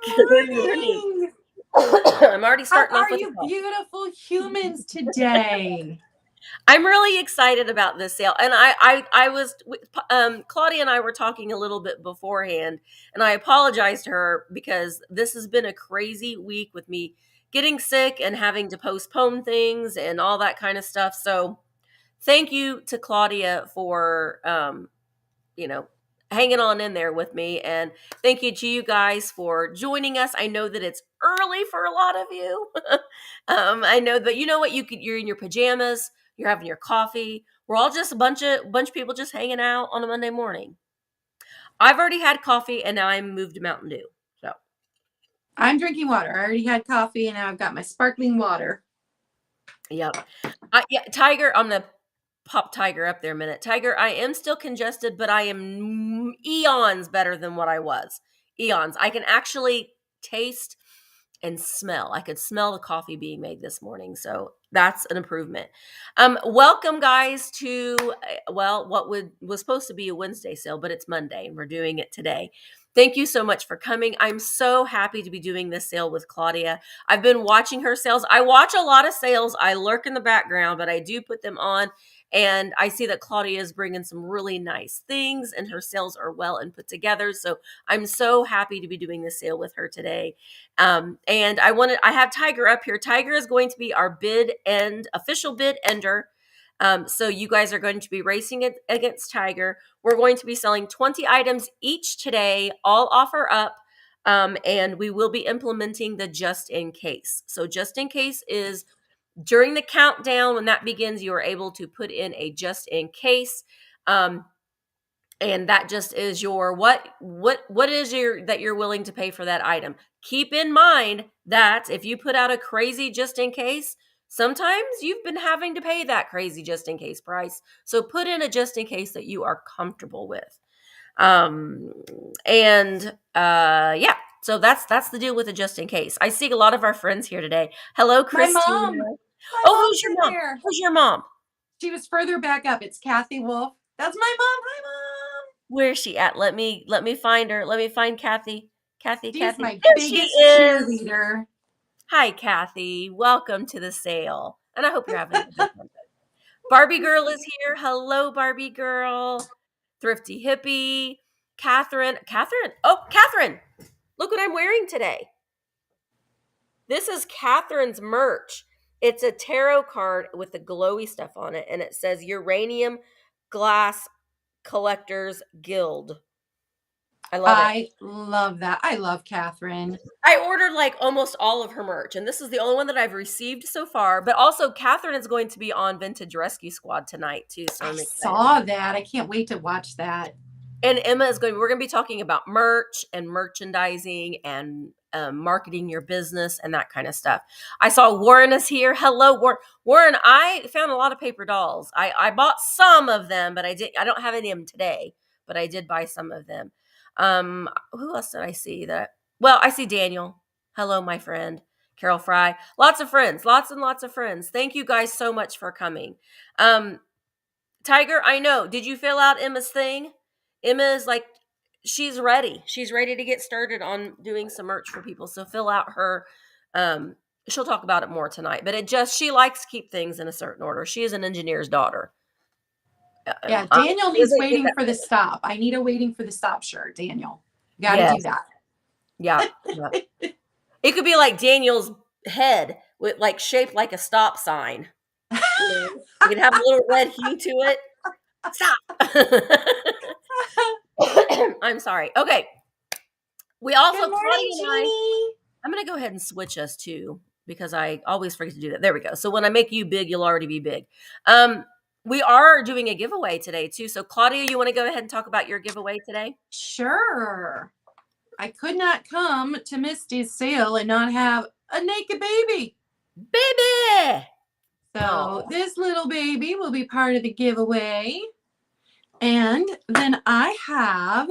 Good morning. I'm already starting How off are with you beautiful humans today? I'm really excited about this sale, and I was Claudia and I were talking a little bit beforehand, and I apologized to her because this has been a crazy week with me getting sick and having to postpone things and all that kind of stuff. So, thank you to Claudia for you know, hanging on in there with me. And thank you to you guys for joining us. I know that it's early for a lot of you. I know, but you know what? You're in your pajamas, you're having your coffee. We're all just a bunch of people just hanging out on a Monday morning. I've already had coffee and now I'm moved to Mountain Dew. So I'm drinking water. I already had coffee and now I've got my sparkling water. yep. Yeah, Tiger, I'm gonna pop Tiger up there a minute. Tiger, I am still congested, but I am eons better than what I was. Eons. I can actually taste and smell. I could smell the coffee being made this morning. So that's an improvement. Welcome guys to what was supposed to be a Wednesday sale, but it's Monday and we're doing it today. Thank you so much for coming. I'm so happy to be doing this sale with Claudia. I've been watching her sales. I watch a lot of sales. I lurk in the background, but I do put them on. And I see that Claudia is bringing some really nice things and her sales are well and put together. So I'm so happy to be doing this sale with her today. And I have Tiger up here. Tiger is going to be our official bid ender. So you guys are going to be racing it against Tiger. We're going to be selling 20 items each today, all offer up. And we will be implementing the just in case. So just in case is during the countdown, when that begins, you are able to put in a just in case. And that just is your what is your that you're willing to pay for that item. Keep in mind that if you put out a crazy just in case, sometimes you've been having to pay that crazy just in case price. So put in a just in case that you are comfortable with. And yeah, so that's the deal with a just in case. I see a lot of our friends here today. Hello, My Christina. mom. My Oh, mom's who's your in mom? here. Who's your mom? She was further back up. It's Kathy Wolf. That's my mom. Hi, Mom. Where's she at? Let me find her. Let me find Kathy. She is Kathy. my There she biggest is. cheerleader. Hi, Kathy. Welcome to the sale. And I hope you're having a good one. Barbie girl is here. Hello, Barbie girl. Thrifty hippie. Catherine. Oh, Catherine. Look what I'm wearing today. This is Catherine's merch. It's a tarot card with the glowy stuff on it, and it says Uranium Glass Collectors Guild. I love it. I love that. I love Catherine. I ordered like almost all of her merch, and this is the only one that I've received so far. But also, Catherine is going to be on Vintage Rescue Squad tonight too, so I'm I excited. saw that. I can't wait to watch that. And Emma is going. We're going to be talking about merch and merchandising and marketing your business and that kind of stuff. I saw Warren is here. Hello, Warren. Warren, I found a lot of paper dolls. I bought some of them, but I don't have any of them today, but I did buy some of them. Who else did I see that? Well, I see Daniel. Hello, my friend. Carol Fry. Lots of friends. Lots and lots of friends. Thank you guys so much for coming. Tiger, I know. Did you fill out Emma's thing? Emma is like, she's ready. She's ready to get started on doing some merch for people. So fill out her, she'll talk about it more tonight, but she likes to keep things in a certain order. She is an engineer's daughter. Yeah, Daniel needs waiting for the stop. I need a waiting for the stop shirt, Daniel. You got to do that. Yeah. It could be like Daniel's head with like shaped like a stop sign. You could have a little red hue to it. Stop. I'm sorry. Okay. We also, Good morning, Jeannie. I'm going to go ahead and switch us too, because I always forget to do that. There we go. So when I make you big, you'll already be big. We are doing a giveaway today too. So Claudia, you want to go ahead and talk about your giveaway today? Sure. I could not come to Misty's sale and not have a naked baby. Baby! So this little baby will be part of the giveaway. And then I have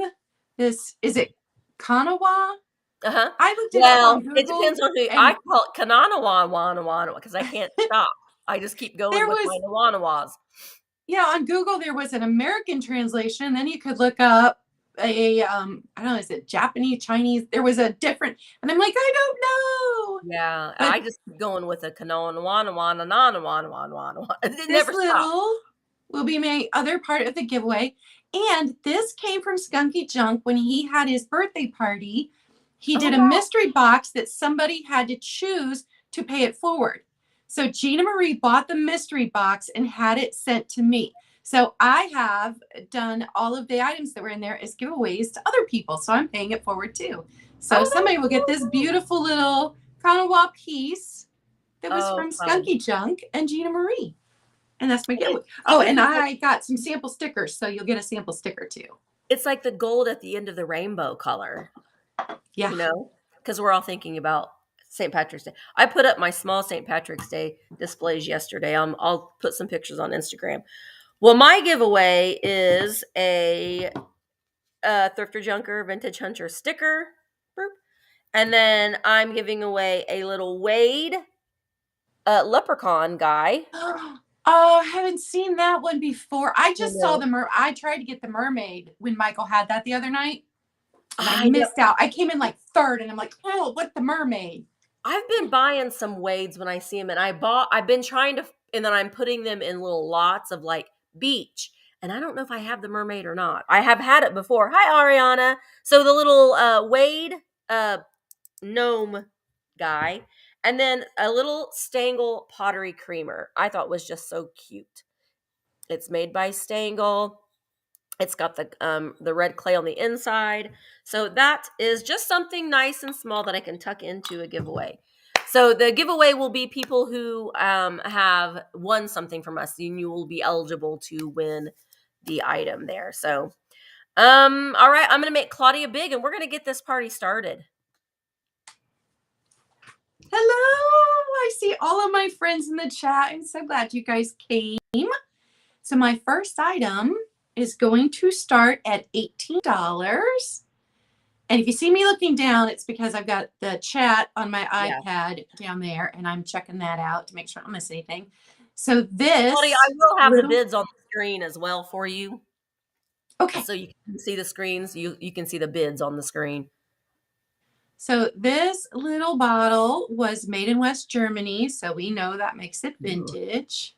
this, is it Kanawa? Uh-huh. I looked it up on Google. It depends on who. I call it Kananawa because I can't stop. I just keep going with my Nawanawas. Yeah, on Google there was an American translation. Then you could look up I don't know, is it Japanese, Chinese? There was a different, and I'm like, I don't know. Yeah, But I just keep going with a kanon wana wana nana wana wana wana. It this never stops. little will be my other part of the giveaway. And this came from Skunky Junk when he had his birthday party. He Oh, did a wow. mystery box that somebody had to choose to pay it forward. So Gina Marie bought the mystery box and had it sent to me. So I have done all of the items that were in there as giveaways to other people. So I'm paying it forward too. So Oh, somebody will get that's this so cool. beautiful little Kanawa piece that was Oh, from fun. Skunky Junk and Gina Marie. And that's my giveaway. It's Oh, and even like I got some sample stickers, so you'll get a sample sticker too. it's like the gold at the end of the rainbow color, Yeah. you know, because we're all thinking about St. Patrick's Day. I put up my small St. Patrick's Day displays yesterday. I'll put some pictures on Instagram. Well, my giveaway is a Thrifter Junker Vintage Hunter sticker. Boop. And then I'm giving away a little Wade leprechaun guy. Oh, I haven't seen that one before. I I just saw know. the I tried to get the mermaid when Michael had that the other night, and I I know. missed out. I came in like third, and I'm like, oh, what the mermaid? I've been buying some Wades when I see them, and I've been trying to, and then I'm putting them in little lots of like beach. And I don't know if I have the mermaid or not. I have had it before. Hi, Ariana. So the little Wade uh, gnome guy, and then a little Stangle pottery creamer. I thought was just so cute. It's made by Stangle. It's got the red clay on the inside. So that is just something nice and small that I can tuck into a giveaway. So the giveaway will be people who have won something from us, and you will be eligible to win the item there. So, all right, I'm gonna make Claudia big, and we're gonna get this party started. Hello, I see all of my friends in the chat. I'm so glad you guys came. So my first item is going to start at $18. And if you see me looking down, it's because I've got the chat on my Yeah, iPad down there, and I'm checking that out to make sure I don't miss anything. So Claudia, I this will have the little, bids on the screen as well for you, okay. so you can see the screens. You can see the bids on the screen. So this little bottle was made in West Germany, so we know that makes it Ooh. vintage.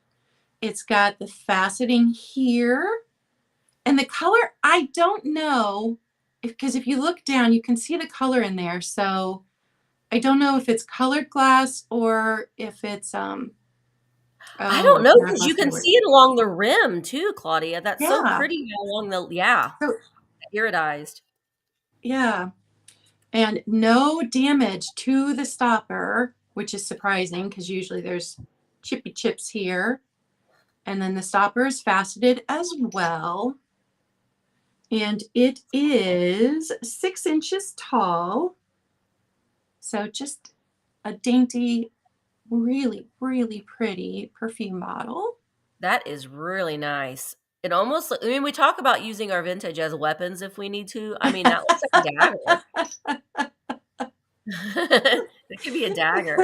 It's got the faceting here. And the color, I don't know, because if you look down, you can see the color in there. So I don't know if it's colored glass or if it's I don't oh know, crap, because I you lost my can word. see it along the rim too, Claudia. That's so Yeah. pretty along the yeah, So iridized. yeah. And no damage to the stopper, which is surprising because usually there's chippy chips here. And then the stopper is faceted as well. And it is 6 inches tall. So just a dainty, really, really pretty perfume bottle. That is really nice. It almost I mean, we talk about using our vintage as weapons if we need to. I mean, that looks like a dagger. It could be a dagger.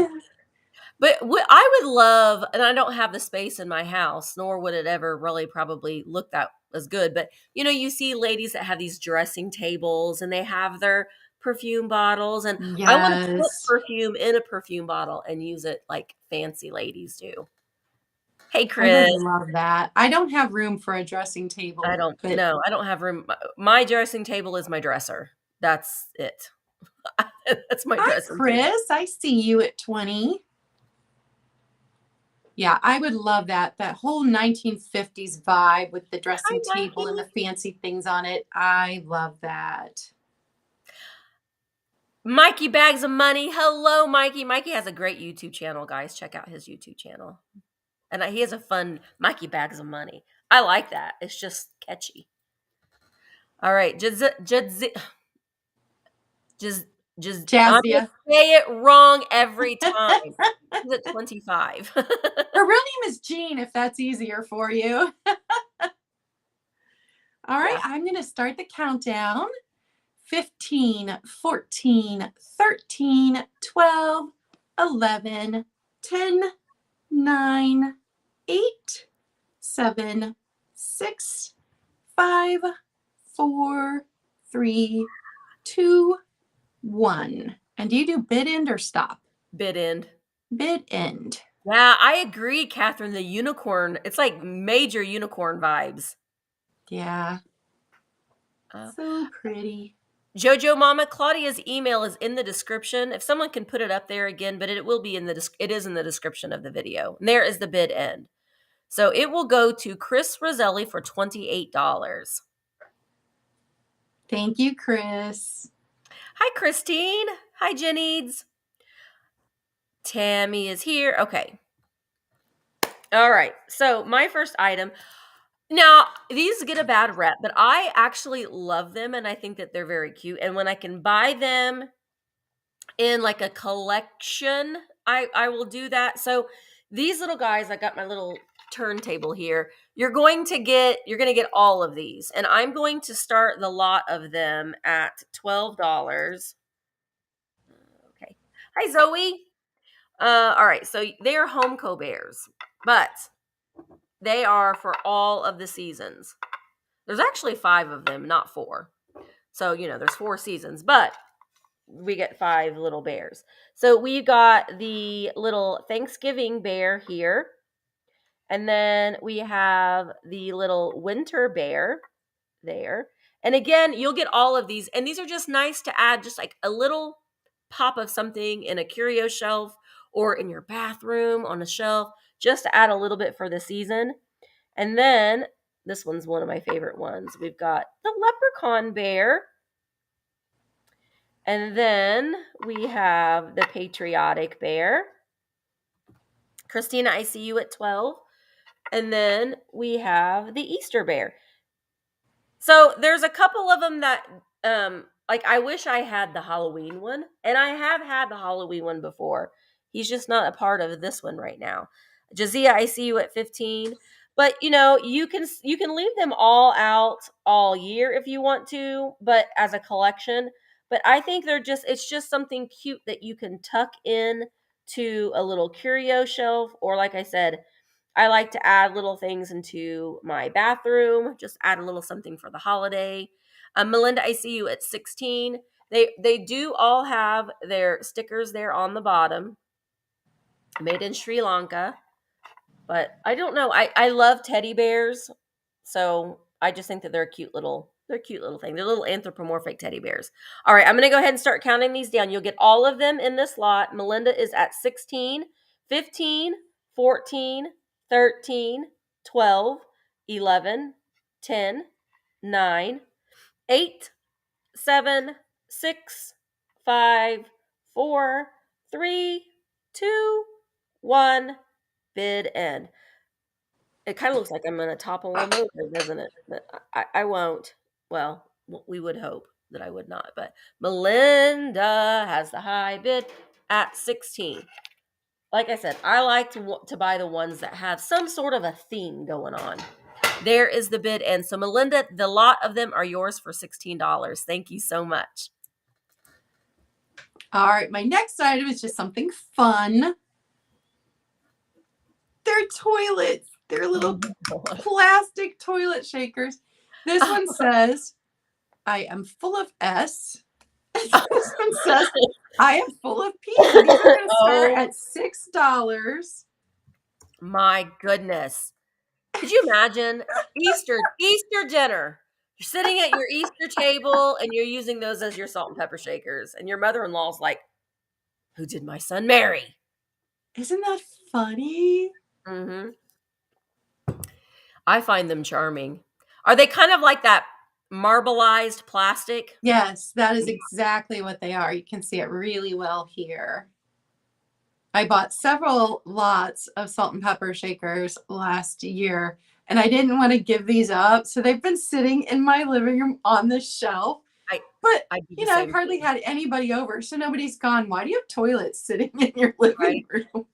But I would love, and I don't have the space in my house, nor would it ever really probably look that as good. But you see ladies that have these dressing tables and they have their perfume bottles, and I want to put Yes. perfume in a perfume bottle and use it like fancy ladies do. Hey, I would Chris. love that. I don't have room for a dressing I table, don't but no, I don't have room. My dressing table is my dresser. That's it. That's my hi, dressing table. Chris. I see you at 20. Yeah, I would love that. That whole 1950s vibe with the Hi, dressing table and Mikey. the fancy things on it. I love that. Mikey Bags of Money. Hello, Mikey. Mikey has a great YouTube channel, guys. Check out his YouTube channel. And he has a fun Mikey Bags of Money. I like that. It's just catchy. All right. Just I'm gonna Jazzia. say it wrong every time. She's at 25. Her real name is Jean, if that's easier for you. All right, Yeah. I'm going to start the countdown. 15, 14, 13, 12, 11, 10, 9, 8, 7, 6, 5, 4, 3, 2, 1. And do you do bid end or stop? Bid end. Bid end. Yeah, I agree, Catherine. The unicorn, it's like major unicorn vibes. Yeah. Uh, So pretty. Jojo Mama, Claudia's email is in the description. If someone can put it up there again, but it will be in it is in the description of the video. And there is the bid end. So it will go to Chris Roselli for $28. Thank you, Chris. Hi, Christine. Hi, Jenneeds. Tammy is here. Okay. All right. So my first item. Now, these get a bad rep, but I actually love them and I think that they're very cute. And when I can buy them in like a collection, I will do that. So these little guys, I got my little turntable here. You're going to get all of these. And I'm going to start the lot of them at $12. Okay. Hi, Zoe. All right. So they are Homeco bears, but they are for all of the seasons. There's actually 5 of them, not 4. So, there's 4 seasons, but we get 5 little bears. So we got the little Thanksgiving bear here. And then we have the little winter bear there. And again, you'll get all of these. And these are just nice to add just like a little pop of something in a curio shelf or in your bathroom on a shelf, just to add a little bit for the season. And then this one's one of my favorite ones. We've got the leprechaun bear. And then we have the patriotic bear. Christina, I see you at 12. And then we have the Easter bear. So there's a couple of them that, like I wish I had the Halloween one. And I have had the Halloween one before. He's just not a part of this one right now. Jazia, I see you at 15. But you can leave them all out all year if you want to, but as a collection. But I think it's just something cute that you can tuck in to a little curio shelf, or like I said, I like to add little things into my bathroom, just add a little something for the holiday. Melinda, I see you at 16. They do all have their stickers there on the bottom, made in Sri Lanka. But I don't know. I love teddy bears, so I just think that they're a cute little thing. They're little anthropomorphic teddy bears. All right, I'm going to go ahead and start counting these down. You'll get all of them in this lot. Melinda is at 16, 15, 14, 13, 12, 11, 10, 9, 8, 7, 6, 5, 4, 3, 2, 1. Bid end. It kind of looks like I'm going to topple them over, doesn't it? But I won't. Well, we would hope that I would not. But Melinda has the high bid at 16. Like I said, I like to buy the ones that have some sort of a theme going on. There is the bid end. So Melinda, the lot of them are yours for $16. Thank you so much. All right, my next item is just something fun. They're toilets. They're little plastic toilet shakers. This one says, I am full of S. This one says, I am full of P. These are going to start at $6. My goodness. Could you imagine Easter dinner? You're sitting at your Easter table and you're using those as your salt and pepper shakers. And your mother-in-law's like, who did my son marry? Isn't that funny? Mm-hmm. I find them charming. Are they kind of like that marbleized plastic? Yes, that is exactly what they are. You can see it really well here. I bought several lots of salt and pepper shakers last year, and I didn't want to give these up. So they've been sitting in my living room on the shelf. But, I've hardly had anybody over, so nobody's gone, why do you have toilets sitting in your living room?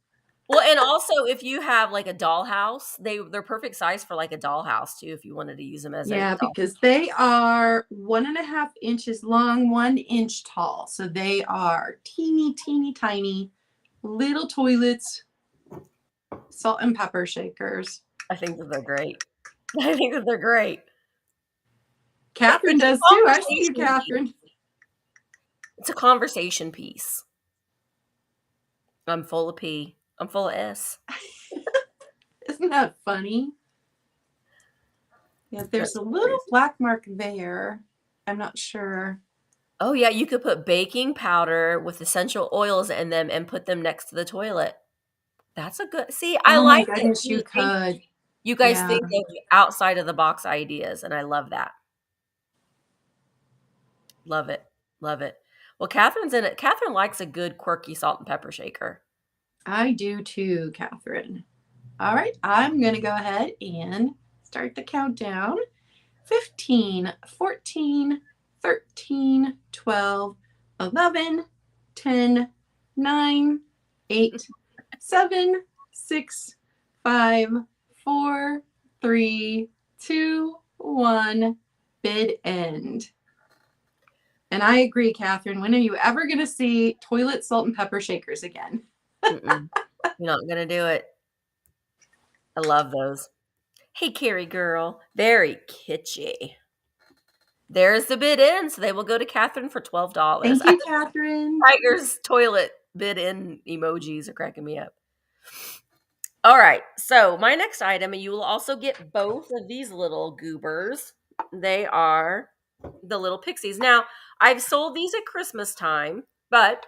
Well, and also if you have like a dollhouse, they're perfect size for like a dollhouse too, if you wanted to use them as a because they are 1.5 inches long, 1 inch tall. So they are teeny, teeny, tiny little toilets, salt and pepper shakers. I think that they're great. I think that they're great. Catherine It's a does too. I see you, conversation piece. Catherine. It's a conversation piece. I'm full of P. I'm full of S. Isn't that funny? Yeah, there's That's a little hilarious. black mark there. I'm not sure. Oh yeah, you could put baking powder with essential oils in them and put them next to the toilet. That's a good. See, I Oh my like it. goodness, you could. You guys Yeah, think of outside of the box ideas, and I love that. Love it. Love it. Well, Catherine's in it. Catherine likes a good quirky salt and pepper shaker. I do too, Catherine. All right, I'm going to go ahead and start the countdown. 15, 14, 13, 12, 11, 10, 9, 8, 7, 6, 5, 4, 3, 2, 1. Bid end. And I agree, Catherine. When are you ever going to see toilet salt and pepper shakers again? Mm-mm. You're not gonna do it. I love those. Hey, Carrie girl, very kitschy. There's the bid in, so they will go to Catherine for $12. Thank you, Catherine. Tiger's toilet bid in emojis are cracking me up. All right, so my next item, and you will also get both of these little goobers. They are the little pixies. Now, I've sold these at Christmas time, but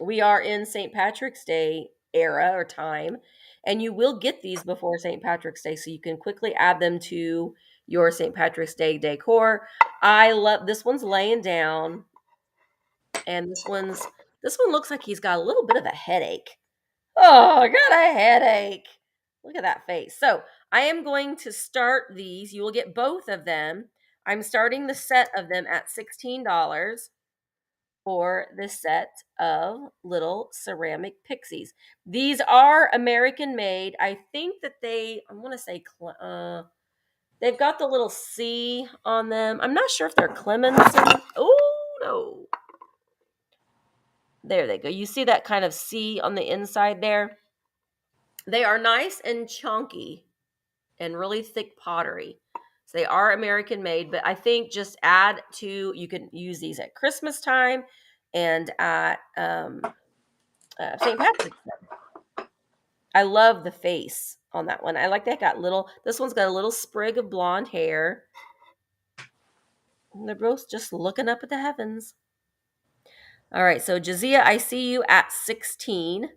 we are in St. Patrick's Day era or time, and you will get these before St. Patrick's Day, so you can quickly add them to your St. Patrick's Day decor. I love this one's laying down, and this one looks like he's got a little bit of a headache. Oh, I got a headache. Look at that face. So I am going to start these. You will get both of them. I'm starting the set of them at $16 for this set of little ceramic pixies. These are American made. I think that I want to say, they've got the little C on them. I'm not sure if they're Clemenson. Oh, no. There they go. You see that kind of C on the inside there? They are nice and chunky and really thick pottery. So they are American made, but I think just you can use these at Christmas time and at St. Patrick's Day. I love the face on that one. I like that this one's got a little sprig of blonde hair. And they're both just looking up at the heavens. All right, so Jazia, I see you at 16.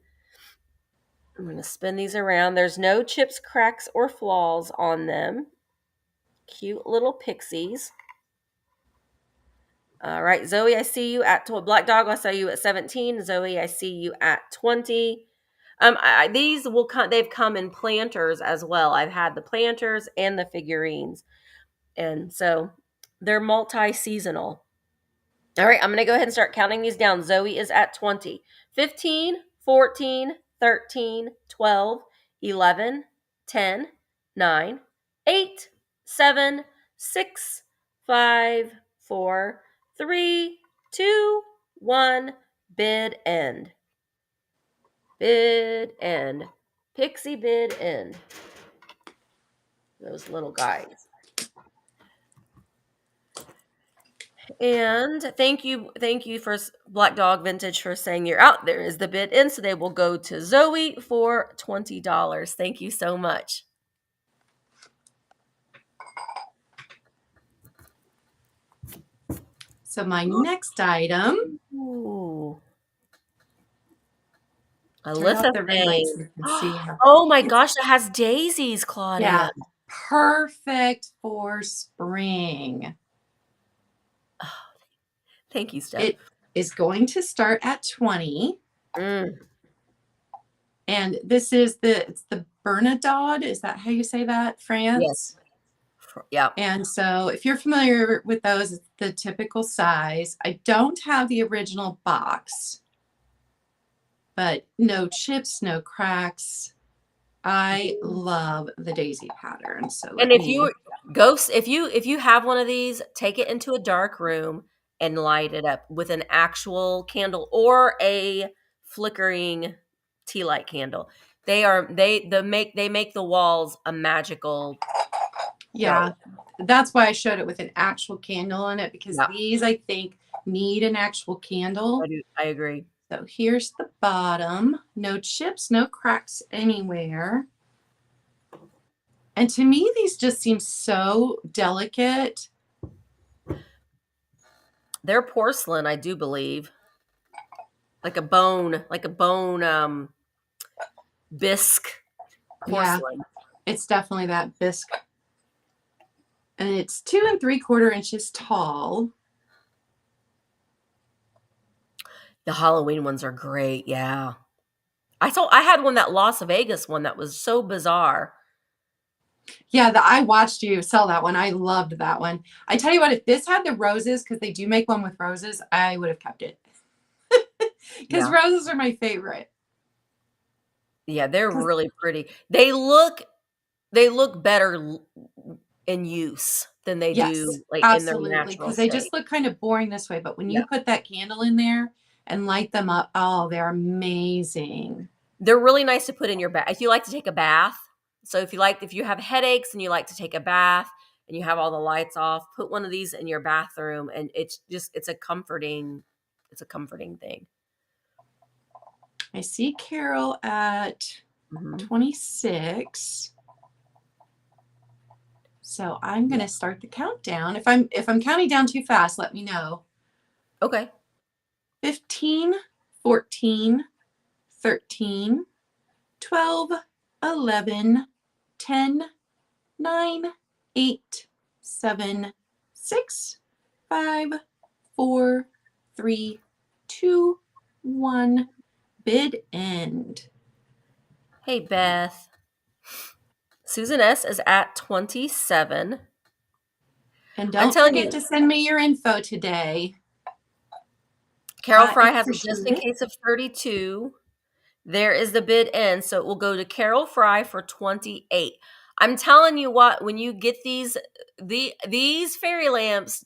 I'm going to spin these around. There's no chips, cracks, or flaws on them. Cute little pixies. All right, Zoe, I see you at Black Dog. I saw you at 17. Zoe, I see you at 20. These will come. They've come in planters as well. I've had the planters and the figurines, and so they're multi-seasonal. All right, I'm going to go ahead and start counting these down. Zoe is at 20. 15, 14, 13, 12, 11, 10, 9, 8, 7, 6, 5, 4, 3, 2, 1. Bid end. Bid end. Pixie bid end. Those little guys. And thank you for Black Dog Vintage for saying you're out. There is the bid in, so they will go to Zoe for $20. Thank you so much. So my next item. Ooh. Turn off Alyssa the ring light thing. so you can see. Oh my gosh, it has daisies, Claudia. Yeah, perfect for spring. Thank you, Steph. It is going to start at 20. Mm. And this is it's the Bernadotte. Is that how you say that? France? Yes. Yeah. And so if you're familiar with those, it's the typical size. I don't have the original box, but no chips, no cracks. I love the daisy pattern. So And if you have one of these, take it into a dark room and light it up with an actual candle or a flickering tea light candle. They make the walls a magical Yeah. So, That's why I showed it with an actual candle in it, because yeah, these, I think, need an actual candle. I agree. So here's the bottom. No chips, no cracks anywhere. And to me, these just seem so delicate. They're porcelain, I do believe. Like a bone bisque Yeah, porcelain. it's definitely that bisque. And it's 2 3/4 inches tall. The Halloween ones are great, yeah. I had one, that Las Vegas one, that was so bizarre. Yeah, I watched you sell that one. I loved that one. I tell you what, if this had the roses, because they do make one with roses, I would have kept it. Because Yeah. roses are my favorite. Yeah, they're 'Cause- really pretty. They look better in use than they yes, do, like, in their absolutely. natural Because they state. just look kind of boring this way. But when Yeah. you put that candle in there and light them up, oh, they're amazing. They're really nice to put in your bath if you like to take a bath. So if you have headaches and you like to take a bath and you have all the lights off, put one of these in your bathroom, and it's a comforting thing. I see Carol at Mhm. 26. So I'm Yeah. gonna start the countdown. If I'm counting down too fast, let me know. Okay. 15, 14, 13, 12, 11, 10, 9, 8, 7, 6, 5, 4, 3, 2, 1. Bid end. Hey, Beth. Susan S. is at 27. And I'm don't telling forget you, to send me your info today. Carol I Fry has a just appreciate in it. case of 32. There is the bid end, so it will go to Carol Fry for 28. I'm telling you what, when you get these fairy lamps,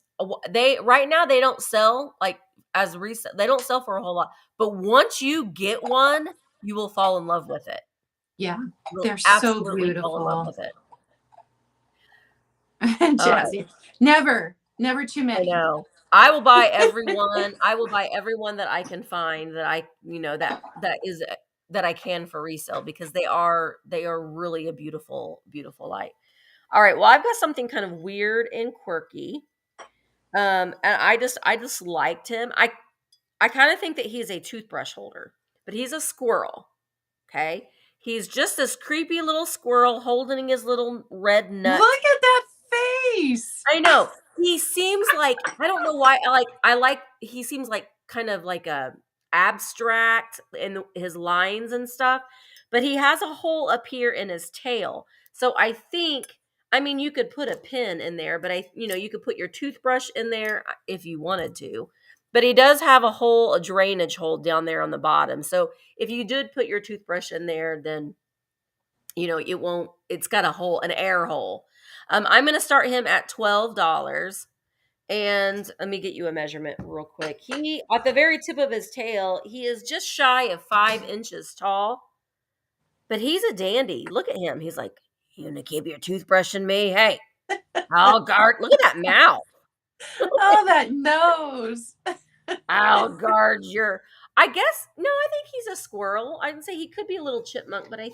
they right now they don't sell like as resale. They don't sell for a whole lot, but once you get one, you will fall in love with it. Yeah, You'll they're so absolutely fall in love beautiful. with it. All right, Jazzy. Never too I many. know. I will buy everyone that I can find that that I can for resale, because they are really a beautiful, beautiful light. All right. Well, I've got something kind of weird and quirky. And I just liked him. I kind of think that he's a toothbrush holder, but he's a squirrel. Okay. He's just this creepy little squirrel holding his little red nut. Look at that face. I know. He seems like, I don't know why, he seems like kind of like a abstract in his lines and stuff, but he has a hole up here in his tail. So I mean, you could put a pin in there, but you could put your toothbrush in there if you wanted to. But he does have a drainage hole down there on the bottom. So if you did put your toothbrush in there, then it won't, it's got an air hole. I'm going to start him at $12. And let me get you a measurement real quick. He, at the very tip of his tail, he is just shy of 5 inches tall, but he's a dandy. Look at him. He's like, "You gonna keep your toothbrush in me? Hey, I'll guard." Look at that mouth. Oh, that nose. I'll guard your. I guess no. I think he's a squirrel. I'd say he could be a little chipmunk, but I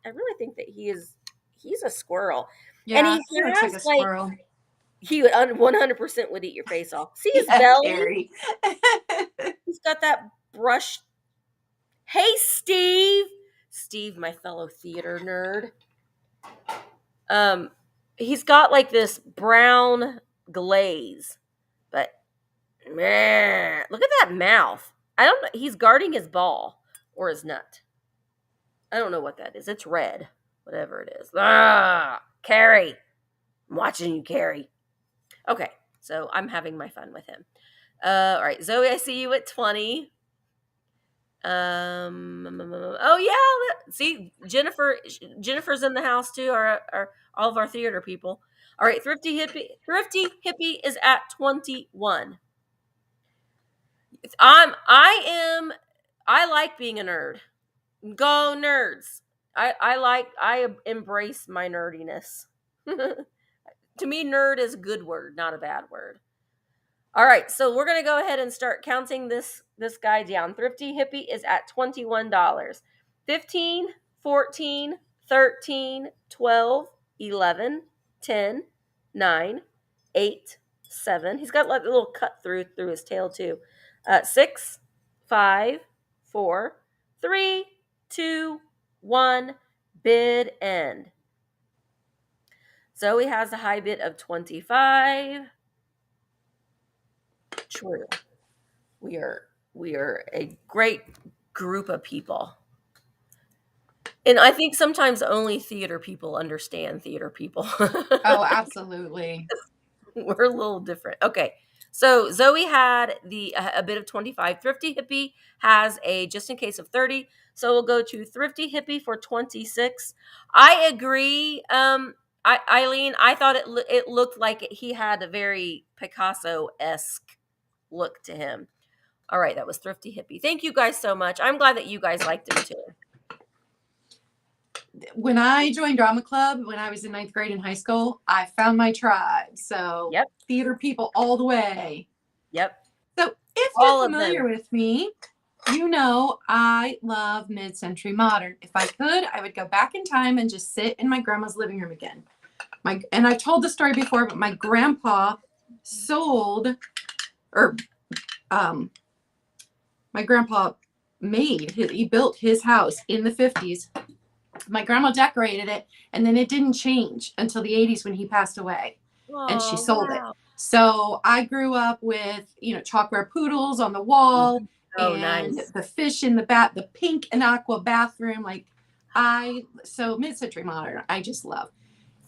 really think that he's a squirrel, and Yeah, he he looks like has a like squirrel. he would 100% would eat your face off. See his Yeah, belly? Carrie. He's got that brush. Hey, Steve. Steve, my fellow theater nerd. Um, he's got like this brown glaze, but meh, look at that mouth. I don't know. He's guarding his ball or his nut. I don't know what that is. It's red, whatever it is. Carrie. I'm watching you, Carrie. Okay, so I'm having my fun with him. All right, Zoe, I see you at 20. Oh yeah, see Jennifer's in the house too. Our all of our theater people. All right, Thrifty Hippie is at 21. I am I like being a nerd. Go nerds. I embrace my nerdiness. To me, nerd is a good word, not a bad word. All right, so we're going to go ahead and start counting this guy down. Thrifty Hippie is at $21. 15, 14, 13, 12, 11, 10, 9, 8, 7. He's got like a little cut through his tail too. 6, 5, 4, 3, 2, 1. Bid end. Zoe has a high bid of 25. True. We are a great group of people. And I think sometimes only theater people understand theater people. Oh, absolutely. We're a little different. Okay. So Zoe had a bit of 25. Thrifty Hippie has a just in case of 30. So we'll go to Thrifty Hippie for 26. I agree. Eileen, I thought it looked like he had a very Picasso-esque look to him. All right, that was Thrifty Hippie. Thank you guys so much. I'm glad that you guys liked him too. When I joined drama club when I was in 9th grade in high school, I found my tribe. So Yep. theater people all the way. Yep. So if All you're of familiar them. with me, you know I love mid-century modern. If I could, I would go back in time and just sit in my grandma's living room again. And I've told the story before, but my grandpa sold, or my grandpa he built his house in the 50s. My grandma decorated it, and then it didn't change until the 80s when he passed away. And she sold it. So I grew up with, chalkware poodles on the wall and nice. the fish in the pink and aqua bathroom. So mid-century modern, I just love.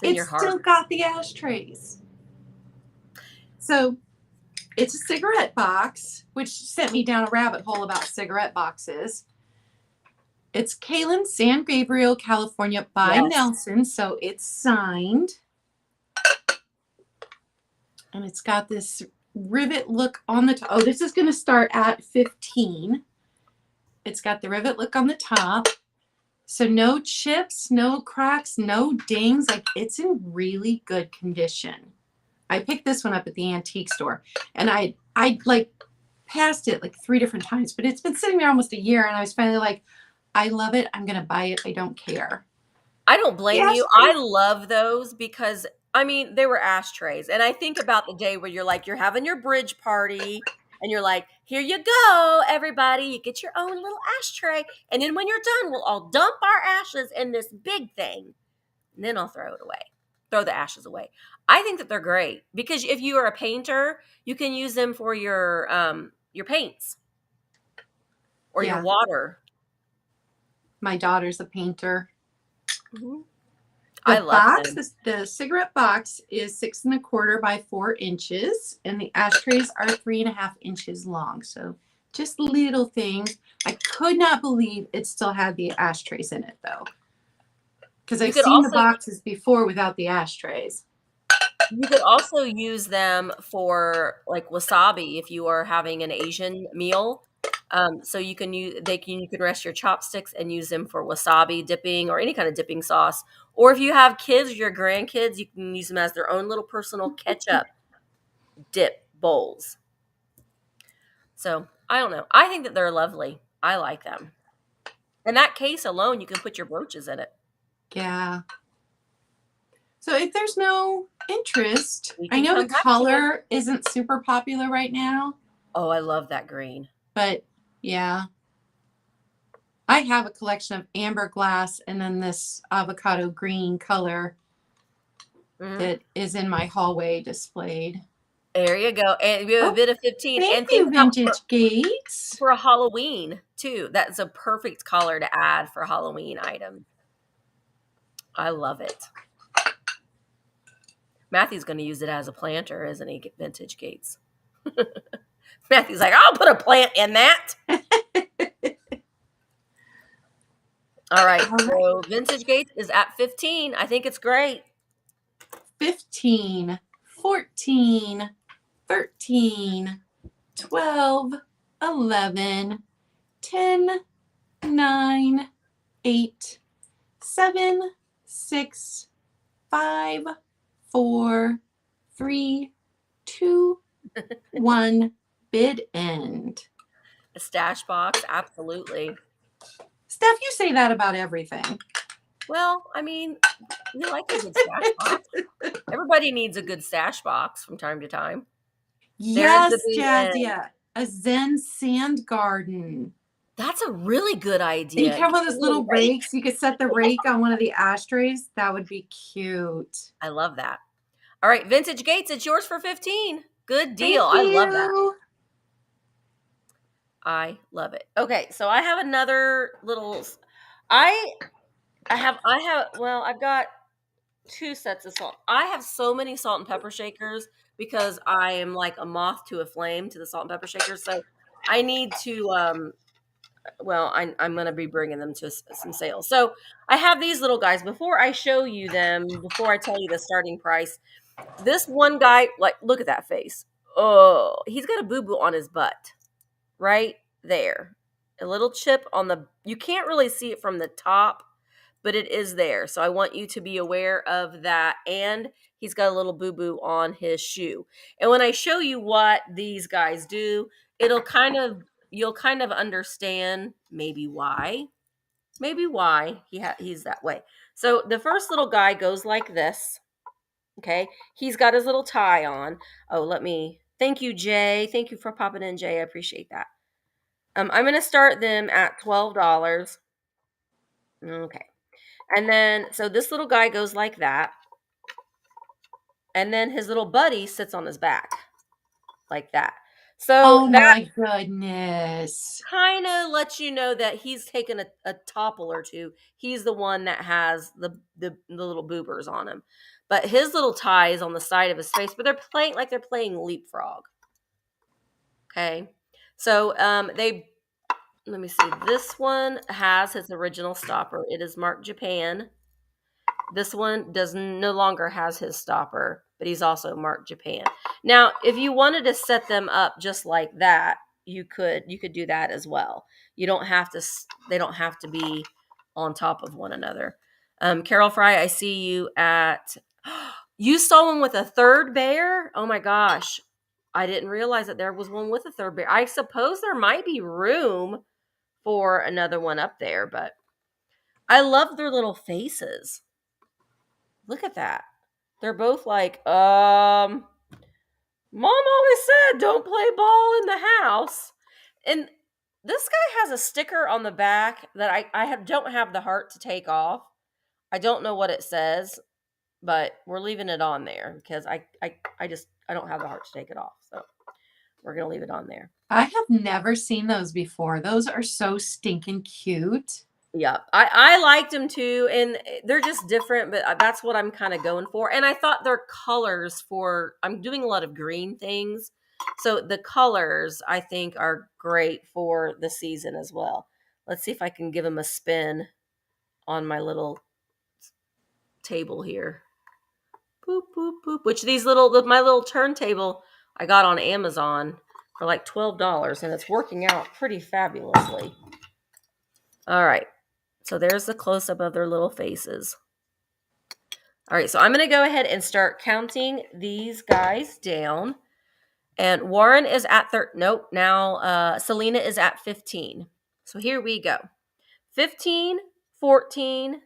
It's still got the ashtrays. So it's a cigarette box, which sent me down a rabbit hole about cigarette boxes. It's Kaylin, San Gabriel, California by Nelson. So it's signed. And it's got this rivet look on the top. Oh, this is going to start at 15. It's got the rivet look on the top. So no chips, no cracks, no dings. It's in really good condition. I picked this one up at the antique store. And I passed it 3 different times. But it's been sitting there almost a year. And I was finally I love it. I'm going to buy it. I don't care. I don't blame you. I love those because, they were ashtrays. And I think about the day where you're having your bridge party and you're like, here you go, everybody. You get your own little ashtray. And then when you're done, we'll all dump our ashes in this big thing. And then I'll throw it away. Throw the ashes away. I think that they're great because if you are a painter, you can use them for your paints or your water. My daughter's a painter. Mm-hmm. The cigarette box is 6 1/4 by 4 inches, and the ashtrays are 3.5 inches long. So just little things. I could not believe it still had the ashtrays in it though, because I've seen the boxes before without the ashtrays. You could also use them for wasabi if you are having an Asian meal. So you can rest your chopsticks and use them for wasabi dipping or any kind of dipping sauce. Or if you have kids or your grandkids, you can use them as their own little personal ketchup dip bowls. So I don't know. I think that they're lovely. I like them. In that case alone, you can put your brooches in it. Yeah. So if there's no interest, I know the color isn't super popular right now. Oh, I love that green. But yeah, I have a collection of amber glass and then this avocado green color that is in my hallway displayed. There you go. And we have a bit of 15. Thank you, Vintage Gates. For a Halloween, too. That's a perfect color to add for a Halloween item. I love it. Matthew's going to use it as a planter, isn't he, Vintage Gates? Matthew's like, I'll put a plant in that. All right. So Vintage Gates is at 15. I think it's great. 15, 14, 13, 12, 11, 10, 9, 8, 7, 6, 5, 4, 3, 2, 1. Bid end. A stash box, absolutely. Steph, you say that about everything. Well, I mean, we like a good stash box. Everybody needs a good stash box from time to time. There's the Yes, bid end. Jazia. A Zen sand garden. That's a really good And you idea. can have one of Get a those little little rake. rakes. You could set the rake on one of the ashtrays. That would be cute. I love that. All right, Vintage Gates, it's yours for 15. Good deal. Thank I love that. you. I love it. Okay, so I have another little. I've got 2 sets of salt. I have so many salt and pepper shakers because I am like a moth to a flame to the salt and pepper shakers. So I need to. I'm going to be bringing them to some sales. So I have these little guys. Before I show you them, before I tell you the starting price, this one guy, like, look at that face. Oh, he's got a boo boo on his butt. Right there. A little chip on the, you can't really see it from the top, but it is there. So I want you to be aware of that. And he's got a little boo-boo on his shoe. And when I show you what these guys do, you'll kind of understand maybe why he's that way. So the first little guy goes like this. Okay. He's got his little tie on. Thank you, Jay. Thank you for popping in, Jay. I appreciate that. I'm going to start them at $12. Okay. And then, so this little guy goes like that. And then his little buddy sits on his back like that. So Oh that my goodness. kind of lets you know that he's taken a topple or two. He's the one that has the little boobers on him. But his little tie is on the side of his face, but they're playing leapfrog. Okay. So let me see. This one has his original stopper. It is marked Japan. This one no longer has his stopper, but he's also marked Japan. Now, if you wanted to set them up just like that, you could do that as well. They don't have to be on top of one another. Carol Fry, I see you at, you saw one with a third bear? Oh my gosh. I didn't realize that there was one with a third bear. I suppose there might be room for another one up there, but I love their little faces. Look at that. They're both like, Mom always said don't play ball in the house. And this guy has a sticker on the back that don't have the heart to take off. I don't know what it says, but we're leaving it on there because I don't have the heart to take it off. So we're going to leave it on there. I have never seen those before. Those are so stinking cute. Yeah, I liked them too, and they're just different, but that's what I'm kind of going for. And I thought their colors I'm doing a lot of green things, so the colors I think are great for the season as well. Let's see if I can give them a spin on my little table here. Boop, boop, boop. Which my little turntable I got on Amazon for like $12, and it's working out pretty fabulously. All right. So there's the close-up of their little faces. All right, so I'm going to go ahead and start counting these guys down. And Warren is at Selena is at 15. So here we go. 15, 14,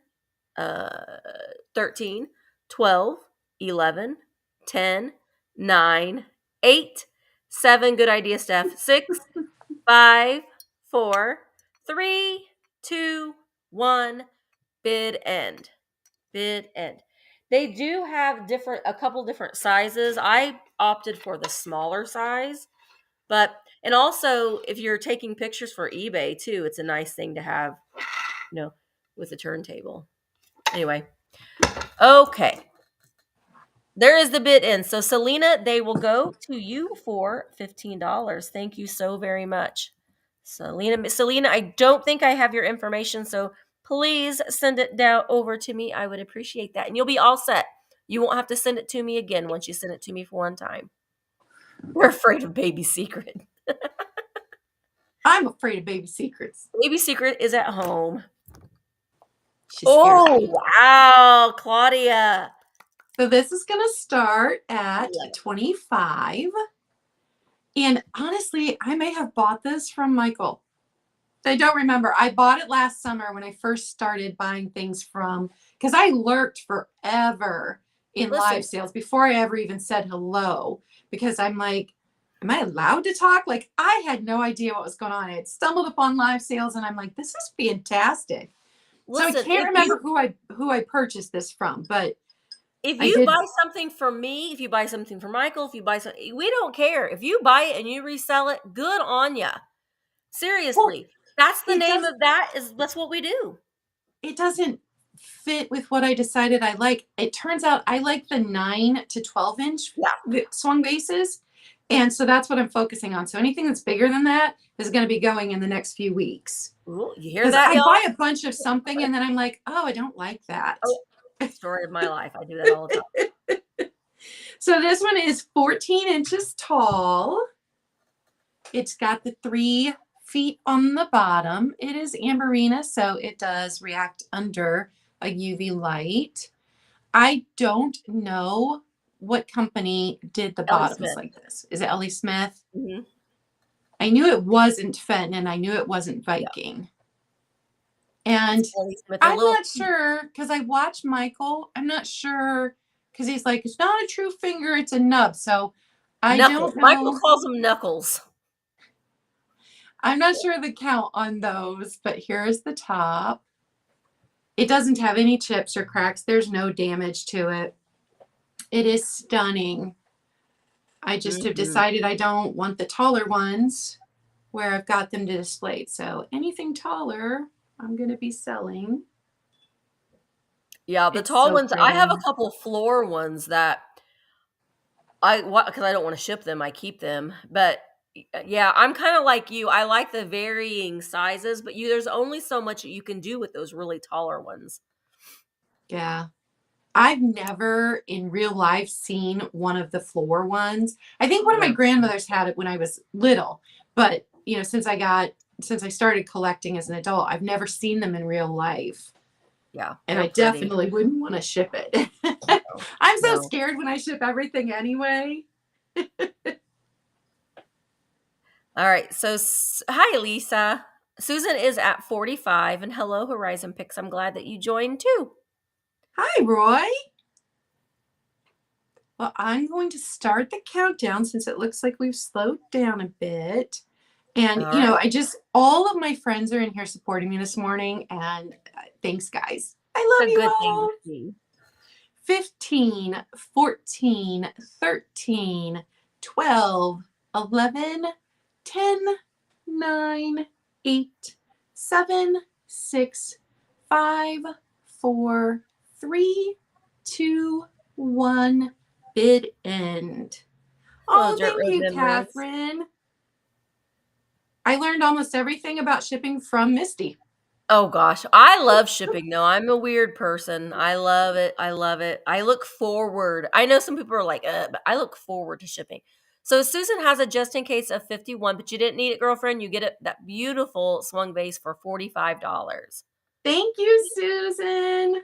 13, 12, 11, 10, 9, 8, 7. Good idea, Steph. 6, 5, 4, 3, 2, 1. Bid end. They do have a couple different sizes. I opted for the smaller size, and also if you're taking pictures for eBay too, it's a nice thing to have, with a turntable. Anyway, okay. There is the bid end. So Selena, they will go to you for $15. Thank you so very much. Selena, I don't think I have your information, so please send it down over to me. I would appreciate that. And you'll be all set. You won't have to send it to me again once you send it to me for one time. We're afraid of Baby Secret. I'm afraid of Baby Secrets. Baby Secret is at home. She's scared. Oh, wow, Claudia. So this is going to start at $25. And honestly, I may have bought this from Michael. I don't remember. I bought it last summer when I first started buying things from, because I lurked forever in live sales before I ever even said hello, because I'm like, am I allowed to talk? Like, I had no idea what was going on. I had stumbled upon live sales and I'm like, this is fantastic. Listen, so I can't remember who I purchased this from, but if I you did. buy something from me, if you buy something from Michael, if you buy something, we don't care. If you buy it and you resell it, good on ya. Seriously. That's the name of that's what we do. It doesn't fit with what I decided I like. It turns out I like the 9 to 12 inch swung bases. And so that's what I'm focusing on. So anything that's bigger than that is going to be going in the next few weeks. Ooh, you hear that, I y'all? buy a bunch of something and then I'm like, oh, I don't like that. Oh, story of my life. I do that all the time. So this one is 14 inches tall. It's got the 3 feet on the bottom. It is amberina, so it does react under a UV light. I don't know what company did the bottoms like this. Is it Ellie Smith? Mm-hmm. I knew it wasn't Fenton and I knew it wasn't Viking. Yeah. And I'm not sure, because I watched Michael. I'm not sure, because he's like, it's not a true finger, it's a nub. So I don't know. Michael calls them knuckles. I'm not sure the count on those, but here's the top. It doesn't have any chips or cracks. There's no damage to it. It is stunning. I just have decided I don't want the taller ones where I've got them to display. So anything taller, I'm going to be selling. Yeah, the tall ones. Pretty. I have a couple floor ones that because I don't want to ship them, I keep them. But yeah, I'm kind of like you. I like the varying sizes, but there's only so much you can do with those really taller ones. Yeah. I've never in real life seen one of the floor ones. I think one of my grandmothers had it when I was little, but since I started collecting as an adult, I've never seen them in real life. Yeah. And I definitely wouldn't want to ship it. I'm so scared when I ship everything anyway. All right. So, hi, Lisa. Susan is at 45. And hello, Horizon Picks. I'm glad that you joined too. Hi, Roy. Well, I'm going to start the countdown since it looks like we've slowed down a bit. And, all of my friends are in here supporting me this morning. And thanks, guys. I love you all. 15, 14, 13, 12, 11, 10, 9, 8, 7, 6, 5, 4, 3, 2, 1. Bid end. Oh, thank you, Catherine. I learned almost everything about shipping from Misty. Oh gosh, I love shipping though. I'm a weird person. I love it. I love it. I look forward. I know some people are like, but I look forward to shipping. So Susan has a just in case of 51, but you didn't need it, girlfriend. You get that beautiful swung base for $45. Thank you, Susan.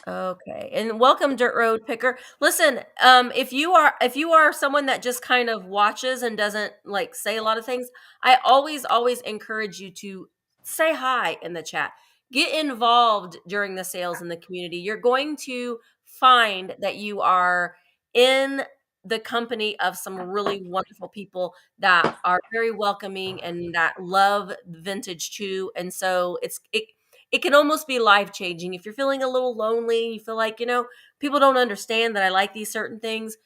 Okay. And welcome, Dirt Road Picker. Listen, if you are someone that just kind of watches and doesn't like say a lot of things, I always encourage you to say hi in the chat. Get involved during the sales in the community. You're going to find that you are in the company of some really wonderful people that are very welcoming and that love vintage too. And so it can almost be life-changing. If you're feeling a little lonely, you feel like, people don't understand that I like these certain things,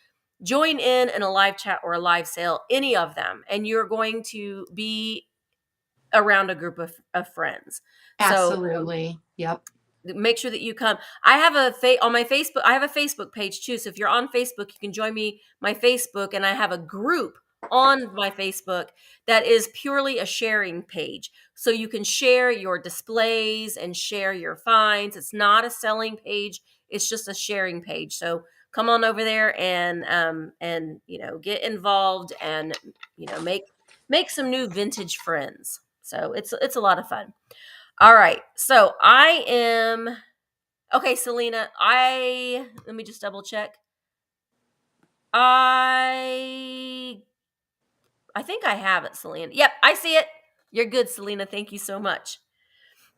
join in a live chat or a live sale, any of them, and you're going to be around a group of friends. Absolutely. Yep. Make sure that you come. I have on my Facebook, I have a Facebook page too. So if you're on Facebook, you can join my Facebook, and I have a group on my Facebook that is purely a sharing page. So you can share your displays and share your finds. It's not a selling page. It's just a sharing page. So come on over there and get involved and make some new vintage friends. So it's a lot of fun. All right. So I am Okay, Selena, let me just double check. I I think I have it, Selena. Yep, I see it. You're good, Selena. Thank you so much.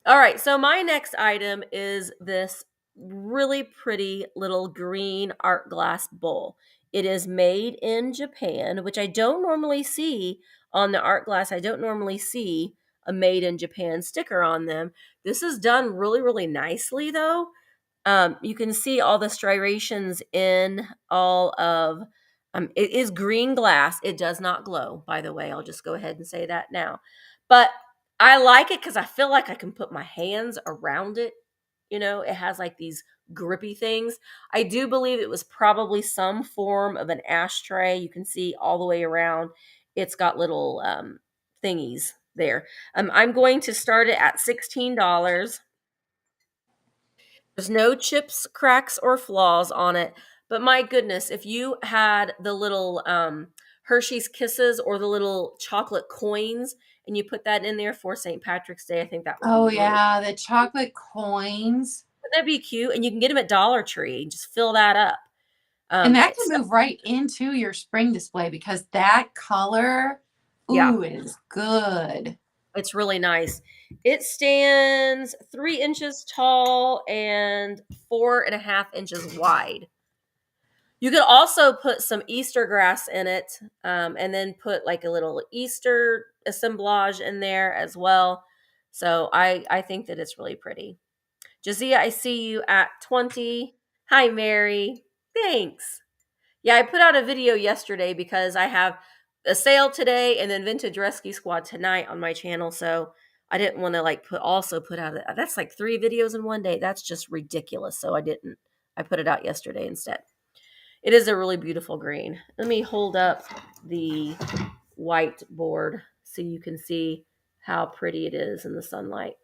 All right, so my next item is this really pretty little green art glass bowl. It is made in Japan, which I don't normally see on the art glass. I don't normally see a made in Japan sticker on them. This is done really, really nicely, though. You can see all the striations in all of it is green glass. It does not glow, by the way. I'll just go ahead and say that now. But I like it because I feel like I can put my hands around it. It has like these grippy things. I do believe it was probably some form of an ashtray. You can see all the way around. It's got little thingies there. I'm going to start it at $16. There's no chips, cracks, or flaws on it. But my goodness, if you had the little Hershey's Kisses or the little chocolate coins and you put that in there for St. Patrick's Day, I think that would be Oh really, yeah, the chocolate coins. wouldn't that be cute? And you can get them at Dollar Tree. Just fill that up. And that can It's move right into your spring display because that color, yeah, ooh, is good. it's really nice. It stands 3 inches tall and 4.5 inches wide. You could also put some Easter grass in it, and then put like a little Easter assemblage in there as well. So I think that it's really pretty. Jazia, I see you at 20. Hi, Mary. Thanks. Yeah, I put out a video yesterday because I have a sale today and then Vintage Rescue Squad tonight on my channel. So I didn't want to like put out that's like 3 videos in one day. That's just ridiculous. So I didn't. I put it out yesterday instead. It is a really beautiful green. Let me hold up the whiteboard so you can see how pretty it is in the sunlight.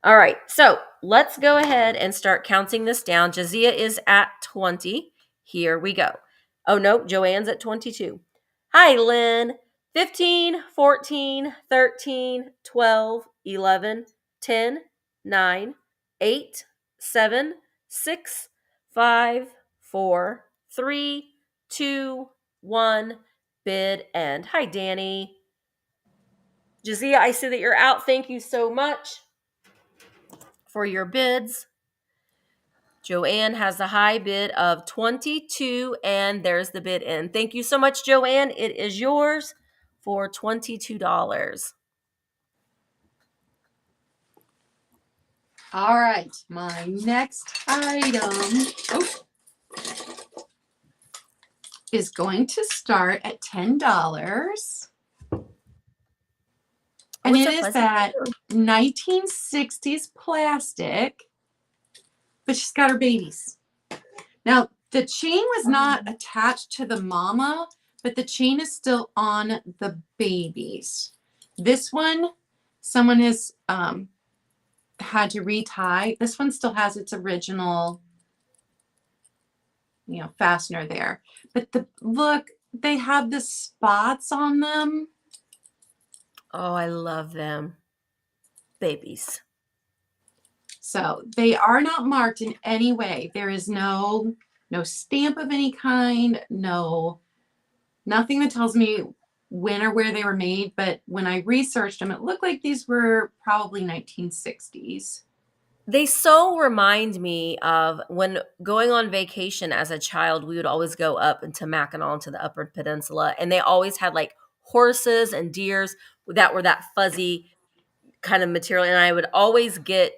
All right, so let's go ahead and start counting this down. Jazia is at 20. Here we go. Oh, no, Joanne's at 22. Hi, Lynn. 15, 14, 13, 12, 11, 10, 9, 8, 7, 6, 5, 4, 3, 2, 1. Bid end. Hi, Danny. Jazia, I see that you're out. Thank you so much for your bids. Joanne has the high bid of 22, and there's the bid in. Thank you so much, Joanne. It is yours for $22. All right, my next item is going to start at $10. Oh, And it's it a is fuzzy that color. 1960s plastic, but she's got her babies. Now, the chain was not attached to the mama, but the chain is still on the babies. This one, someone has had to retie. This one still has its original, fastener there. But look, they have the spots on them. Oh, I love them. Babies. So they are not marked in any way. There is no stamp of any kind, nothing that tells me when or where they were made. But when I researched them, it looked like these were probably 1960s. They so remind me of when going on vacation as a child, we would always go up into Mackinac to the Upper Peninsula, and they always had like horses and deers that were that fuzzy kind of material. And I would always get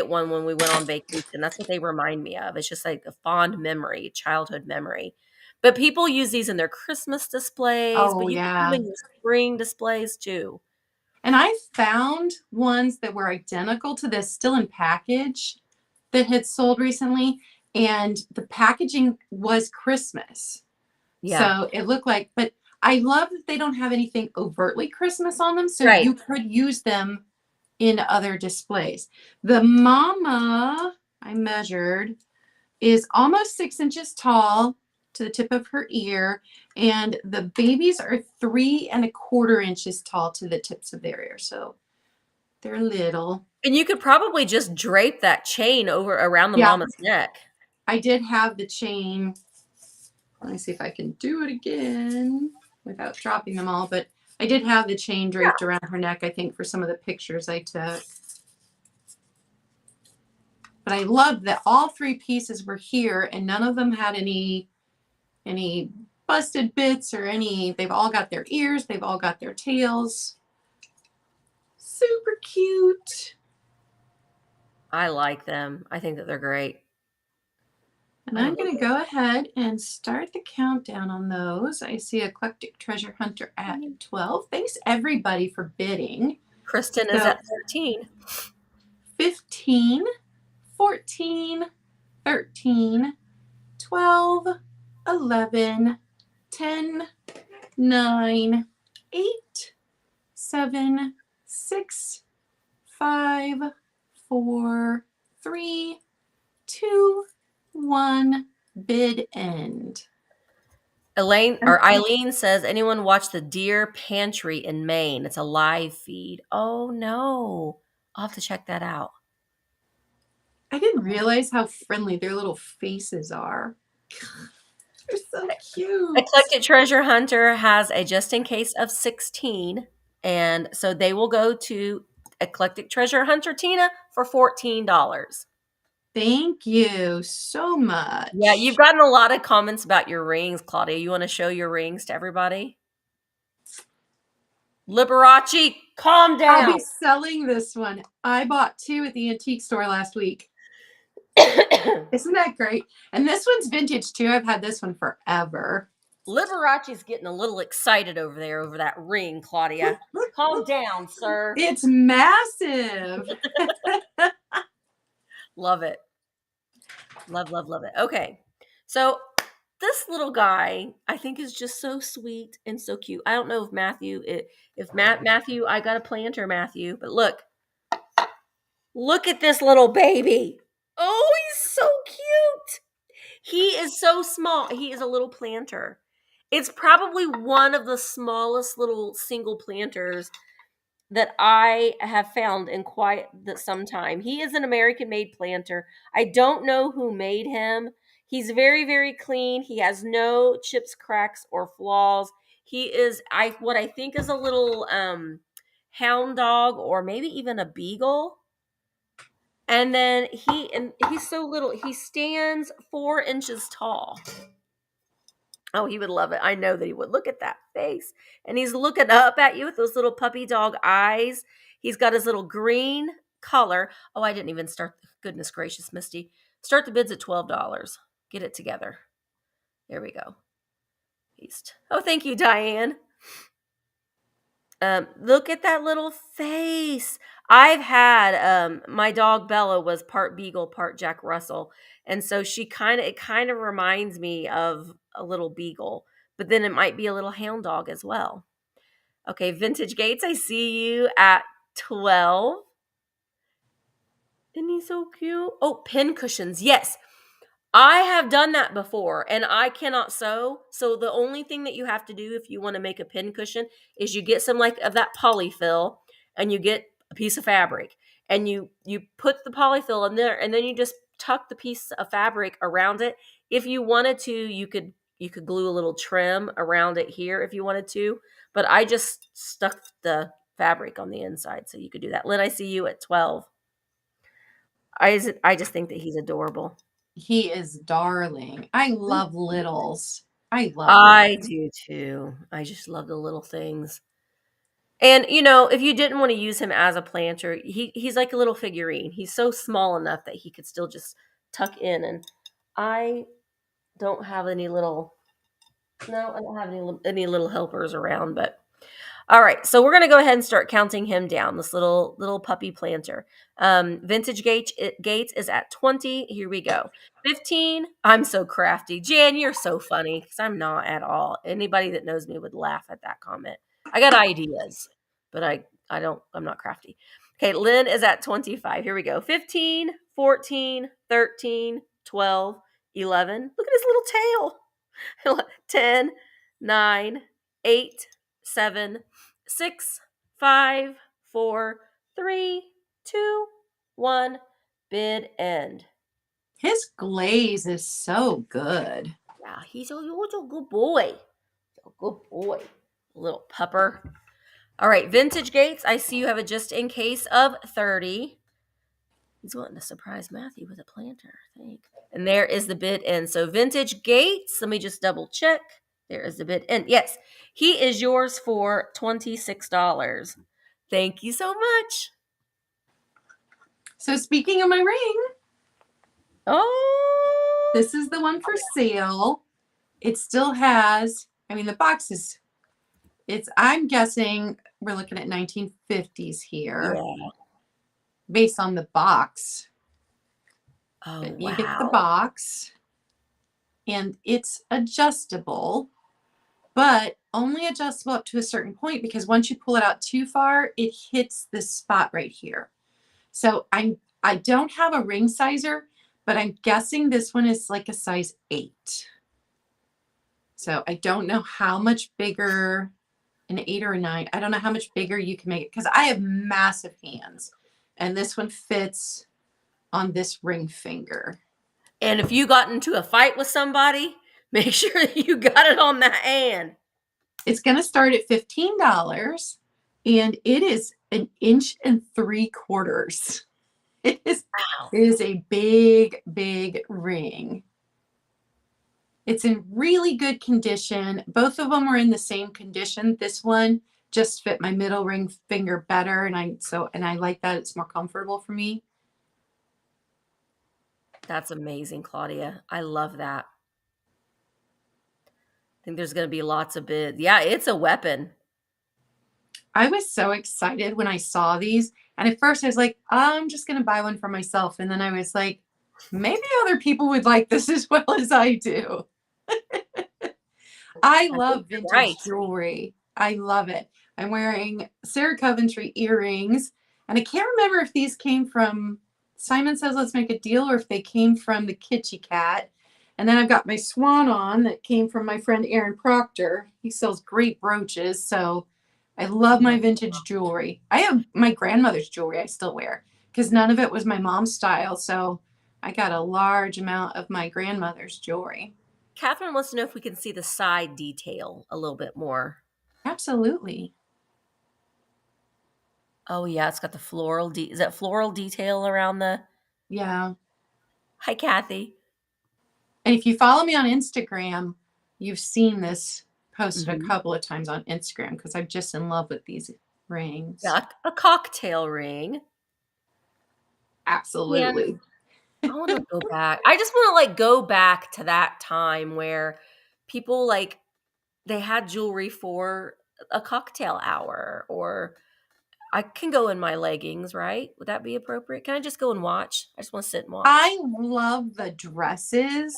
one when we went on vacation. That's what they remind me of. It's just like a fond memory, childhood memory. But people use these in their Christmas displays, but Oh you can put them yeah. in your spring displays too. And I found ones that were identical to this still in package that had sold recently. And the packaging was Christmas. Yeah. So it looked like, but I love that they don't have anything overtly Christmas on them. So Right. you could use them in other displays. The mama I measured is almost 6 inches tall to the tip of her ear, and the babies are 3.25 inches tall to the tips of their ear. So They're little. And you could probably just drape that chain over around the Yeah, mama's neck. I did have the chain. Let me see if I can do it again without dropping them all. But I did have the chain draped around her neck, I think, for some of the pictures I took. But I loved that all three pieces were here and none of them had any busted bits or any. They've all got their ears. They've all got their tails. Super cute. I like them. I think that they're great. And I'm going to go ahead and start the countdown on those. I see Eclectic Treasure Hunter at 12. Thanks everybody for bidding. Kristen is at 13. 15, 14, 13, 12, 11, 10, 9, 8, 7, 6, 5, 4, 3, 2, 1. Bid end. Eileen says, anyone watch the Deer Pantry in Maine? It's a live feed. Oh no. I'll have to check that out. I didn't realize how friendly their little faces are. They're so cute. Eclectic Treasure Hunter has a just in case of 16. And so they will go to Eclectic Treasure Hunter Tina for $14. Thank you so much. Yeah, you've gotten a lot of comments about your rings, Claudia. You want to show your rings to everybody? Liberace, calm down. I'll be selling this one. I bought 2 at the antique store last week. Isn't that great? And this one's vintage too. I've had this one forever. Liberace's getting a little excited over there over that ring, Claudia. Calm down, sir. It's massive. Love it. Love, love, love it. Okay. So this little guy, I think, is just so sweet and so cute. I don't know if Matthew, Matthew, I got a planter, Matthew, but look at this little baby. Oh, he's so cute. He is so small. He is a little planter. It's probably one of the smallest little single planters that I have found in quite some time. He is an American-made planter. I don't know who made him. He's very, very clean. He has no chips, cracks, or flaws. He is what I think is a little hound dog or maybe even a beagle. And then he's so little. He stands 4 inches tall. Oh, he would love it. I know that he would. Look at that face. And he's looking up at you with those little puppy dog eyes. He's got his little green collar. Oh, I didn't even start. Goodness gracious, Misty. Start the bids at $12. Get it together. There we go. Beast. Oh, thank you, Diane. Look at that little face. I've had my dog Bella was part beagle, part Jack Russell, and so it kind of reminds me of a little beagle, but then it might be a little hound dog as well. Okay, Vintage Gates, I see you at 12. Isn't he so cute? Oh, pin cushions. Yes. I have done that before and I cannot sew. So the only thing that you have to do if you want to make a pin cushion is you get some of that polyfill and you get a piece of fabric and you put the polyfill in there and then you just tuck the piece of fabric around it. If you wanted to, you could glue a little trim around it here if you wanted to, but I just stuck the fabric on the inside so you could do that. Lynn, I see you at 12. I just think that he's adorable. He is darling. I love littles. I do too. I just love the little things. And if you didn't want to use him as a planter, he's like a little figurine. He's so small enough that he could still just tuck in. And I don't have any little helpers around, but all right, so we're going to go ahead and start counting him down, this little puppy planter. Vintage Gates is at 20. Here we go. 15. I'm so crafty. Jan, you're so funny because I'm not at all. Anybody that knows me would laugh at that comment. I got ideas, but I'm not crafty. Okay, Lynn is at 25. Here we go. 15, 14, 13, 12, 11. Look at his little tail. 10, 9, 8, 7, 6, 5, 4, 3, 2, 1. Bid end. His glaze is so good. Yeah, he's a good boy. A good boy. Little pupper. All right, Vintage Gates. I see you have a just in case of 30. He's wanting to surprise Matthew with a planter, I think. And there is the bid end. So Vintage Gates, let me just double check. There is the bid end. Yes, he is yours for $26. Thank you so much. So speaking of my ring, Oh, this is the one for sale. It still has, I mean, the box is, I'm guessing we're looking at 1950s here yeah. based on the box. Oh, But you get the wow. box and it's adjustable, but only adjustable up to a certain point because once you pull it out too far, it hits this spot right here. So I don't have a ring sizer, but I'm guessing this one is like a size 8. So I don't know how much bigger, an 8 or a 9. I don't know how much bigger you can make it because I have massive hands and this one fits on this ring finger. And if you got into a fight with somebody, make sure that you got it on that hand. It's going to start at $15 and it is 1.75 inches. It is a big, big ring. It's in really good condition. Both of them are in the same condition. This one just fit my middle ring finger better, and I like that. It's more comfortable for me. That's amazing, Claudia. I love that. I think there's going to be lots of bids. Yeah, it's a weapon. I was so excited when I saw these. And at first I was like, I'm just going to buy one for myself. And then I was like, maybe other people would like this as well as I do. I love vintage right. jewelry. I love it. I'm wearing Sarah Coventry earrings. And I can't remember if these came from Simon Says Let's Make a Deal or if they came from the Kitschy Cat. And then I've got my swan on that came from my friend Aaron Proctor. He sells great brooches. So I love my vintage jewelry. I have my grandmother's jewelry I still wear because none of it was my mom's style. So I got a large amount of my grandmother's jewelry. Catherine wants to know if we can see the side detail a little bit more. Absolutely. Oh, yeah, it's got the floral. Is that floral detail around the. Yeah. Hi, Kathy. And if you follow me on Instagram, you've seen this posted a Mm-hmm. couple of times on Instagram because I'm just in love with these rings. Yeah, a cocktail ring. Absolutely. I want to go back. I just want to like go back to that time where people like they had jewelry for a cocktail hour, or I can go in my leggings, right? Would that be appropriate? Can I just go and watch? I just want to sit and watch. I love the dresses,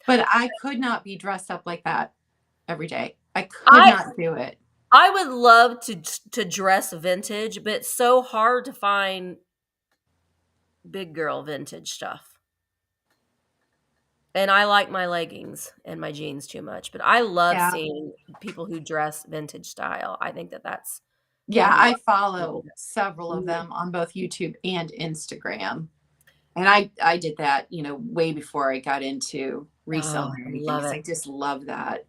but I could not be dressed up like that every day. I could not do it. I would love to dress vintage, but it's so hard to find big girl vintage stuff. And I like my leggings and my jeans too much, but I love seeing people who dress vintage style. I think that that's Yeah, I follow several of them on both YouTube and Instagram. And I did that, way before I got into reselling or anything because I just love that.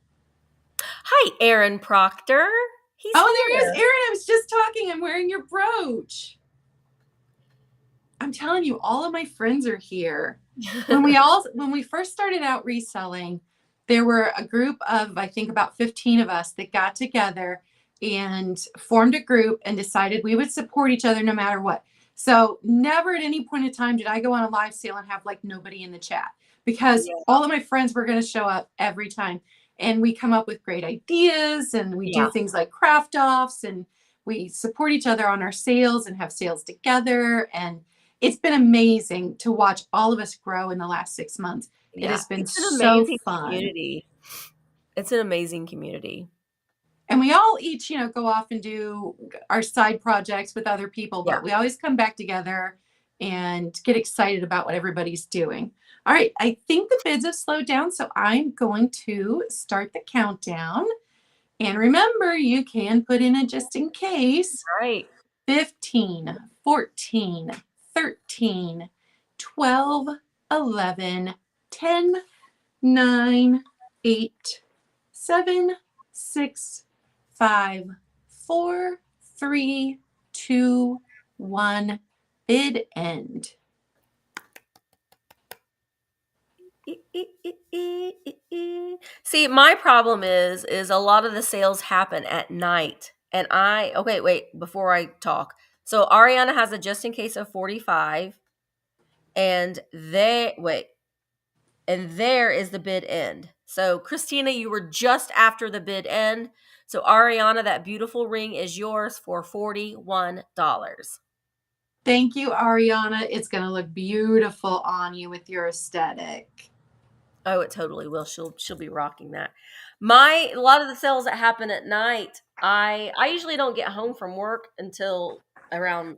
Hi, Aaron Proctor. He's there here. he is. Aaron, I was just talking. I'm wearing your brooch. I'm telling you, all of my friends are here. When we first started out reselling, there were a group of, I think about 15 of us that got together and formed a group and decided we would support each other no matter what. So never at any point in time did I go on a live sale and have like nobody in the chat because all of my friends were going to show up every time. And we come up with great ideas and we do things like craft offs and we support each other on our sales and have sales together. And it's been amazing to watch all of us grow in the last 6 months. It has been so fun. Community. It's an amazing community. And we all each, go off and do our side projects with other people, but we always come back together and get excited about what everybody's doing. All right, I think the bids have slowed down, so I'm going to start the countdown. And remember, you can put in a just in case. Right. 15, 14, 13, 12, 11, 10, 9, 8, 7, 6, 5, 4, 3, 2, 1. Bid end. See, my problem is a lot of the sales happen at night. And wait, before I talk. So Ariana has a just in case of 45. And there is the bid end. So Christina, you were just after the bid end. So Ariana, that beautiful ring is yours for $41. Thank you, Ariana. It's going to look beautiful on you with your aesthetic. Oh, it totally will. She'll be rocking that. A lot of the sales that happen at night, I usually don't get home from work until around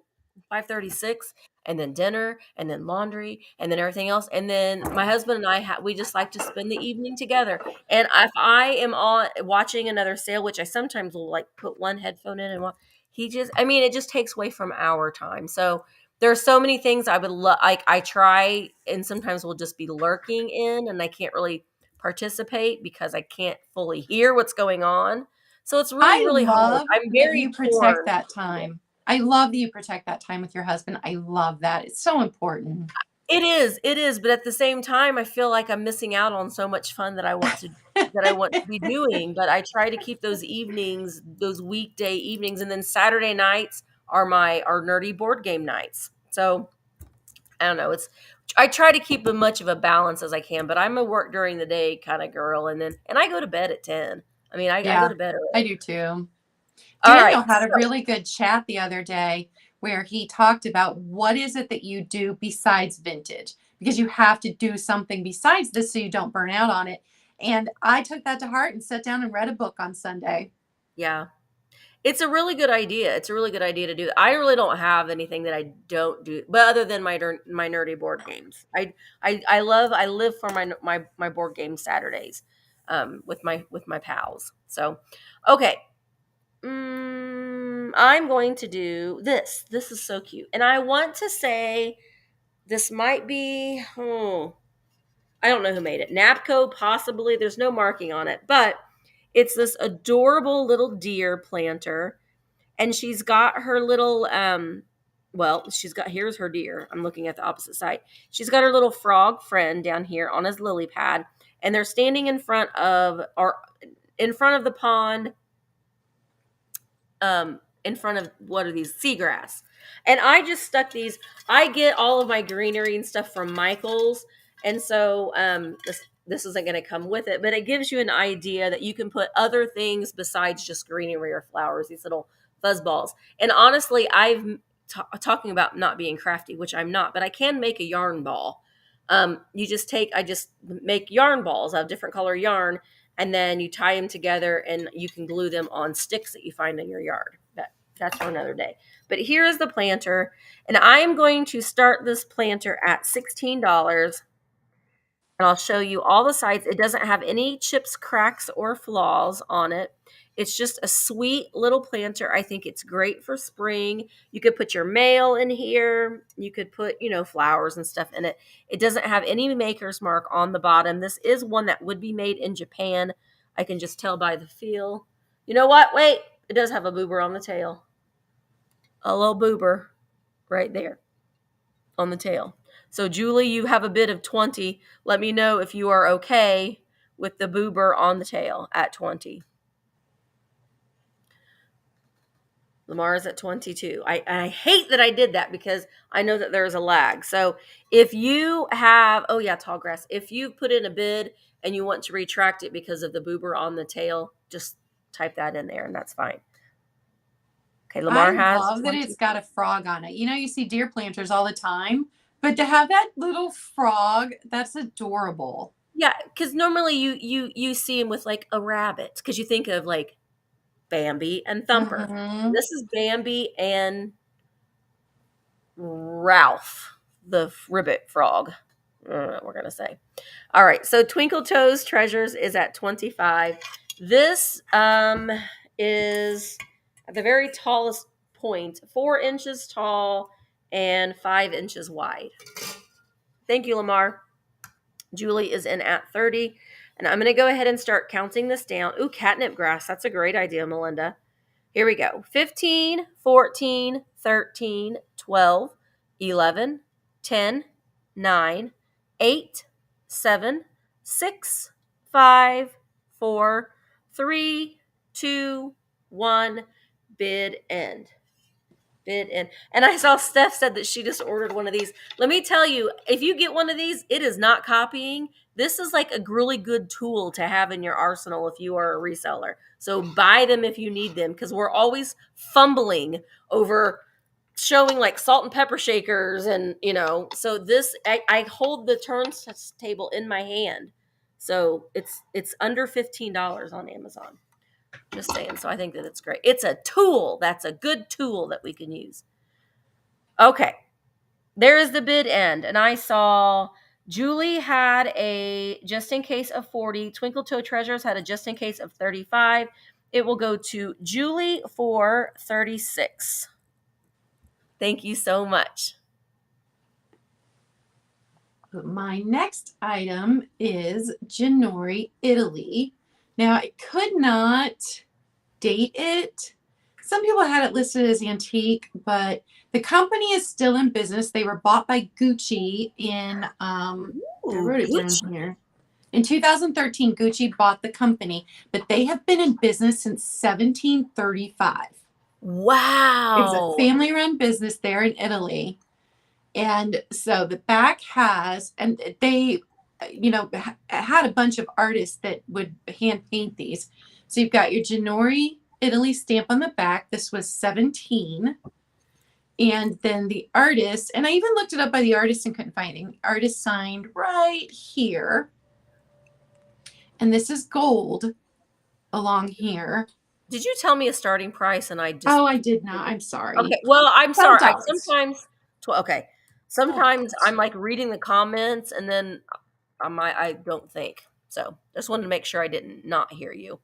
5:36, and then dinner, and then laundry, and then everything else. And then my husband and I we just like to spend the evening together. And if I am on watching another sale, which I sometimes will like put one headphone in and watch, it just takes away from our time. So there are so many things I would like. I try, and sometimes will just be lurking in, and I can't really participate because I can't fully hear what's going on. So it's really, I really hard. love I'm that very you protect torn. that time. I love that you protect that time with your husband. I love that. It's so important. It is, but at the same time, I feel like I'm missing out on so much fun that I want to be doing. But I try to keep those evenings, those weekday evenings, and then Saturday nights are our nerdy board game nights. So I don't know. I try to keep as much of a balance as I can, but I'm a work during the day kind of girl, and I go to bed at 10. I go Yeah, to bed I early. do too. All right. Daniel had a really good chat the other day where he talked about what is it that you do besides vintage, because you have to do something besides this so you don't burn out on it. And I took that to heart and sat down and read a book on Sunday. Yeah. It's a really good idea. It's a really good idea to do. I really don't have anything that I don't do, but other than my nerdy board games. I live for my board game Saturdays, with my pals. So, okay. I'm going to do this. This is so cute, and I want to say this might be. I don't know who made it. Napco, possibly. There's no marking on it, but it's this adorable little deer planter, and she's got her little here's her deer. I'm looking at the opposite side. She's got her little frog friend down here on his lily pad, and they're standing in front of the pond, in front of, what are these, seagrass. And I just stuck these. I get all of my greenery and stuff from Michael's, and so this isn't going to come with it, but it gives you an idea that you can put other things besides just greenery or flowers, these little fuzz balls. And honestly, talking about not being crafty, which I'm not, but I can make a yarn ball. I just make yarn balls out of different color yarn, and then you tie them together, and you can glue them on sticks that you find in your yard. That's for another day. But here is the planter, and I'm going to start this planter at $16. And I'll show you all the sides. It doesn't have any chips, cracks, or flaws on it. It's just a sweet little planter. I think it's great for spring. You could put your mail in here. You could put, flowers and stuff in it. It doesn't have any maker's mark on the bottom. This is one that would be made in Japan. I can just tell by the feel. You know what? Wait, it does have a boober on the tail. A little boober right there on the tail. So Julie, you have a bid of 20. Let me know if you are okay with the boober on the tail at 20. Lamar is at 22. I hate that I did that because I know that there's a lag. So if you have, tall grass, if you put in a bid and you want to retract it because of the boober on the tail, just type that in there and that's fine. Okay, Lamar I has love that 20. it's got a frog on it. You see deer planters all the time, but to have that little frog, that's adorable. Yeah, because normally you see him with like a rabbit because you think of like Bambi and Thumper. Mm-hmm. This is Bambi and Ralph, the ribbit frog. We're gonna say. All right, so Twinkle Toes Treasures is at 25. This is at the very tallest point, 4 inches tall and 5 inches wide. Thank you, Lamar. Julie is in at 30. And I'm going to go ahead and start counting this down. Ooh, catnip grass. That's a great idea, Melinda. Here we go. 15, 14, 13, 12, 11, 10, 9, 8, 7, 6, 5, 4, 3, 2, 1. Bid end. Bid end. And I saw Steph said that she just ordered one of these. Let me tell you, if you get one of these, it is not copying. This is like a really good tool to have in your arsenal if you are a reseller. So buy them if you need them, because we're always fumbling over showing like salt and pepper shakers, and so this I hold the turntable in my hand. So it's under $15 on Amazon. Just saying. So I think that it's great. It's a tool. That's a good tool that we can use. Okay. There is the bid end. And I saw Julie had a just in case of 40. Twinkle Toe Treasures had a just in case of 35. It will go to Julie for 36. Thank you so much. My next item is Ginori, Italy. Now, I could not date it. Some people had it listed as antique, but the company is still in business. They were bought by Gucci in, I wrote it down here. In 2013, Gucci bought the company, but they have been in business since 1735. Wow. It was a family-run business there in Italy. And so the back has, and they, had a bunch of artists that would hand paint these. So you've got your Ginori Italy stamp on the back. This was 17. And then the artist, and I even looked it up by the artist and couldn't find anything. The artist signed right here. And this is gold along here. Did you tell me a starting price and I just... Oh, I did not. I'm sorry. Okay. Well, I'm sorry. $12. Okay. Sometimes I'm like reading the comments and then I don't think. So just wanted to make sure I didn't not hear you.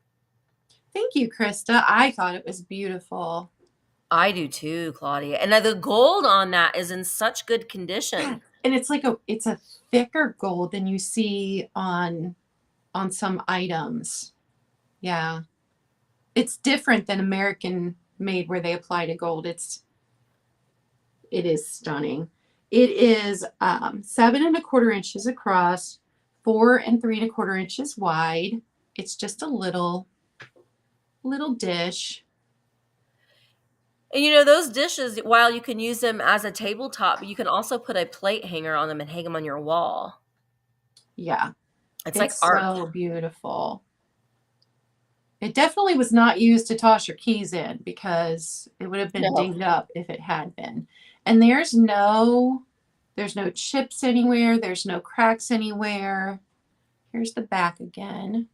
Thank you, Krista. I thought it was beautiful. I do too, Claudia. And the gold on that is in such good condition. Yeah. And it's like it's a thicker gold than you see on some items. Yeah. It's different than American made where they apply to gold. It is stunning. It is 7 1/4 inches across, 4 3 1/4 inches wide. It's just a little dish. And those dishes, while you can use them as a tabletop, you can also put a plate hanger on them and hang them on your wall. Yeah. It's like art. So beautiful. It definitely was not used to toss your keys in, because it would have been dinged up if it had been. And there's no chips anywhere. There's no cracks anywhere. Here's the back again.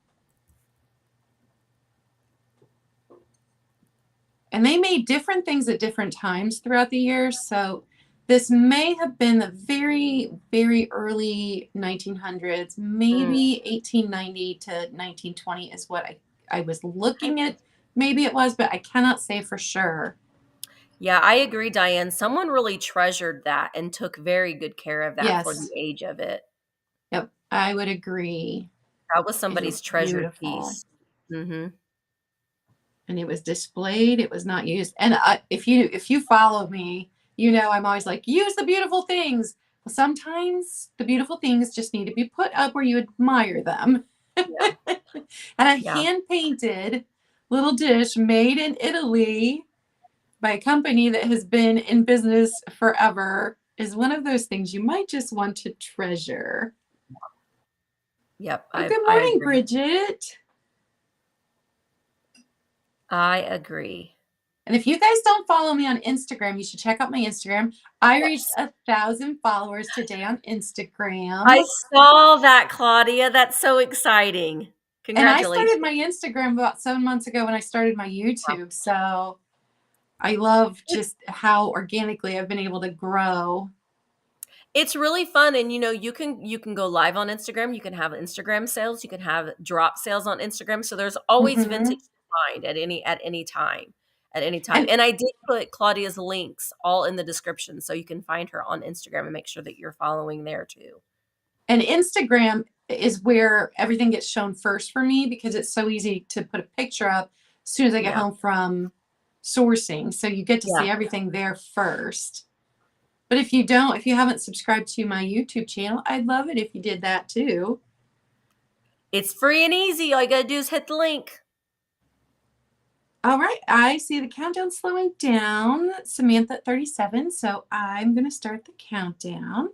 And they made different things at different times throughout the years. So this may have been the very, very early 1900s, maybe 1890 to 1920 is what I was looking at. Maybe it was, but I cannot say for sure. Yeah, I agree, Diane. Someone really treasured that and took very good care of that for the age of it. Yep, I would agree. That was somebody's treasured piece. Mm-hmm. And it was displayed. It was not used. And if you follow me, I'm always like, use the beautiful things. Well, sometimes the beautiful things just need to be put up where you admire them. Yeah. And a hand-painted little dish made in Italy by a company that has been in business forever is one of those things you might just want to treasure. Yep. Good morning, Bridget. I agree. And if you guys don't follow me on Instagram, you should check out my Instagram. I reached 1,000 followers today on Instagram. I saw that, Claudia. That's so exciting. Congratulations. And I started my Instagram about 7 months ago when I started my YouTube. So I love just how organically I've been able to grow. It's really fun. And you can go live on Instagram. You can have Instagram sales. You can have drop sales on Instagram. So there's always vintage to find at any time. at any time. And I did put Claudia's links all in the description so you can find her on Instagram and make sure that you're following there too. And Instagram is where everything gets shown first for me because it's so easy to put a picture up as soon as I get Yeah. home from sourcing. So you get to see Yeah. everything there first. But if you haven't subscribed to my YouTube channel, I'd love it if you did that too. It's free and easy. All you got to do is hit the link. All right, I see the countdown slowing down. Samantha at 37, so I'm going to start the countdown.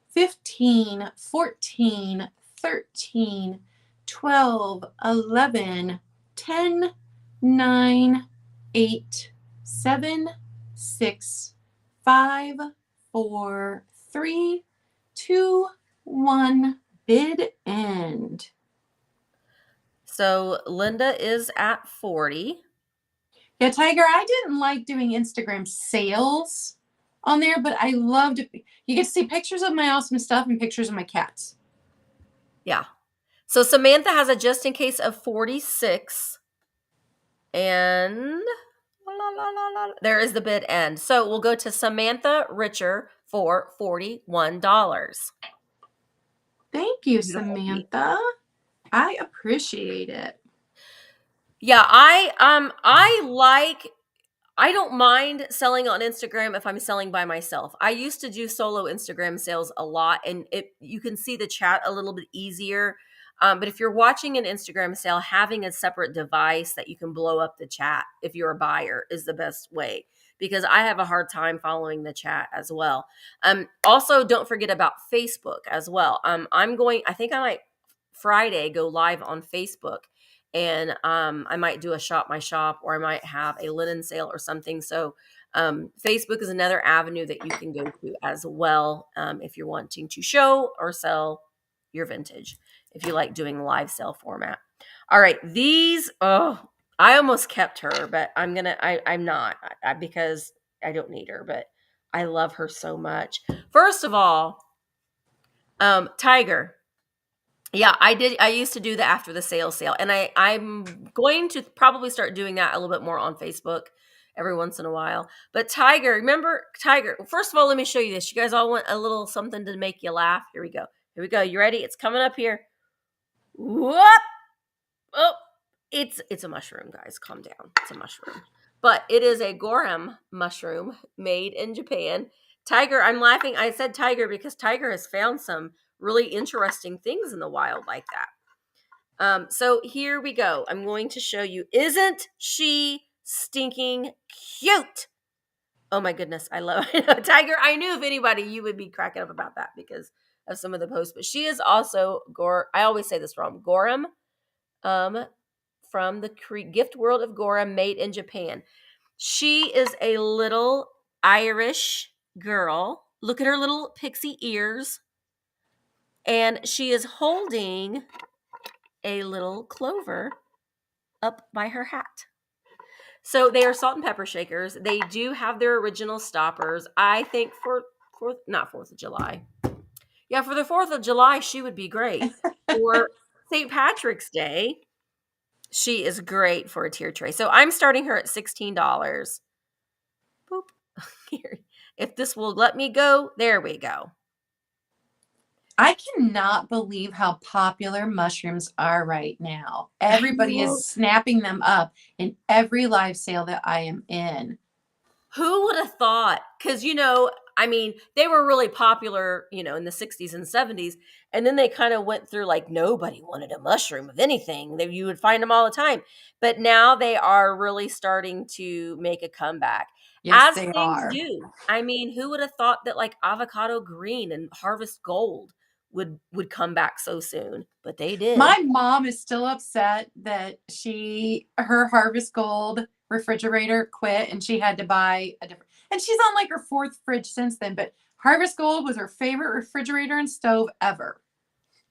15, 14, 13, 12, 11, 10, 9, 8, 7, 6, 5, 4, 3, 2, 1. Bid end. So Linda is at 40. Yeah, Tiger, I didn't like doing Instagram sales on there, but I loved it. You get to see pictures of my awesome stuff and pictures of my cats. Yeah. So Samantha has a just in case of 46. And there is the bid end. So we'll go to Samantha Richer for $41. Thank you, Beautiful piece. Samantha. I appreciate it. Yeah, I don't mind selling on Instagram if I'm selling by myself. I used to do solo Instagram sales a lot, and you can see the chat a little bit easier. But if you're watching an Instagram sale, having a separate device that you can blow up the chat if you're a buyer is the best way, because I have a hard time following the chat as well. Also, don't forget about Facebook as well. I think I might Friday go live on Facebook, and I might do a shop my shop, or I might have a linen sale or something. So Facebook is another avenue that you can go to as well, if you're wanting to show or sell your vintage, if you like doing live sale format. All right, I almost kept her, but I'm not because I don't need her, but I love her so much. First of all, Tiger. Yeah, I did. I used to do the after the sale, and I'm going to probably start doing that a little bit more on Facebook every once in a while. But Tiger, remember Tiger? First of all, let me show you this. You guys all want a little something to make you laugh? Here we go. Here we go. You ready? It's coming up here. Whoop! Oh, it's a mushroom, guys. Calm down. It's a mushroom, but it is a gorum mushroom made in Japan. Tiger, I'm laughing. I said Tiger because Tiger has found some really interesting things in the wild like that. So here we go. I'm going to show you. Isn't she stinking cute? Oh my goodness. I love Tiger. I knew if anybody, you would be cracking up about that because of some of the posts, but she is also I always say this wrong. Gorum, from the gift world of Gorum, made in Japan. She is a little Irish girl. Look at her little pixie ears. And she is holding a little clover up by her hat. So they are salt and pepper shakers. They do have their original stoppers. I think not 4th of July. Yeah, for the 4th of July, she would be great. For St. Patrick's Day, she is great for a tier tray. So I'm starting her at $16. Boop. Here. If this will let me go, there we go. I cannot believe how popular mushrooms are right now. Everybody is snapping them up in every live sale that I am in. Who would have thought? Because, they were really popular, in the 60s and 70s. And then they kind of went through like nobody wanted a mushroom of anything. You would find them all the time. But now they are really starting to make a comeback. Yes, As they things are. do. Who would have thought that like avocado green and harvest gold would come back so soon? But they did. My mom is still upset that her harvest gold refrigerator quit and she had to buy a different, and she's on like her 4th fridge since then, but harvest gold was her favorite refrigerator and stove ever.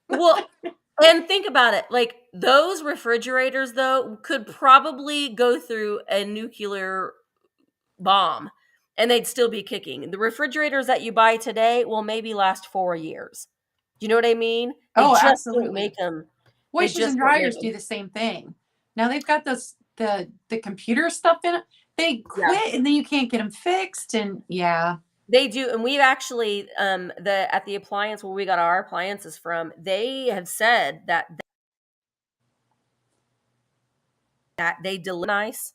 Well, and think about it, like those refrigerators though could probably go through a nuclear bomb and they'd still be kicking. The refrigerators that you buy today will maybe last 4 years. Do you know what I mean? They just absolutely. don't make them. Washers and dryers do the same thing. Now they've got the computer stuff in it. they quit and then you can't get them fixed. And yeah. They do, and we've actually at the appliance where we got our appliances from, they have said that they deliver nice.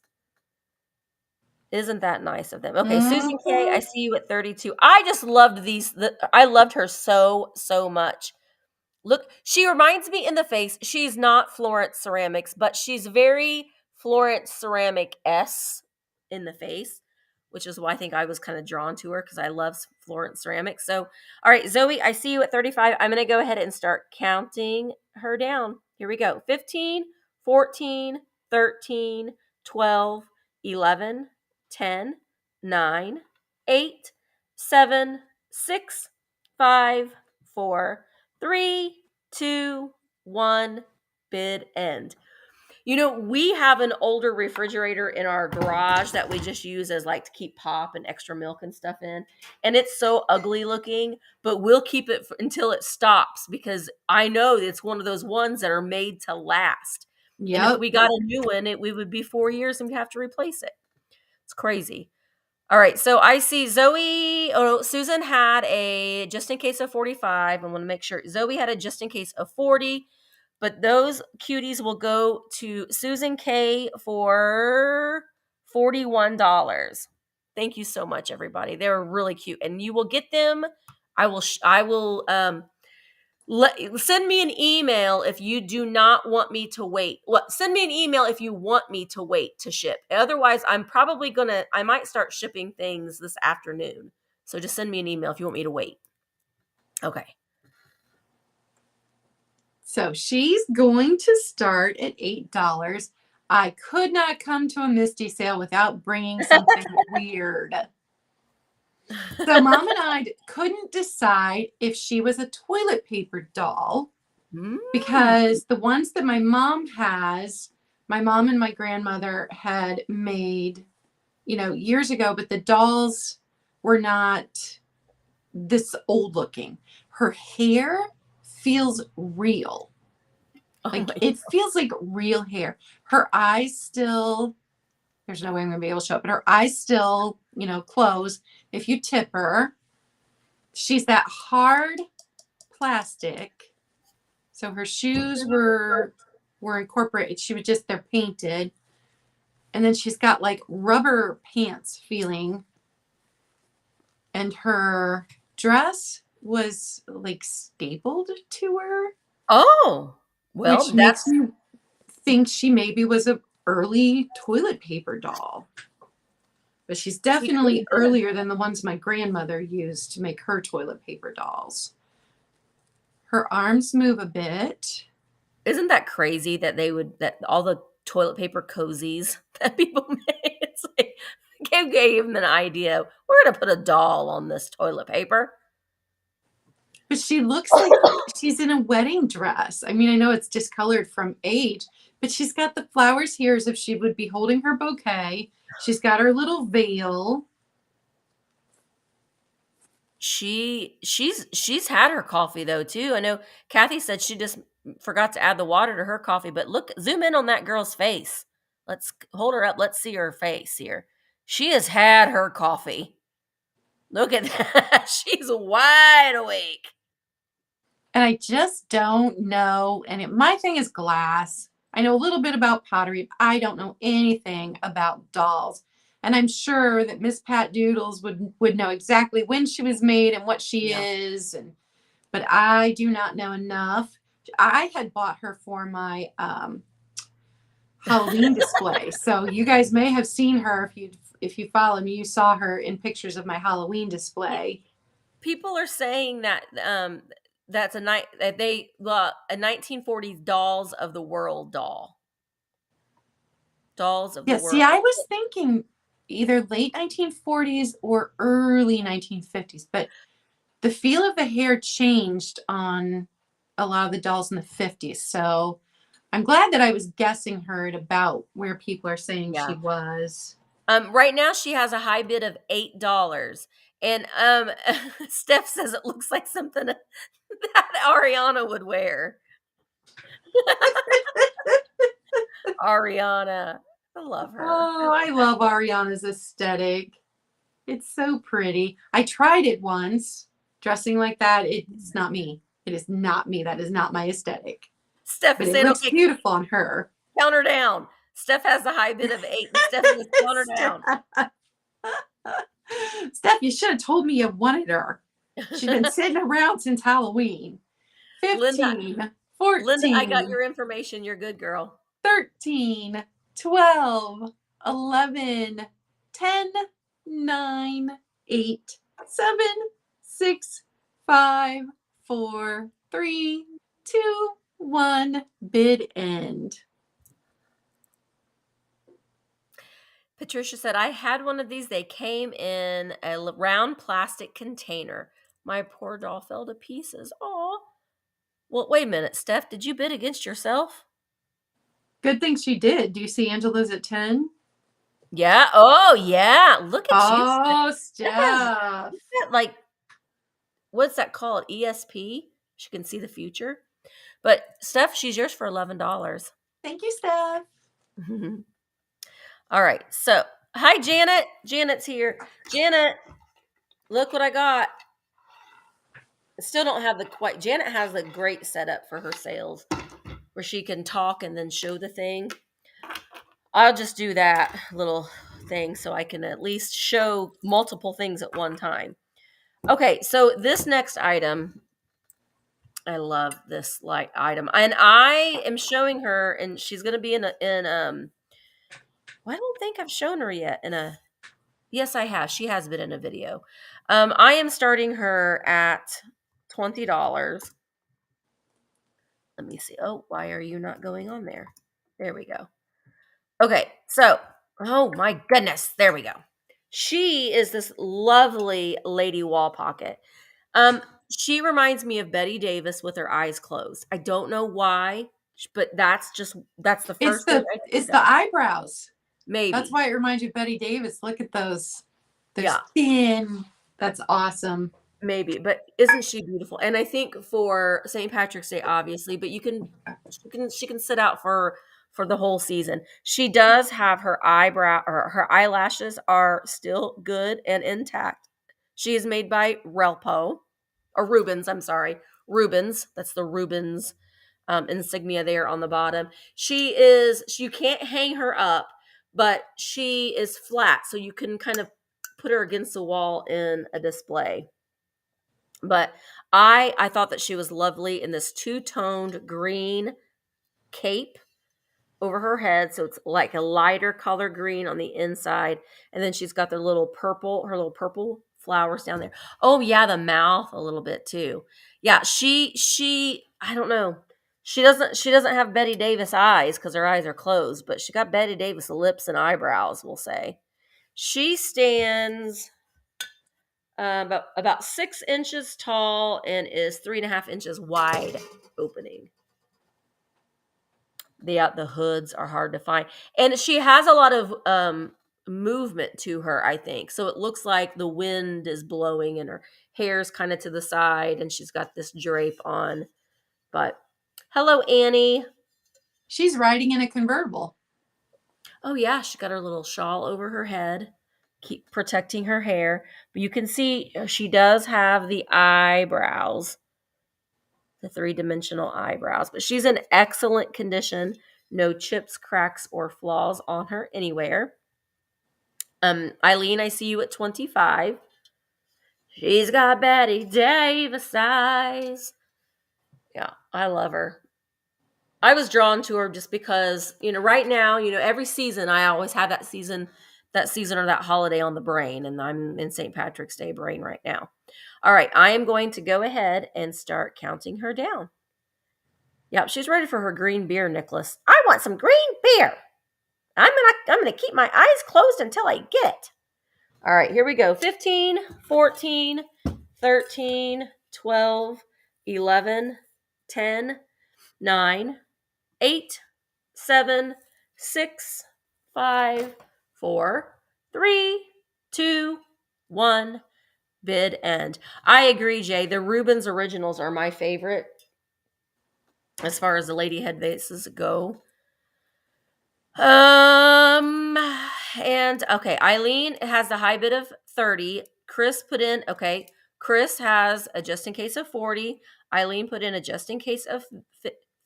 Isn't that nice of them? Okay, Susan Kaye, I Mhm. see you at 32. I just loved I loved her so much. Look, she reminds me in the face. She's not Florence Ceramics, but she's very Florence Ceramic S in the face, which is why I think I was kind of drawn to her because I love Florence Ceramics. So, all right, Zoe, I see you at 35. I'm going to go ahead and start counting her down. Here we go. 15, 14, 13, 12, 11, 10, 9, 8, 7, 6, 5, 4, 3, 2, 1, bid end. We have an older refrigerator in our garage that we just use as like to keep pop and extra milk and stuff in. And it's so ugly looking, but we'll keep it until it stops because I know it's one of those ones that are made to last. And if Yep. we got a new one, we would be 4 years and we have to replace it. It's crazy. All right, so I see Susan had a just in case of 45. I want to make sure Zoe had a just in case of 40, but those cuties will go to Susan K for $41. Thank you so much, everybody. They're really cute, and you will get them. I will send me an email if you do not want me to wait. Send me an email if you want me to wait to ship. Otherwise, I might start shipping things this afternoon. So just send me an email if you want me to wait. Okay. So she's going to start at $8. I could not come to a Misty sale without bringing something weird. So mom and I couldn't decide if she was a toilet paper doll because the ones that my mom has, my mom and my grandmother had made, years ago, but the dolls were not this old looking. Her hair feels real. Oh Like my. it feels like real hair. Her eyes still, there's no way I'm gonna be able to show it, but her eyes still, close if you tip her. She's that hard plastic. So her shoes were incorporated. They're painted. And then she's got like rubber pants feeling. And her dress was like stapled to her, Oh, well, which makes me think she maybe was a early toilet paper doll. But she's she could definitely have been. earlier than the ones my grandmother used to make her toilet paper dolls. Her arms move a bit. Isn't that crazy that all the toilet paper cozies that people make? It's like gave them an idea. We're gonna put a doll on this toilet paper. But she looks like she's in a wedding dress. I mean, I know it's discolored from age, but she's got the flowers here as if she would be holding her bouquet. She's got her little veil. She's had her coffee though too. I know Kathy said she just forgot to add the water to her coffee, but look, zoom in on that girl's face. Let's hold her up. Let's see her face here. She has had her coffee. Look at that. She's wide awake. And I just don't know. And my thing is glass. I know a little bit about pottery. I don't know anything about dolls. And I'm sure that Miss Pat Doodles would know exactly when she was made and what she Yeah. is. But I do not know enough. I had bought her for my Halloween display. So you guys may have seen her if you follow me. You saw her in pictures of my Halloween display. People are saying that that's a 1940s dolls of the world doll. Dolls of the Yeah, see, world. I was thinking either late 1940s or early 1950s, but the feel of the hair changed on a lot of the dolls in the 50s. So I'm glad that I was guessing her at about where people are saying she Yeah. was. Right now she has a high bid of $8. And Steph says it looks like something that Ariana would wear. Ariana. I love her. Oh, I love Ariana's aesthetic. It's so pretty. I tried it once, dressing like that. It's not me. It is not me. That is not my aesthetic. Steph But is it saying, looks okay, beautiful on her. count her down. Steph has the high bid of 8, and Stephanie is count her down. Steph, you should have told me you wanted her. She's been sitting around since Halloween. Linda, 15, Linda, I got 14, your information. You're good, girl. 13, 12, 11, 10, 9, 8, 7, 6, 5, 4, 3, 2, 1. Bid end. Patricia said, I had one of these. They came in a round plastic container. My poor doll fell to pieces. Aw. Well, wait a minute. Steph, did you bid against yourself? Good thing she did. Do you see Angela's at 10? Yeah. Oh, yeah. Look at you, Steph. Oh, Steph has Steph. like, what's that called? ESP? She can see the future. But Steph, she's yours for $11. Thank you, Steph. All right. So, hi, Janet. Janet's here. Janet, look what I got. I still don't have the quite. Janet has a great setup for her sales where she can talk and then show the thing. I'll just do that little thing so I can at least show multiple things at one time. Okay, so this next item, I love this light item, and I am showing her, and she's going to be in well, I don't think I've shown her yet in a. Yes, I have. She has been in a video. I am starting her at $20. Let me see. Oh, why are you not going on there? There we go. Okay, so, oh my goodness, there we go. She is this lovely lady wall pocket. She reminds me of Betty Davis with her eyes closed. I don't know why, but that's the It's first thing the I it's think the of. eyebrows. That's Maybe. why it reminds you of Betty Davis. Look at those. They're Yeah, thin. That's awesome. maybe. But isn't she beautiful? And I think for St. Patrick's Day, obviously, but she can sit out for the whole season. She does have her eyebrow or her eyelashes are still good and intact. She is made by Relpo or Rubens. I'm sorry, Rubens. That's the Rubens insignia there on the bottom. You can't hang her up, but she is flat, so you can kind of put her against the wall in a display. But I thought that she was lovely in this two-toned green cape over her head, so it's like a lighter color green on the inside, and then she's got her little purple flowers down there. Oh yeah, the mouth a little bit too. Yeah, she I don't know. She doesn't have Betty Davis eyes because her eyes are closed, but she got Betty Davis lips and eyebrows, we'll say. She stands about 6 inches tall and is 3.5 inches wide opening. The hoods are hard to find, and she has a lot of movement to her, I think. So it looks like the wind is blowing and her hair's kind of to the side, and she's got this drape on. But hello, Annie. She's riding in a convertible. Oh yeah, she got her little shawl over her head, keep protecting her hair. But you can see she does have the eyebrows, the three-dimensional eyebrows, but she's in excellent condition. No chips, cracks, or flaws on her anywhere. Eileen, I see you at 25. She's got Betty Davis eyes. Yeah, I love her. I was drawn to her just because, right now, every season I always have that season or that holiday on the brain, and I'm in St. Patrick's Day brain right now. All right, I am going to go ahead and start counting her down. Yep, she's ready for her green beer, Nicholas. I want some green beer. I'm gonna keep my eyes closed until I get it. All right, here we go. 15, 14, 13, 12, 11, 10, 9, 8, 7, 6, 5, 4, 3, 2, 1. Bid end. I agree, Jay. The Rubens originals are my favorite as far as the lady head vases go. Um, and okay, Eileen has the high bid of 30. Chris put in, okay, Chris has a just in case of 40. Eileen put in a just in case of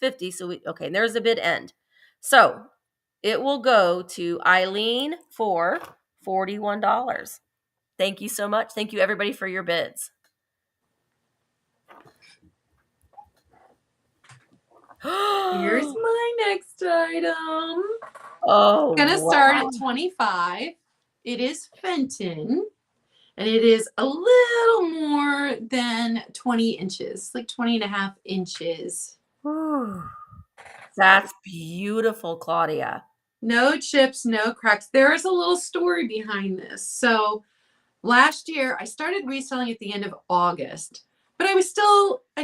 50. So okay, and there's the bid end. So it will go to Eileen for $41. Thank you so much. Thank you everybody for your bids. Here's my next item. Oh, Gonna start wow. at 25. It is Fenton, and it is a little more than 20 inches, like 20 and a half inches. That's beautiful, Claudia. No chips, no cracks. There is a little story behind this. So last year, I started reselling at the end of August, but I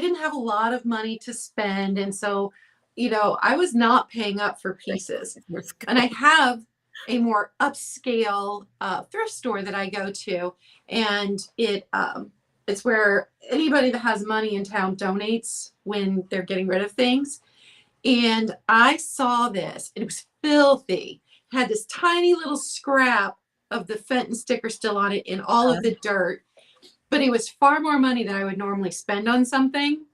didn't have a lot of money to spend. And so, I was not paying up for pieces. And I have a more upscale thrift store that I go to, and it's where anybody that has money in town donates when they're getting rid of things. And I saw this. It was filthy. It had this tiny little scrap of the Fenton sticker still on it in all of the dirt. But it was far more money than I would normally spend on something.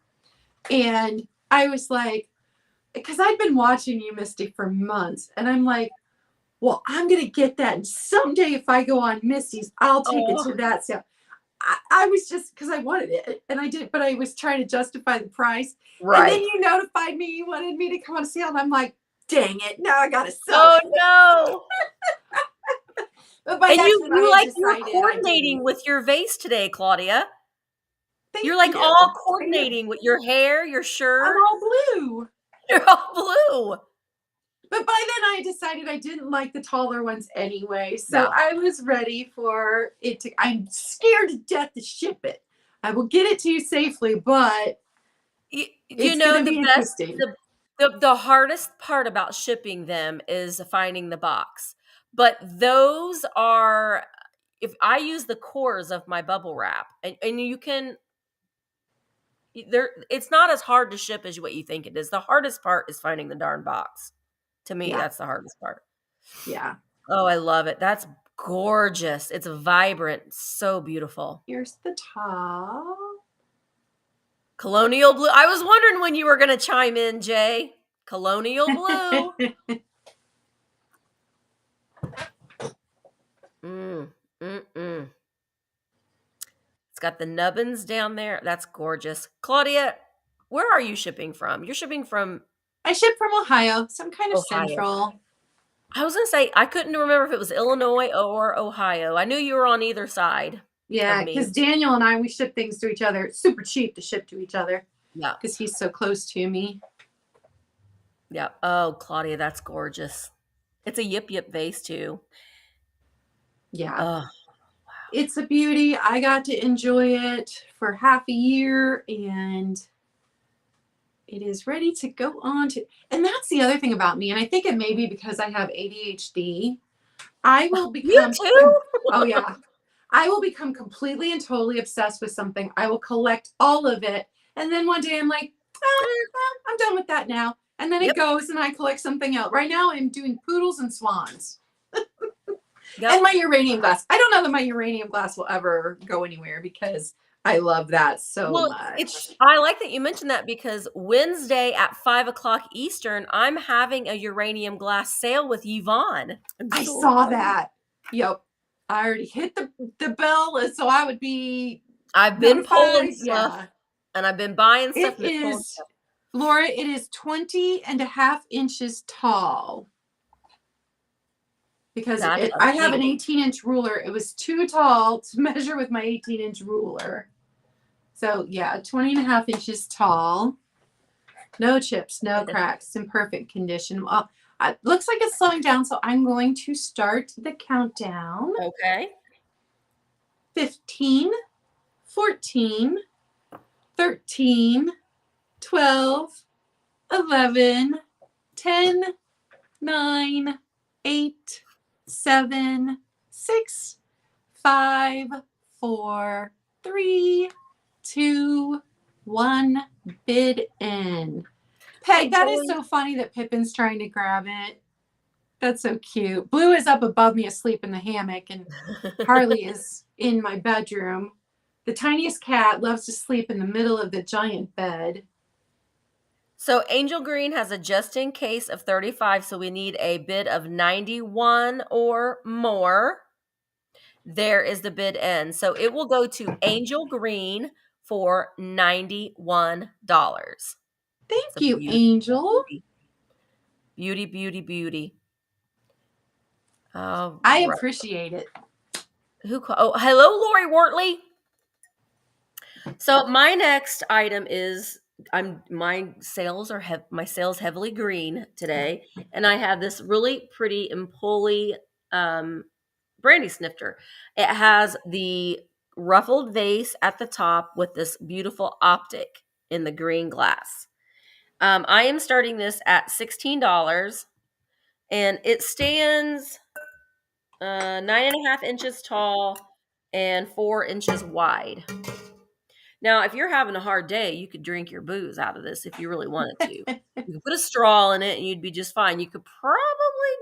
And I was like, because I'd been watching you, Misty, for months. And I'm like, well, I'm going to get that. And someday if I go on Misty's, I'll take it to that sale. I was just, because I wanted it. And I did, but I was trying to justify the price. Right. And then you notified me you wanted me to come on sale. And I'm like, dang it. Now I got to sell it. Oh, no. But by And accident, you were coordinating with your vase today, Claudia. You're like you. all coordinating with your hair, your shirt. I'm all blue. You're all blue. But by then I decided I didn't like the taller ones anyway. So No. I was ready for it to, I'm scared to death to ship it. I will get it to you safely, but it's going to be interesting. The hardest part about shipping them is finding the box. But those are, if I use the cores of my bubble wrap, and you can, it's not as hard to ship as what you think it is. The hardest part is finding the darn box. To me, that's the hardest part. Yeah. Oh, I love it. That's gorgeous. It's vibrant. So beautiful. Here's the top. Colonial blue. I was wondering when you were going to chime in, Jay. Colonial blue. It's got the nubbins down there. That's gorgeous. Claudia, where are you shipping from? You're shipping from... I ship from Ohio, some kind of central. I was going to say, I couldn't remember if it was Illinois or Ohio. I knew you were on either side. Yeah, because Daniel and I, we ship things to each other. It's super cheap to ship to each other. Yeah. Because he's so close to me. Yeah. Oh, Claudia, that's gorgeous. It's a yip vase too. Yeah. Oh, wow. It's a beauty. I got to enjoy it for half a year, and it is ready to go on to, and that's the other thing about me. And I think it may be because I have ADHD. I will become, you too? Oh yeah. I will become completely and totally obsessed with something. I will collect all of it. And then one day I'm like, I'm done with that now. And then it goes and I collect something else. Right now I'm doing poodles and swans. And my uranium glass. I don't know that my uranium glass will ever go anywhere because I love that so much. I like that you mentioned that because Wednesday at 5:00 Eastern, I'm having a uranium glass sale with Yvonne. I saw that. Yep. I already hit the bell, so I would be. I've been pulling stuff, and I've been buying stuff. It is, Laura, it is 20 and a half inches tall. Because I have an 18-inch ruler. It was too tall to measure with my 18-inch ruler. So, yeah, 20 and a half inches tall. No chips, no cracks, in perfect condition. Well, it looks like it's slowing down, so I'm going to start the countdown. Okay. 15, 14, 13, 12, 11, 10, 9, 8, 7, 6, 5, 4, 3, 2, 1. Bid in. Peg, that is so funny that Pippin's trying to grab it. That's so cute. Blue is up above me asleep in the hammock, and Harley is in my bedroom. The tiniest cat loves to sleep in the middle of the giant bed. So Angel Green has a just in case of 35, so we need a bid of 91 or more. There is the bid end. So it will go to Angel Green for $91. It's Thank a you, Angel. beauty. Beauty, beauty, beauty. All I right. appreciate it. Oh, hello, Lori Wortley. So my next item is my sales heavily green today, and I have this really pretty Empoli brandy snifter. It has the ruffled vase at the top with this beautiful optic in the green glass. I am starting this at $16, and it stands 9.5 inches tall and 4 inches wide. Now, if you're having a hard day, you could drink your booze out of this if you really wanted to. You could put a straw in it and you'd be just fine. You could probably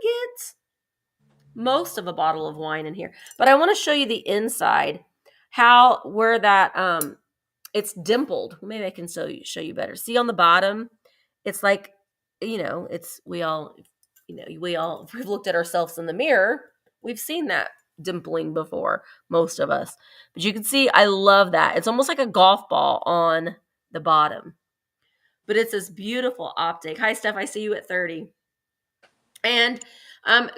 get most of a bottle of wine in here. But I want to show you the inside, where that it's dimpled. Maybe I can show you better. See on the bottom, it's like, we've looked at ourselves in the mirror. We've seen that dimpling before, most of us. But you can see, I love that. It's almost like a golf ball on the bottom. But it's this beautiful optic. Hi, Steph. I see you at 30. And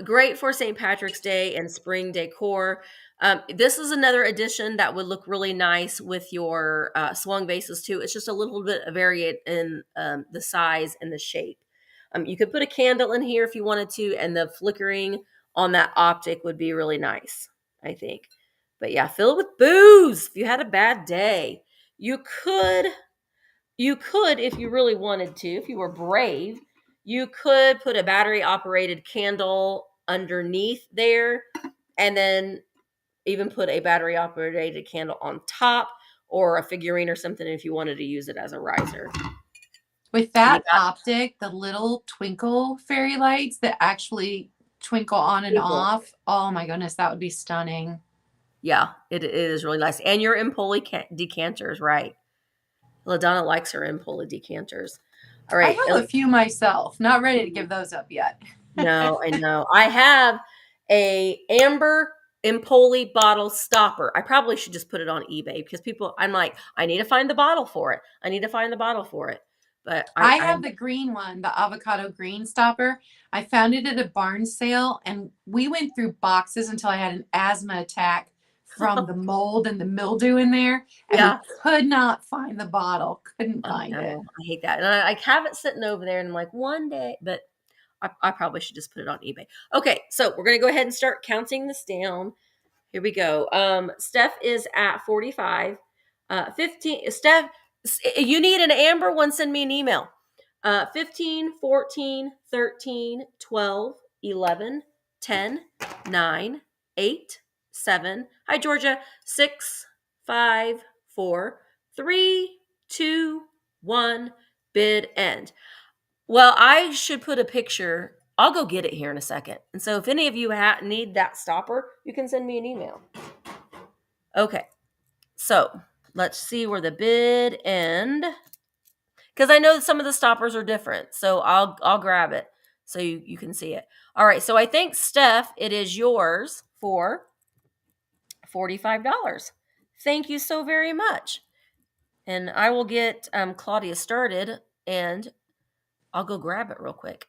great for St. Patrick's Day and spring decor. This is another addition that would look really nice with your swung vases too. It's just a little bit varied in the size and the shape. You could put a candle in here if you wanted to, and the flickering on that optic would be really nice, I think. But yeah, fill it with booze. If you had a bad day, you could, if you really wanted to, if you were brave, you could put a battery operated candle underneath there, and then even put a battery operated candle on top, or a figurine or something if you wanted to use it as a riser. With that optic, the little twinkle fairy lights that actually twinkle on and off. Oh my goodness, that would be stunning. Yeah, it is really nice. And your Empoli decanters, right? LaDonna likes her Empoli decanters. All right. I have a few myself. Not ready to give those up yet. No, I know. I have a amber Empoli bottle stopper. I probably should just put it on eBay because I'm like, I need to find the bottle for it. I need to find the bottle for it. But I have the green one, the avocado green stopper. I found it at a barn sale, and we went through boxes until I had an asthma attack from the mold and the mildew in there, and we could not find the bottle. Couldn't find it. I hate that. And I have it sitting over there, and I'm like, one day, but I probably should just put it on eBay. Okay, so we're going to go ahead and start counting this down. Here we go. Steph is at 45. 15. Steph, you need an amber one, send me an email. 15, 14, 13, 12, 11, 10, 9, 8, 7. Hi, Georgia. 6, 5, 4, 3, 2, 1. Bid end. Well, I should put a picture. I'll go get it here in a second. And so if any of you need that stopper, you can send me an email. Okay. So let's see where the bid end. Because I know some of the stoppers are different. So I'll grab it so you can see it. All right. So I think, Steph, it is yours for $45. Thank you so very much. And I will get Claudia started, and I'll go grab it real quick.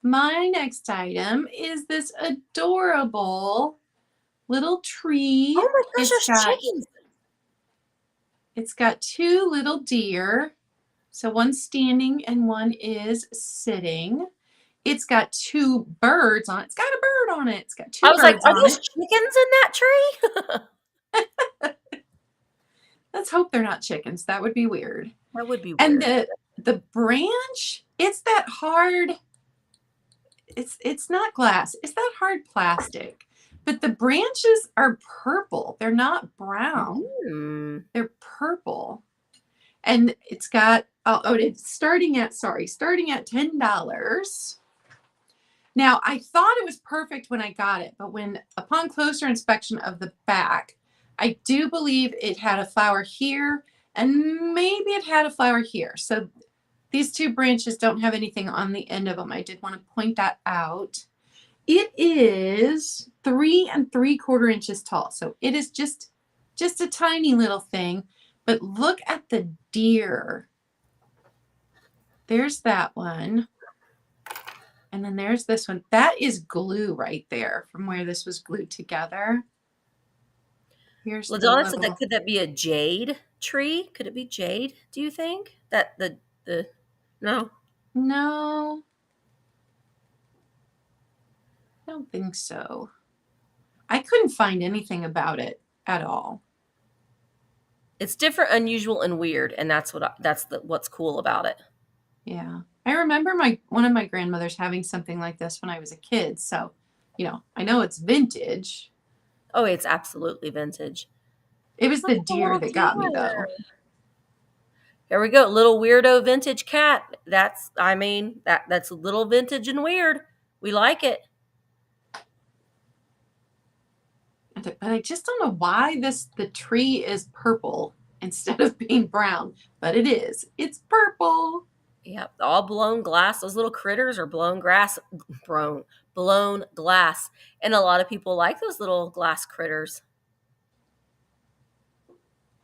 My next item is this adorable little tree. Oh my gosh, there's chickens. It's got two little deer. So one's standing and one is sitting. It's got two birds on it. It's got a bird on it. It's got two birds on it. I was like, are those chickens in that tree? Let's hope they're not chickens. That would be weird. That would be weird. And the branch, it's that hard, it's not glass. It's that hard plastic. But the branches are purple. They're not brown. They're purple. And it's got, it's starting at $10. Now, I thought it was perfect when I got it, but upon closer inspection of the back, I do believe it had a flower here and maybe it had a flower here. So these two branches don't have anything on the end of them. I did want to point that out. It is 3 3/4 inches tall. So it is just a tiny little thing, but look at the deer. There's that one. And then there's this one. That is glue right there from where this was glued together. Here's the LaDonna said little. that could that be a jade tree? Could it be jade, do you think? That the no. No, I don't think so. I couldn't find anything about it at all. It's different, unusual, and weird, and that's what's cool about it. Yeah. I remember one of my grandmothers having something like this when I was a kid. So, I know it's vintage. Oh, it's absolutely vintage. It was the Oh, deer that got me though. Here we go, little weirdo vintage cat. That's a little vintage and weird. We like it. But I just don't know why the tree is purple instead of being brown, but it is. It's purple. Yep, all blown glass. Those little critters are blown glass, and a lot of people like those little glass critters.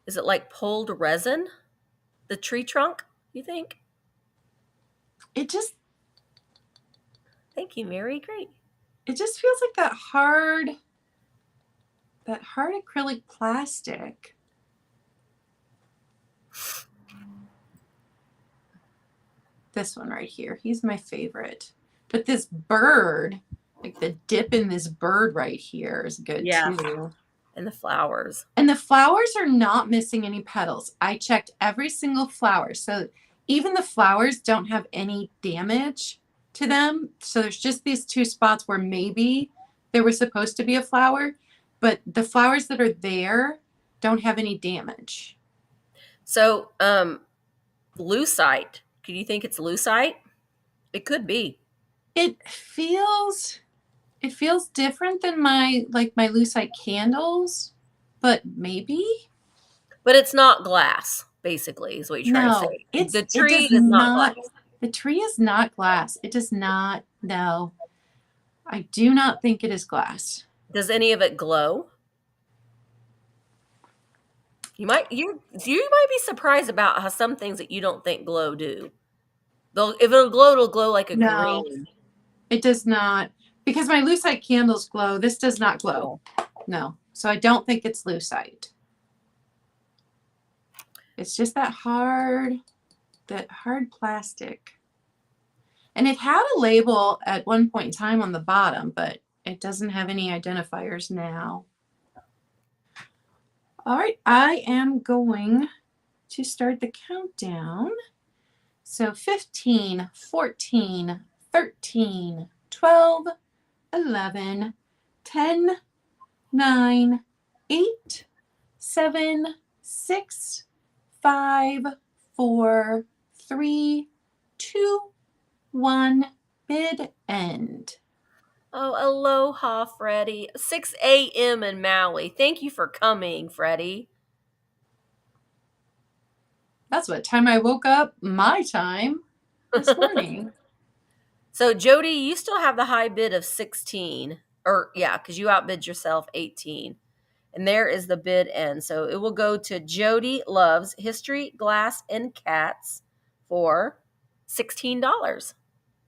Is it like pulled resin? The tree trunk, you think? It just Thank you, Mary. Great. it just feels like that hard acrylic plastic. This one right here, he's my favorite. But this bird, like the dip in this bird right here is good too. And the flowers. And the flowers are not missing any petals. I checked every single flower. So even the flowers don't have any damage to them. So there's just these two spots where maybe there was supposed to be a flower, but the flowers that are there don't have any damage. So, lucite. Do you think it's lucite? It could be. It feels different than my lucite candles, but maybe. But it's not glass, basically, is what you're trying to say. The tree is not glass. The tree is not glass. It does not. No, I do not think it is glass. Does any of it glow? You might be surprised about how some things that you don't think glow do. If it'll glow like a green. It does not, because my lucite candles glow. This does not glow. No, so I don't think it's lucite. It's just that hard plastic. And it had a label at one point in time on the bottom, but it doesn't have any identifiers now. All right, I am going to start the countdown. So 15, 14, 13, 12, 11, 10, 9, 8, 7, 6, 5, 4, 3, 2, 1, bid end. Oh, aloha, Freddie. 6 a.m. in Maui. Thank you for coming, Freddie. That's what time I woke up, my time, this morning. So, Jody, you still have the high bid of 16. Or, yeah, because you outbid yourself 18. And there is the bid end. So, it will go to Jody Loves History, Glass, and Cats for $16.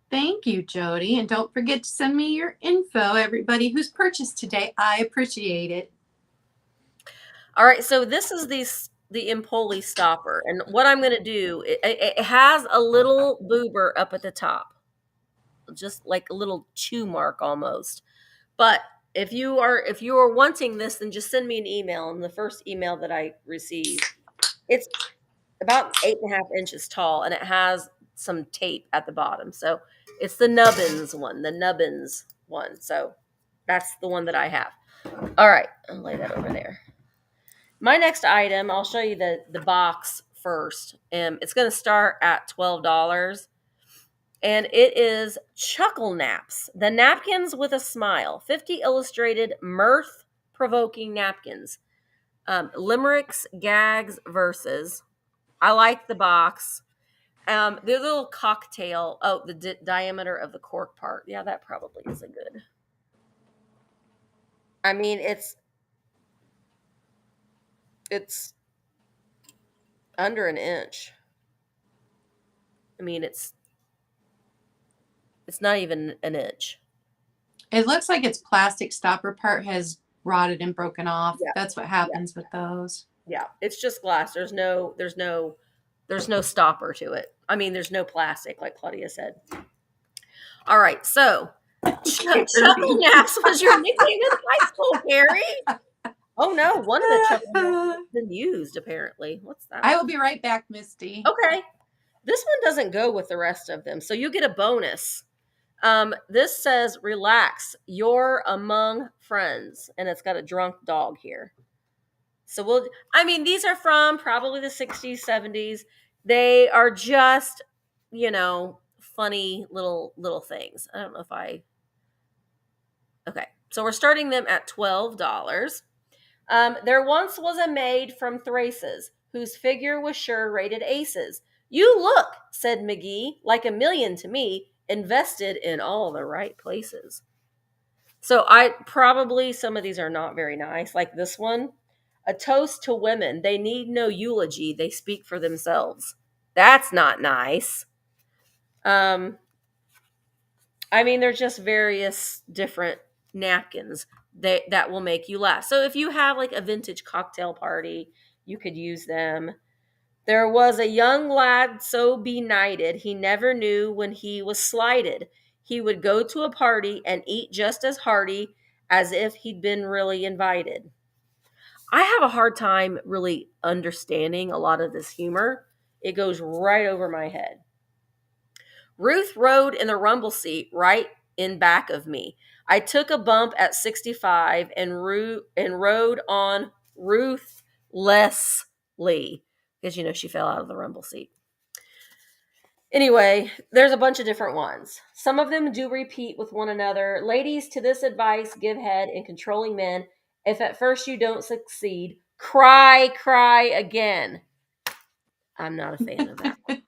Thank you, Jody. And don't forget to send me your info, everybody who's purchased today. I appreciate it. All right, so this is the Empoli stopper. And what I'm going to do, it has a little boober up at the top. Just like a little chew mark almost. But if you are wanting this, then just send me an email. And the first email that I received, it's about 8.5 inches tall, and it has some tape at the bottom. So it's the Nubbins one. So that's the one that I have. All right, I'll lay that over there. My next item, I'll show you the box first. It's going to start at $12. And it is Chuckle Naps, the napkins with a smile, 50 illustrated mirth-provoking napkins. Limericks, gags, verses. I like the box. The little cocktail. Oh, the diameter of the cork part. Yeah, that probably isn't good. I mean, it's under an inch. I mean, it's not even an inch. It looks like its plastic stopper part has rotted and broken off. Yeah, That's what yeah, happens with those. yeah. It's just glass. There's no stopper to it. I mean, there's no plastic, like Claudia said. All right, so Chuckle Naps was your nickname in high school, Carrie. Oh no, one of the Chuckle Naps has been used apparently. What's that? I will be right back, Misty. Okay, this one doesn't go with the rest of them, so you get a bonus. This says relax, you're among friends, and it's got a drunk dog here. So I mean, these are from probably the 60s, 70s. They are just, funny little things. I don't know if okay. So we're starting them at $12. There once was a maid from Thraces whose figure was sure rated aces. You look, said McGee, like a million to me, invested in all the right places. So some of these are not very nice. Like this one, a toast to women. They need no eulogy. They speak for themselves. That's not nice. I mean, there's just various different napkins that will make you laugh. So if you have like a vintage cocktail party, you could use them. There was a young lad so benighted, he never knew when he was slighted. He would go to a party and eat just as hearty as if he'd been really invited. I have a hard time really understanding a lot of this humor. It goes right over my head. Ruth rode in the rumble seat right in back of me. I took a bump at 65 and rode on ruthlessly because she fell out of the rumble seat. Anyway, there's a bunch of different ones. Some of them do repeat with one another. Ladies, to this advice, give head in controlling men. If at first you don't succeed, cry again. I'm not a fan of that one.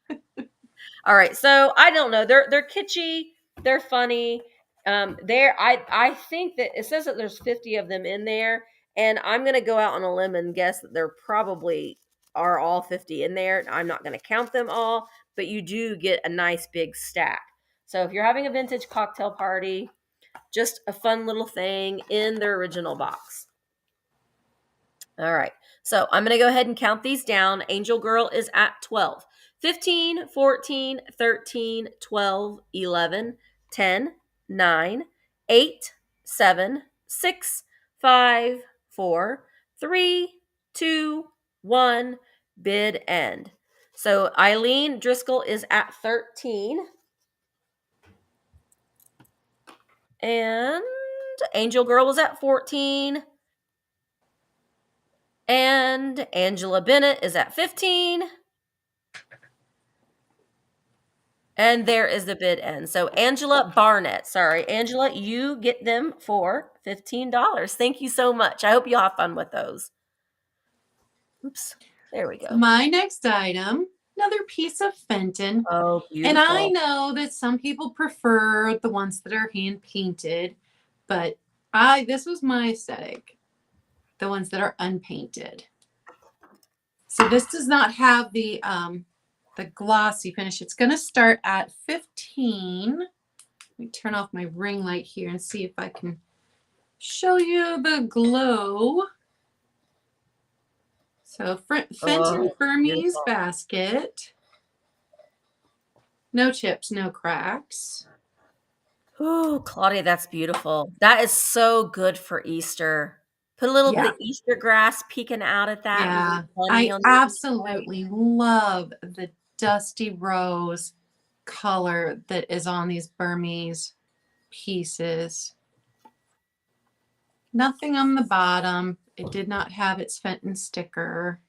All right, so I don't know. They're kitschy. They're funny. I think that it says that there's 50 of them in there, and I'm gonna go out on a limb and guess that there probably are all 50 in there. I'm not gonna count them all, but you do get a nice big stack. So if you're having a vintage cocktail party, just a fun little thing in their original box. All right. So I'm going to go ahead and count these down. Angel Girl is at 12. 15, 14, 13, 12, 11, 10, 9, 8, 7, 6, 5, 4, 3, 2, 1. Bid end. So Eileen Driscoll is at 13. And Angel Girl was at 14. And Angela Bennett is at 15. And there is the bid end. So Angela, you get them for $15. Thank you so much. I hope you have fun with those. Oops. There we go. My next item, another piece of Fenton. Oh, beautiful. And I know that some people prefer the ones that are hand painted, but this was my aesthetic. The ones that are unpainted. So this does not have the glossy finish. It's going to start at 15. Let me turn off my ring light here and see if I can show you the glow. So Fenton Burmese basket. No chips, no cracks. Oh, Claudia, that's beautiful. That is so good for Easter. Put a little bit of Easter grass peeking out at that. Yeah, I absolutely love the dusty rose color that is on these Burmese pieces. Nothing on the bottom. It did not have its Fenton sticker,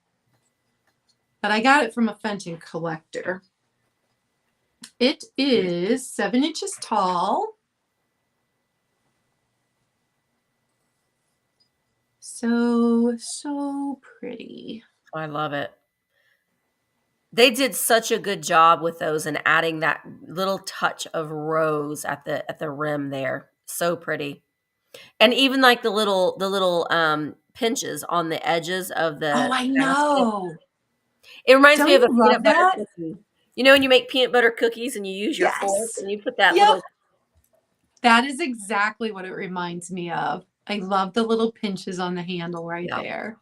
but I got it from a Fenton collector. It is 7 inches tall. So pretty. I love it. They did such a good job with those and adding that little touch of rose at the rim there. So pretty. And even like the little pinches on the edges of Oh, the I basket. know. It reminds Don't me of you a love peanut butter that? cookie. You know when you make peanut butter cookies and you use your fork Yes. and you put that Yep. little. That is exactly what it reminds me of. I love the little pinches on the handle right Yeah. there.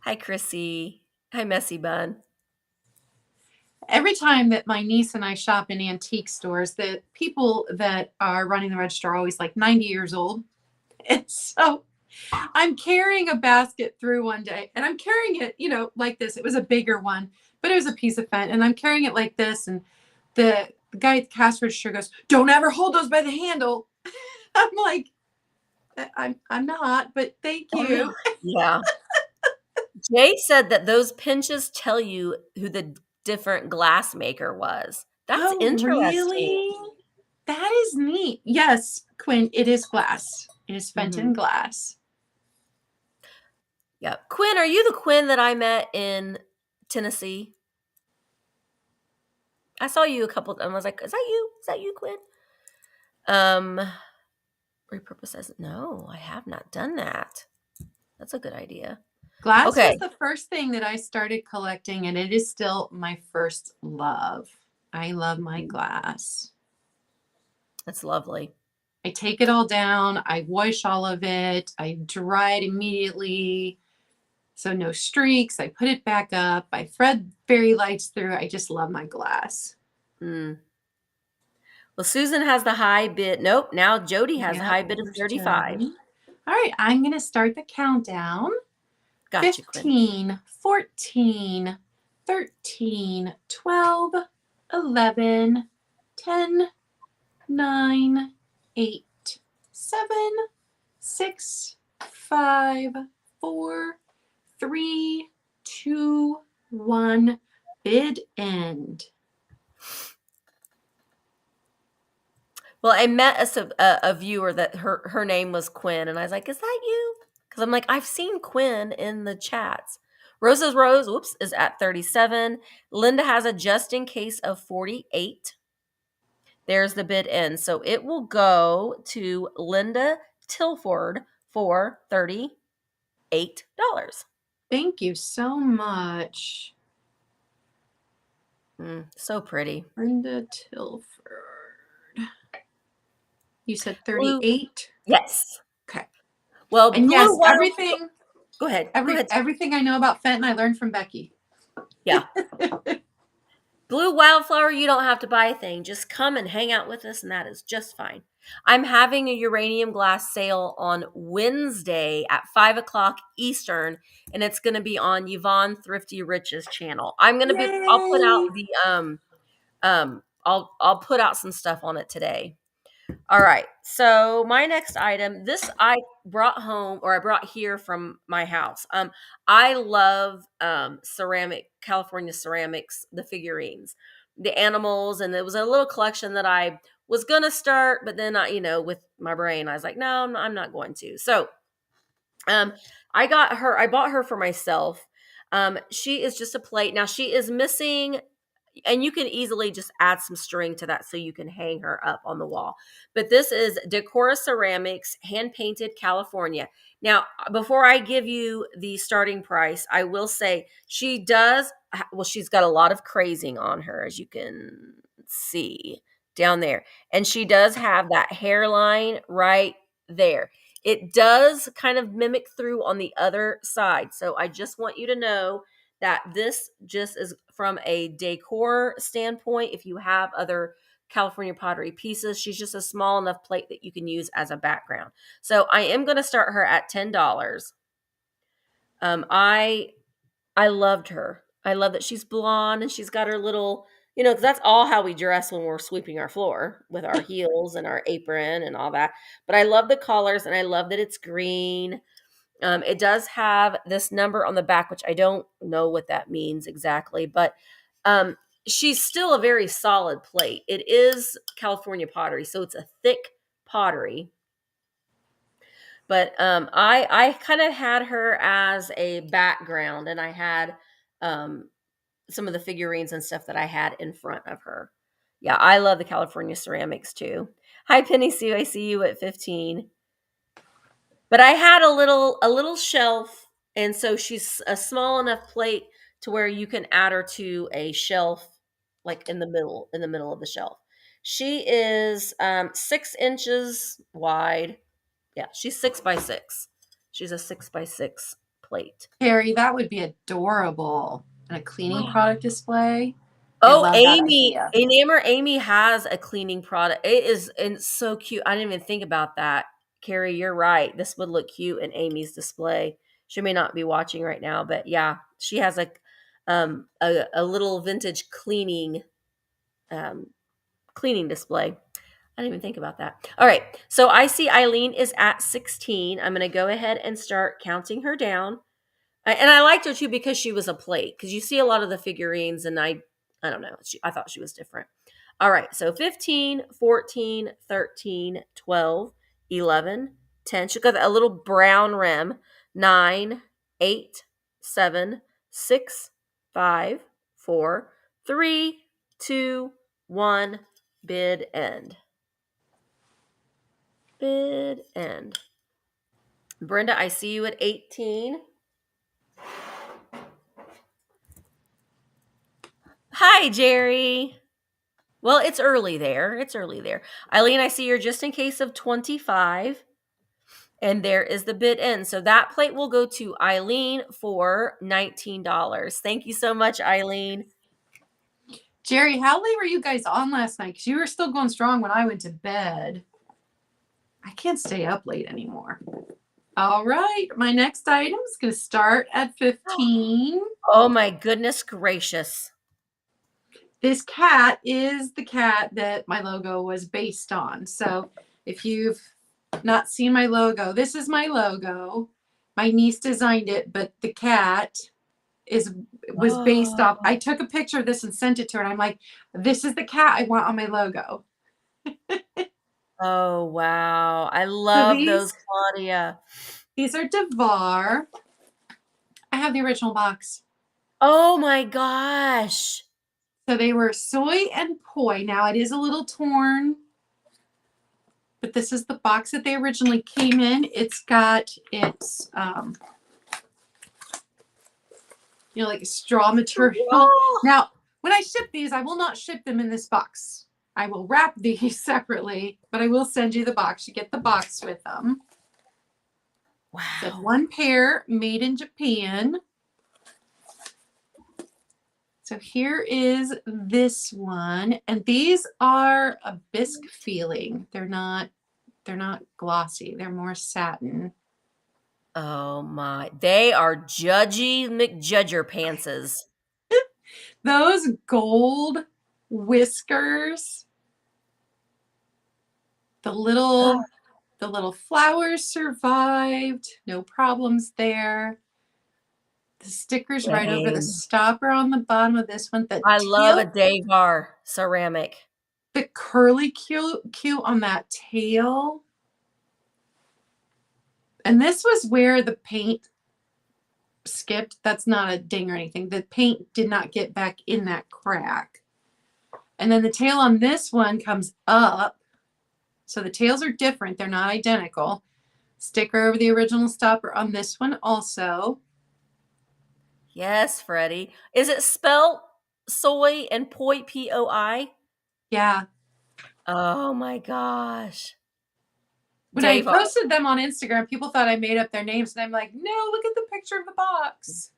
Hi, Chrissy. Hi, Messy Bun. Every time that my niece and I shop in antique stores, the people that are running the register are always like 90 years old. And so I'm carrying a basket through one day and I'm carrying it, like this. It was a bigger one, but it was a piece of fence. And I'm carrying it like this. And the guy at the cash register goes, "Don't ever hold those by the handle." I'm like, I'm not, but thank Oh, no. you. Yeah. Jay said that those pinches tell you who the different glass maker was. That's Oh, interesting. really? That is neat. Yes, Quinn, it is glass. It is Mhm. Fenton glass. Yep. Quinn, are you the Quinn that I met in Tennessee? I saw you a couple and I was like, "Is that you? Is that you, Quinn?" Um, Repurpose says, "No, I have not done that." That's a good idea. Glass was Okay. the first thing that I started collecting, and it is still my first love. I love my glass. That's lovely. I take it all down, I wash all of it, I dry it immediately. So no streaks. I put it back up. I thread fairy lights through. I just love my glass. Mm. Well, Susan has the high bid. Nope. Now Jody has a Yep, high bid of there's 35. Jody. All right, I'm going to start the countdown. Gotcha, Quinn. 15, 14, 13, 12, 11, 10, 9, 8, 7, 6, 5, 4, 3, 2, 1. Bid end. Well, I met a viewer that her name was Quinn, and I was like, "Is that you?" Because I'm like, I've seen Quinn in the chats. Rosa's Rose, whoops, is at 37. Linda has a just in case of 48. There's the bid end. So it will go to Linda Tilford for $38. Thank you so much, So pretty. Brenda Tilford. You said Blue, 38? yes. Okay. Well, And blue yes, wild. Go ahead. Go ahead. everything I know about Fenton I learned from Becky. Yeah. Blue Wildflower, you don't have to buy a thing. Just come and hang out with us, and that is just fine. I'm having a uranium glass sale on Wednesday at 5 o'clock Eastern, and it's going to be on Yvonne Thrifty Rich's channel. I'll put out Yay! the I'll put out some stuff on it today. All right. So my next item, this I brought home or I brought here from my house. I love California ceramics, the figurines, the animals, and it was a little collection that I was gonna start, but then with my brain, I was like, no, I'm not going to. So um I bought her for myself. She is just a plate. Now she is missing, and you can easily just add some string to that so you can hang her up on the wall. But this is Decora Ceramics, hand painted California. Now, before I give you the starting price, I will say she's got a lot of crazing on her, as you can see down there. And she does have that hairline right there. It does kind of mimic through on the other side. So I just want you to know that this just is from a decor standpoint. If you have other California pottery pieces, she's just a small enough plate that you can use as a background. So I am going to start her at $10. I loved her. I love that she's blonde and she's got her little, because that's all how we dress when we're sweeping our floor, with our heels and our apron and all that. But I love the colors and I love that it's green. It does have this number on the back, which I don't know what that means exactly, but she's still a very solid plate. It is California pottery, so it's a thick pottery. But I kind of had her as a background, and I had um, some of the figurines and stuff that I had in front of her. Yeah, I love the California ceramics too. Hi, Penny Sue. I see you at 15. But I had a little shelf, and so she's a small enough plate to where you can add her to a shelf, like in the middle of the shelf. She is 6 inches wide. Yeah, she's 6 by 6. She's a 6 by 6 plate. Carrie, that would be adorable in a cleaning product display. I Oh, love that Amy, idea. Enamour Amy has a cleaning product. It is and it's so cute. I didn't even think about that. Carrie, you're right. This would look cute in Amy's display. She may not be watching right now, but yeah, she has a little vintage um cleaning display. I didn't even think about that. All right. So I see Eileen is at 16. I'm going to go ahead and start counting her down. And I liked her too because she was a plate. Because you see a lot of the figurines, and I don't know. I thought she was different. All right, so 15, 14, 13, 12, 11, 10. She's got a little brown rim. 9, 8, 7, 6, 5, 4, 3, 2, 1. Bid end. Bid end. Brenda, I see you at 18. Hi, Jerry. Well, it's early there. It's early there. Eileen, I see you're just in case of 25. And there is the bid in. So that plate will go to Eileen for $19. Thank you so much, Eileen. Jerry, how late were you guys on last night? Because you were still going strong when I went to bed. I can't stay up late anymore. All right, my next item is going to start at 15. Oh my goodness gracious. This cat is the cat that my logo was based on. So if you've not seen my logo, this is my logo. My niece designed it, but the cat was based off. I took a picture of this and sent it to her, and I'm like, this is the cat I want on my logo. Oh, wow. I So love those, Claudia. these are Devar. I have the original box. Oh my gosh. So they were soy and poi. Now it is a little torn, but this is the box that they originally came in. It's got its, like straw material. Oh. Now, when I ship these, I will not ship them in this box. I will wrap these separately, but I will send you the box. You get the box with them. Wow. So one pair made in Japan. So here is this one, and these are a bisque feeling. They're not glossy. They're more satin. Oh my. They are judgy McJudger pantses. Those gold whiskers. The little flowers survived. No problems there. The stickers right over the stopper on the bottom of this one. I love a Devar ceramic. The curly cute on that tail. And this was where the paint skipped. That's not a ding or anything. The paint did not get back in that crack. And then the tail on this one comes up. So the tails are different. They're not identical. Sticker over the original stopper on this one also. Yes, Freddie. Is it spelled soy and poi, P-O-I? Yeah. Oh my gosh. When I posted them on Instagram, people thought I made up their names. And I'm like, no, look at the picture of the box.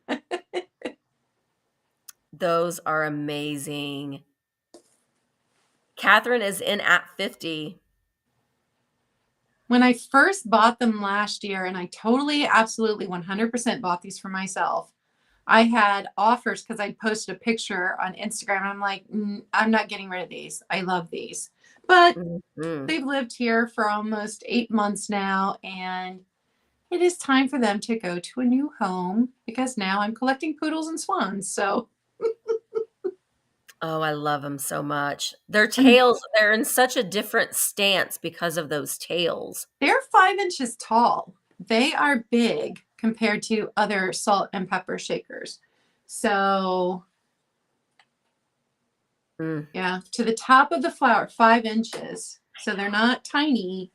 Those are amazing. Catherine is in at 50. When I first bought them last year, and I totally, absolutely 100% bought these for myself, I had offers because I posted a picture on Instagram. I'm like, I'm not getting rid of these. I love these. But they've lived here for almost 8 months now, and it is time for them to go to a new home because now I'm collecting poodles and swans. So Oh, I love them so much. Their And tails, they're in such a different stance because of those tails. they're 5 inches tall. They are big compared to other salt and pepper shakers. So, Mm. yeah, to the top of the flower, 5 inches. So they're not tiny.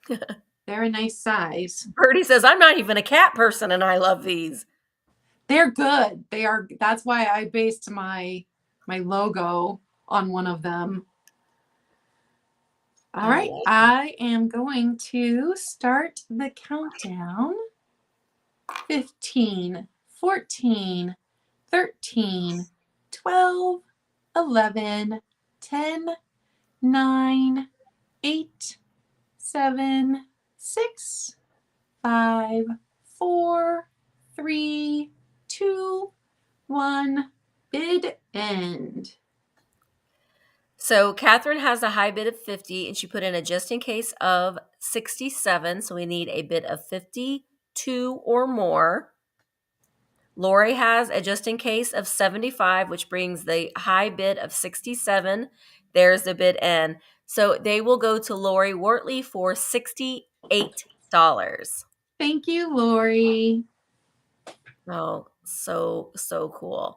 They're a nice size. Birdie says, I'm not even a cat person and I love these. They're good. They are. That's why I based my logo on one of them. All I right, love them. I am going to start the countdown. 15, 14, 13, 12, 11, 10, 9, 8, 7, 6, 5, 4, 3, 2, 1. Bid end. So Catherine has a high bid of 50 and she put in a just in case of 67. So we need a bid of 52 or more. Lori has a just in case of 75, which brings the high bid of 67. There's the bid end. So they will go to Lori Wortley for $68. Thank you, Lori. Oh, so cool.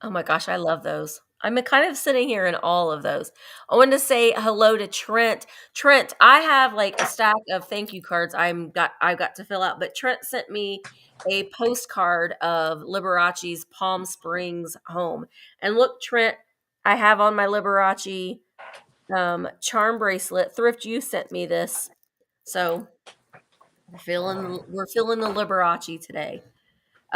Oh my gosh, I love those. I'm kind of sitting here in all of those. I wanted to say hello to Trent. Trent, I have like a stack of thank you cards I've got to fill out, but Trent sent me a postcard of Liberace's Palm Springs home. And look, Trent, I have on my Liberace charm bracelet. Thrift, you sent me this. So we're feeling the Liberace today.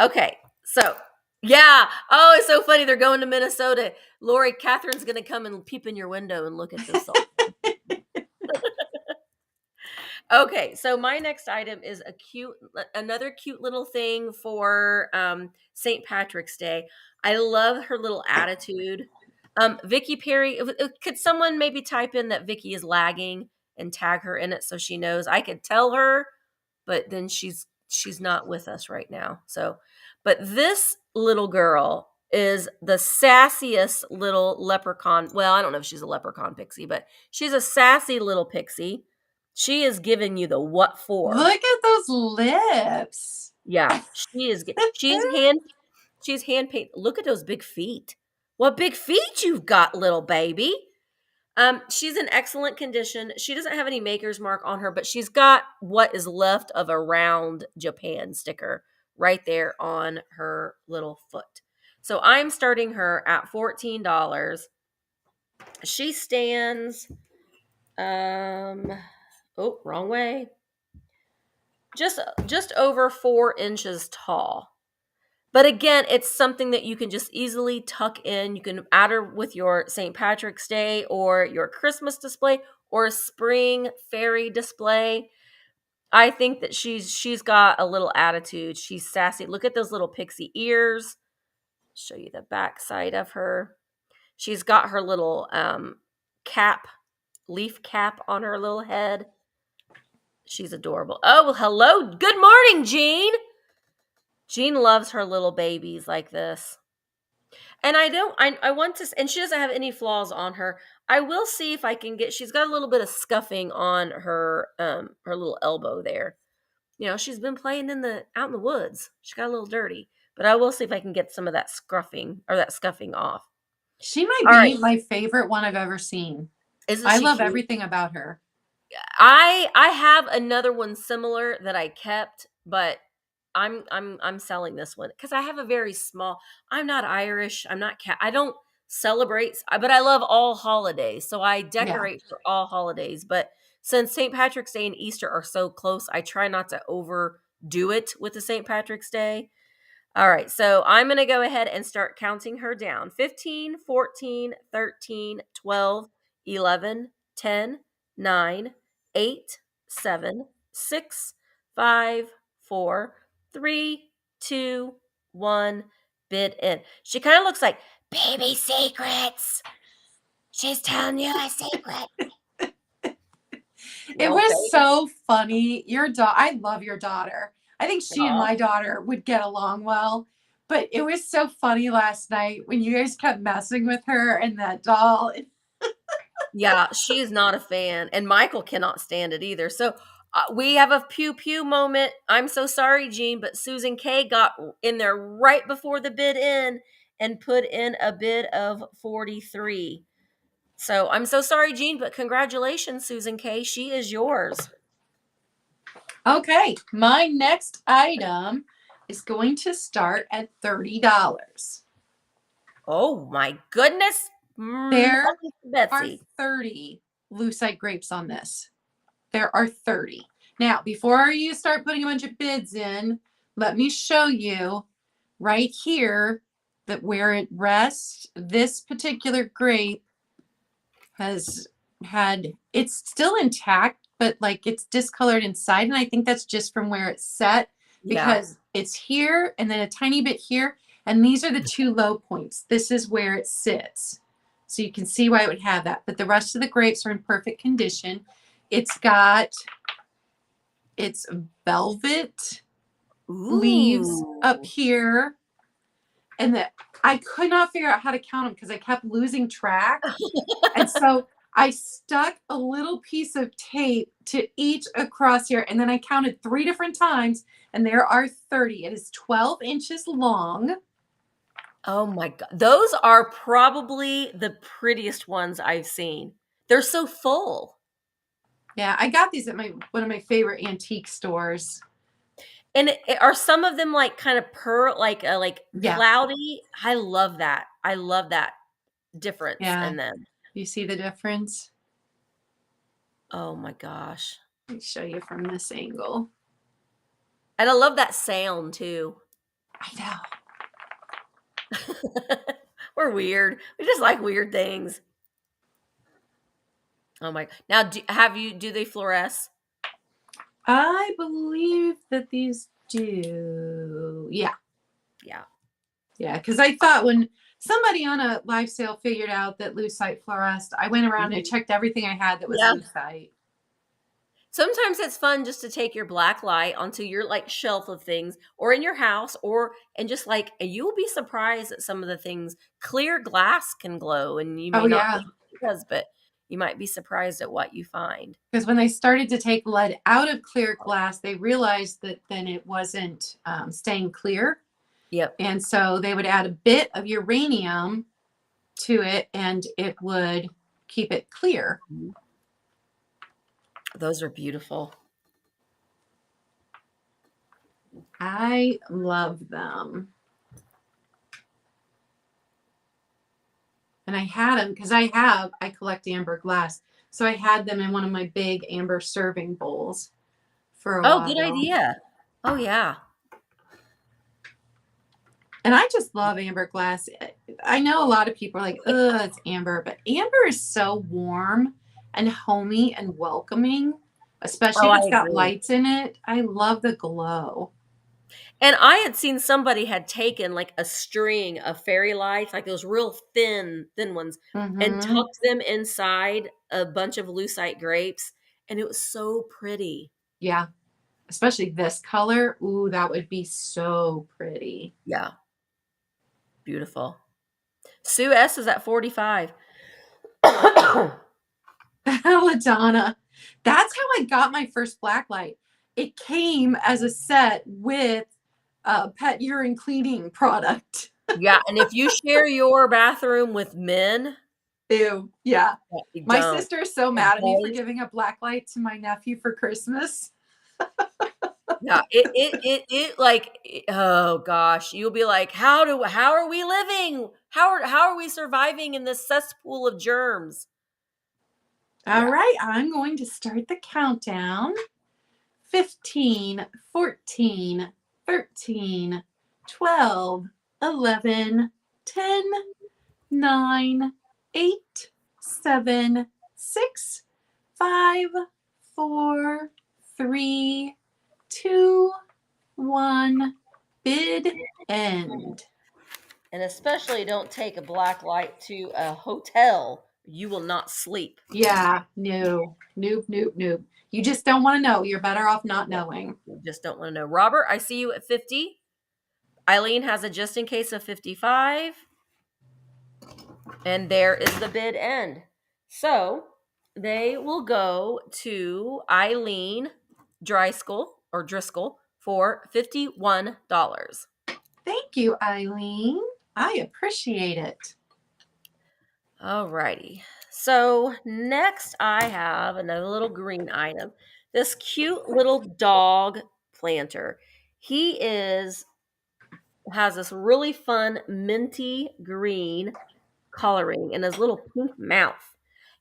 Okay, so yeah. Oh, it's so funny. They're going to Minnesota. Lori, Catherine's going to come and peep in your window and look at this all. Okay, so my next item is another cute little thing for St. Patrick's Day. I love her little attitude. Vicky Perry, could someone maybe type in that Vicky is lagging and tag her in it so she knows? I could tell her, but then she's not with us right now. So, but this little girl is the sassiest little leprechaun. Well, I don't know if she's a leprechaun pixie, but she's a sassy little pixie. She is giving you the what for. Look at those lips. Yeah, she's hand painted. Look at those big feet. What big feet you've got, little baby. She's in excellent condition. She doesn't have any maker's mark on her, but she's got what is left of a round Japan sticker right there on her little foot. So I'm starting her at $14. She stands oh, wrong way. Just over 4 inches tall. But again, it's something that you can just easily tuck in. You can add her with your St. Patrick's Day or your Christmas display or a spring fairy display. I think that she's got a little attitude. She's sassy. Look at those little pixie ears. Show you the back side of her. She's got her little leaf cap on her little head. She's adorable. Oh, well, hello. Good morning, Jean. Jean loves her little babies like this. And I want to, and she doesn't have any flaws on her. I will see if I can she's got a little bit of scuffing on her little elbow there. You know, she's been playing out in the woods. She got a little dirty, but I will see if I can get some of that scuffing off. She might All right. be my favorite one I've ever seen. Isn't I she love cute? everything about her. I have another one similar that I kept, but I'm selling this one because I have a very small. I'm not Irish. I'm not cat. I don't celebrate, but I love all holidays, so I Yeah. decorate for all holidays. But since St. Patrick's Day and Easter are so close, I try not to overdo it with the St. Patrick's Day. All right, so I'm going to go ahead and start counting her down. 15, 14, 13, 12, 11, 10, 9, 8, 7, 6, 5, 4, 3, 2, 1. Bid in. She kind of looks like baby secrets. She's telling you a secret. It Okay. was so funny. I love your daughter. I think she and Aw. my daughter would get along well. But it was so funny last night when you guys kept messing with her and that doll. Yeah, she is not a fan, and Michael cannot stand it either. So we have a pew pew moment. I'm so sorry, Jean, but Susan Kaye got in there right before the bid in and put in a bid of 43. So I'm so sorry, Jean, but congratulations, Susan Kaye. She is yours. Okay, my next item is going to start at $30. Oh my goodness. There are Betsy. 30 lucite grapes on this. There are 30. Now, before you start putting a bunch of bids in, let me show you right here that where it rests, this particular grape has had, it's still intact, but like it's discolored inside. And I think that's just from where it's set Yeah. because it's here and then a tiny bit here. And these are the two low points. This is where it sits. So you can see why it would have that. But the rest of the grapes are in perfect condition. It's got its velvet leaves up here. And that I could not figure out how to count them because I kept losing track. And so I stuck a little piece of tape to each across here. And then I counted 3 different times. And there are 30. It is 12 inches long. Oh my God. Those are probably the prettiest ones I've seen. They're so full. Yeah, I got these at one of my favorite antique stores. And are some of them like kind of like Yeah. cloudy? I love that. I love that difference in them. You see the difference? Oh my gosh. Let me show you from this angle. And I love that sound too. I know. We're weird. We just like weird things. Oh my! Now, do they fluoresce? I believe that these do. Yeah. Yeah. Yeah, because I thought when somebody on a live sale figured out that lucite fluoresced, I went around and checked everything I had that was lucite. Sometimes it's fun just to take your black light onto your like shelf of things or in your house and just like you'll be surprised at some of the things. Clear glass can glow and you may not think it does, but you might be surprised at what you find. Because when they started to take lead out of clear glass, they realized that then it wasn't staying clear. Yep. And so they would add a bit of uranium to it and it would keep it clear. Those are beautiful. I love them. And I had them because I collect amber glass. So I had them in one of my big amber serving bowls for a while. Oh, good idea. Oh, yeah. And I just love amber glass. I know a lot of people are like, ugh, it's amber. But amber is so warm and homey and welcoming, especially if it's got lights in it. I love the glow. And I had seen somebody had taken like a string of fairy lights, like those real thin ones, and tucked them inside a bunch of lucite grapes. And it was so pretty. Yeah. Especially this color. Ooh, that would be so pretty. Yeah. Beautiful. Sue S is at 45. Ladonna. That's how I got my first black light. It came as a set with a pet urine cleaning product. Yeah, and if you share your bathroom with men. Ew, yeah. My sister is so mad at me for giving a black light to my nephew for Christmas. Yeah, it like, oh gosh, you'll be like, how are we living? How are we surviving in this cesspool of germs? All right, I'm going to start the countdown. 15, 14, 13, 12, 11, 10, 9, 8, 7, 6, 5, 4, 3, 2, 1, bid end. And especially don't take a black light to a hotel. You will not sleep. Yeah, no. Nope. You just don't want to know. You're better off not knowing. You just don't want to know. Robert, I see you at 50. Eileen has a just in case of 55. And there is the bid end. So they will go to Eileen Driscoll for $51. Thank you, Eileen. I appreciate it. Alrighty. So next I have another little green item. This cute little dog planter. He has this really fun minty green coloring in his little pink mouth.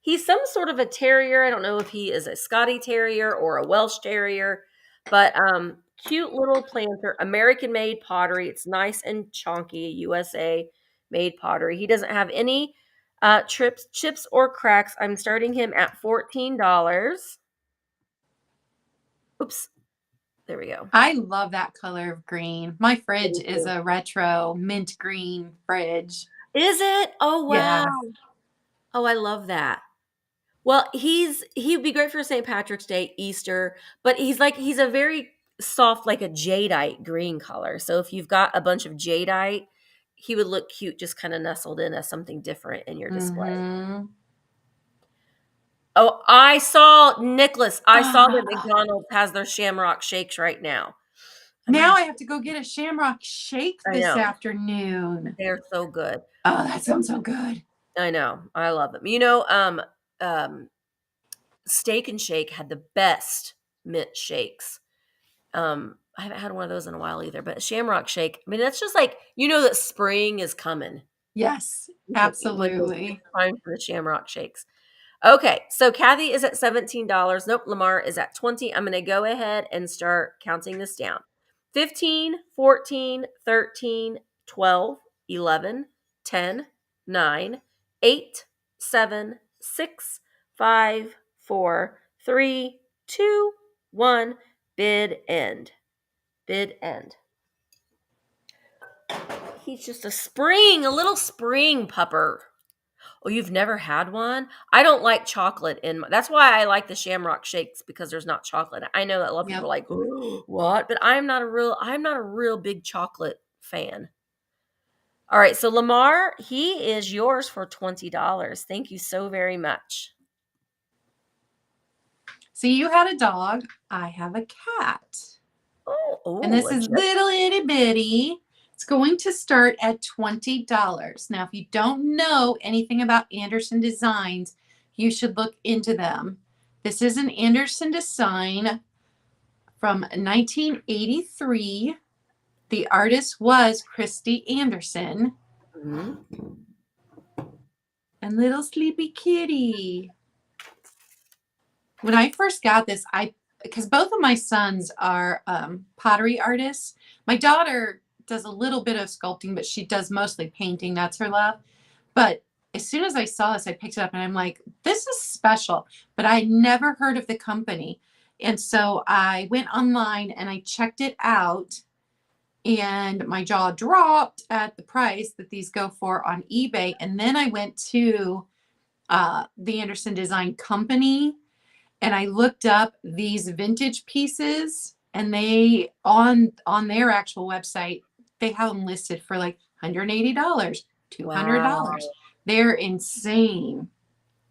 He's some sort of a terrier. I don't know if he is a Scotty Terrier or a Welsh Terrier, but cute little planter, American made pottery. It's nice and chunky, USA made pottery. He doesn't have any chips, or cracks. I'm starting him at $14. Oops, there we go. I love that color of green. My fridge is a retro mint green fridge. Is it? Oh wow. Yeah. Oh, I love that. Well, he'd be great for St. Patrick's Day, Easter, but he's a very soft, like a jadeite green color. So if you've got a bunch of jadeite, he would look cute, just kind of nestled in as something different in your display. Mm-hmm. Oh, I saw Nicholas. I saw that McDonald's has their Shamrock Shakes right now. Now I have to go get a Shamrock Shake I this know. afternoon. They're so good. Oh, that sounds so good. I know. I love them. Steak and Shake had the best mint shakes. I haven't had one of those in a while either, but Shamrock Shake, I mean, that's just like, that spring is coming. Yes, Like, absolutely. time for the Shamrock Shakes. Okay, so Kathy is at $17. Nope, Lamar is at 20. I'm going to go ahead and start counting this down. 15, 14, 13, 12, 11, 10, 9, 8, 7, 6, 5, 4, 3, 2, 1. Bid end. Bid end. He's just a little spring pupper. Oh, you've never had one? I don't like chocolate that's why I like the Shamrock Shakes, because there's not chocolate. I know that a lot of people are like, oh, what? But I'm not a real big chocolate fan. All right, so Lamar, he is yours for $20. Thank you so very much. So you had a dog. I have a cat. And this is little itty bitty. It's going to start at $20. Now, if you don't know anything about Anderson Designs, you should look into them. This is an Anderson design from 1983. The artist was Christy Anderson. Mm-hmm. And little sleepy kitty. When I first got this, because both of my sons are pottery artists. My daughter does a little bit of sculpting, but she does mostly painting. That's her love. But as soon as I saw this, I picked it up and I'm like, this is special. But I never heard of the company. And so I went online and I checked it out. And my jaw dropped at the price that these go for on eBay. And then I went to the Anderson Design Company. And I looked up these vintage pieces, and they on their actual website, they have them listed for like $180, $200. Wow. They're insane.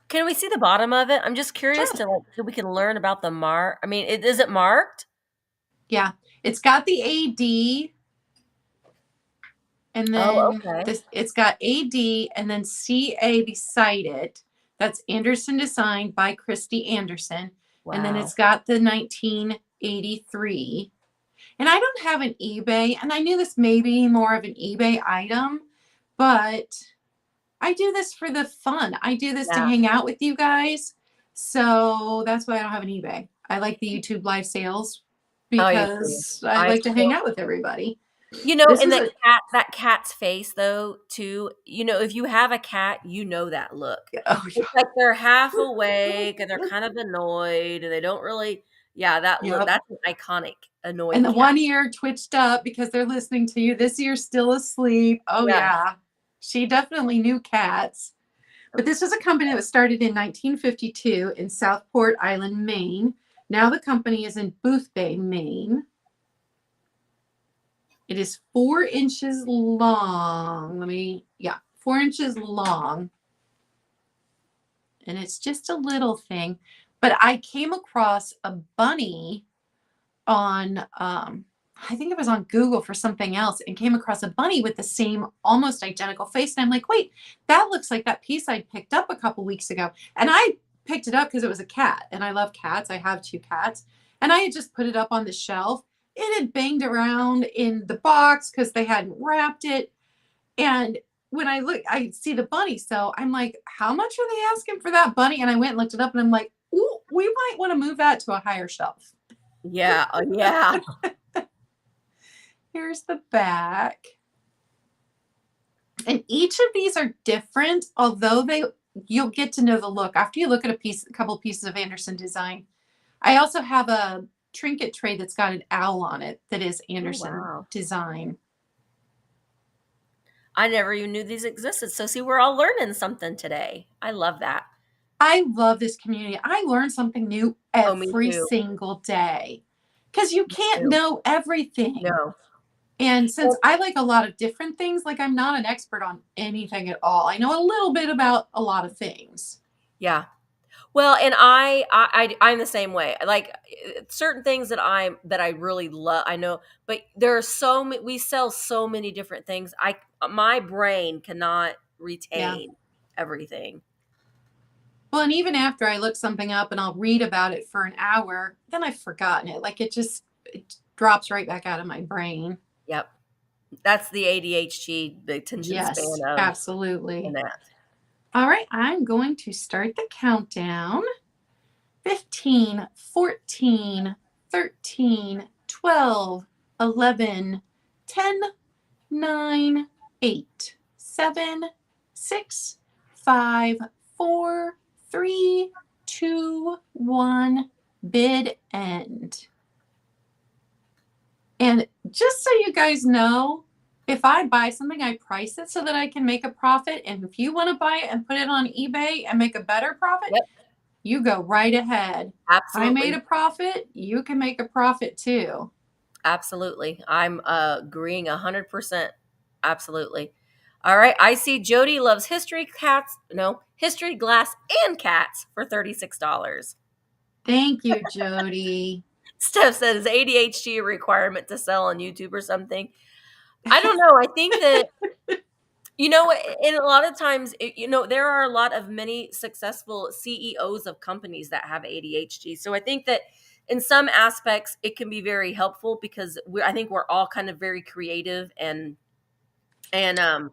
Can we see the bottom of it? I'm just curious so we can learn about the mark. I mean, is it marked? Yeah, it's got the AD, and then it's got AD and then CA beside it. That's Anderson Design by Christy Anderson. Wow. And then it's got the 1983. And I don't have an eBay, and I knew this may be more of an eBay item, but I do this for the fun. I do this to hang out with you guys. So that's why I don't have an eBay. I like the YouTube live sales because I like to hang out with everybody. And that cat's face though, too. If you have a cat, that look. Oh, yeah. It's like they're half awake and they're kind of annoyed and they don't really. Yeah, that look. That's an iconic annoyed. And the one ear twitched up because they're listening to you. This ear's still asleep. Oh yeah. She definitely knew cats. But this was a company that was started in 1952 in Southport Island, Maine. Now the company is in Boothbay, Maine. It is 4 inches long. 4 inches long. And it's just a little thing. But I came across a bunny on, I think it was on Google for something else, and came across a bunny with the same almost identical face. And I'm like, wait, that looks like that piece I picked up a couple weeks ago. And I picked it up because it was a cat, and I love cats. I have 2 cats. And I had just put it up on the shelf. It had banged around in the box because they hadn't wrapped it. And when I look, I see the bunny. So I'm like, how much are they asking for that bunny? And I went and looked it up, and I'm like, ooh, we might want to move that to a higher shelf. Yeah. Yeah. Here's the back. And each of these are different, although you'll get to know the look after you look at a couple pieces of Anderson design. I also have a trinket tray that's got an owl on it that is Anderson design. I never even knew these existed. So see, we're all learning something today. I love that. I love this community. I learn something new every single day because you can't know everything. No. And since I like a lot of different things, like I'm not an expert on anything at all. I know a little bit about a lot of things. Yeah. Well, and I'm the same way. Like certain things that I really love, I know, but there are so many, we sell so many different things. My brain cannot retain everything. Well, and even after I look something up and I'll read about it for an hour, then I've forgotten it. Like it drops right back out of my brain. Yep. That's the ADHD, the attention span of. Absolutely. All right, I'm going to start the countdown. 15, 14, 13, 12, 11, 10, 9, 8, 7, 6, 5, 4, 3, 2, 1, bid end. And just so you guys know, if I buy something, I price it so that I can make a profit. And if you want to buy it and put it on eBay and make a better profit, you go right ahead. Absolutely. I made a profit. You can make a profit too. Absolutely. I'm agreeing 100%. Absolutely. All right. I see Jody loves history glass and cats for $36. Thank you, Jody. Steph said, is ADHD a requirement to sell on YouTube or something? I don't know. I think that, and a lot of times, there are a lot of many successful CEOs of companies that have ADHD. So I think that in some aspects, it can be very helpful because I think we're all kind of very creative and we have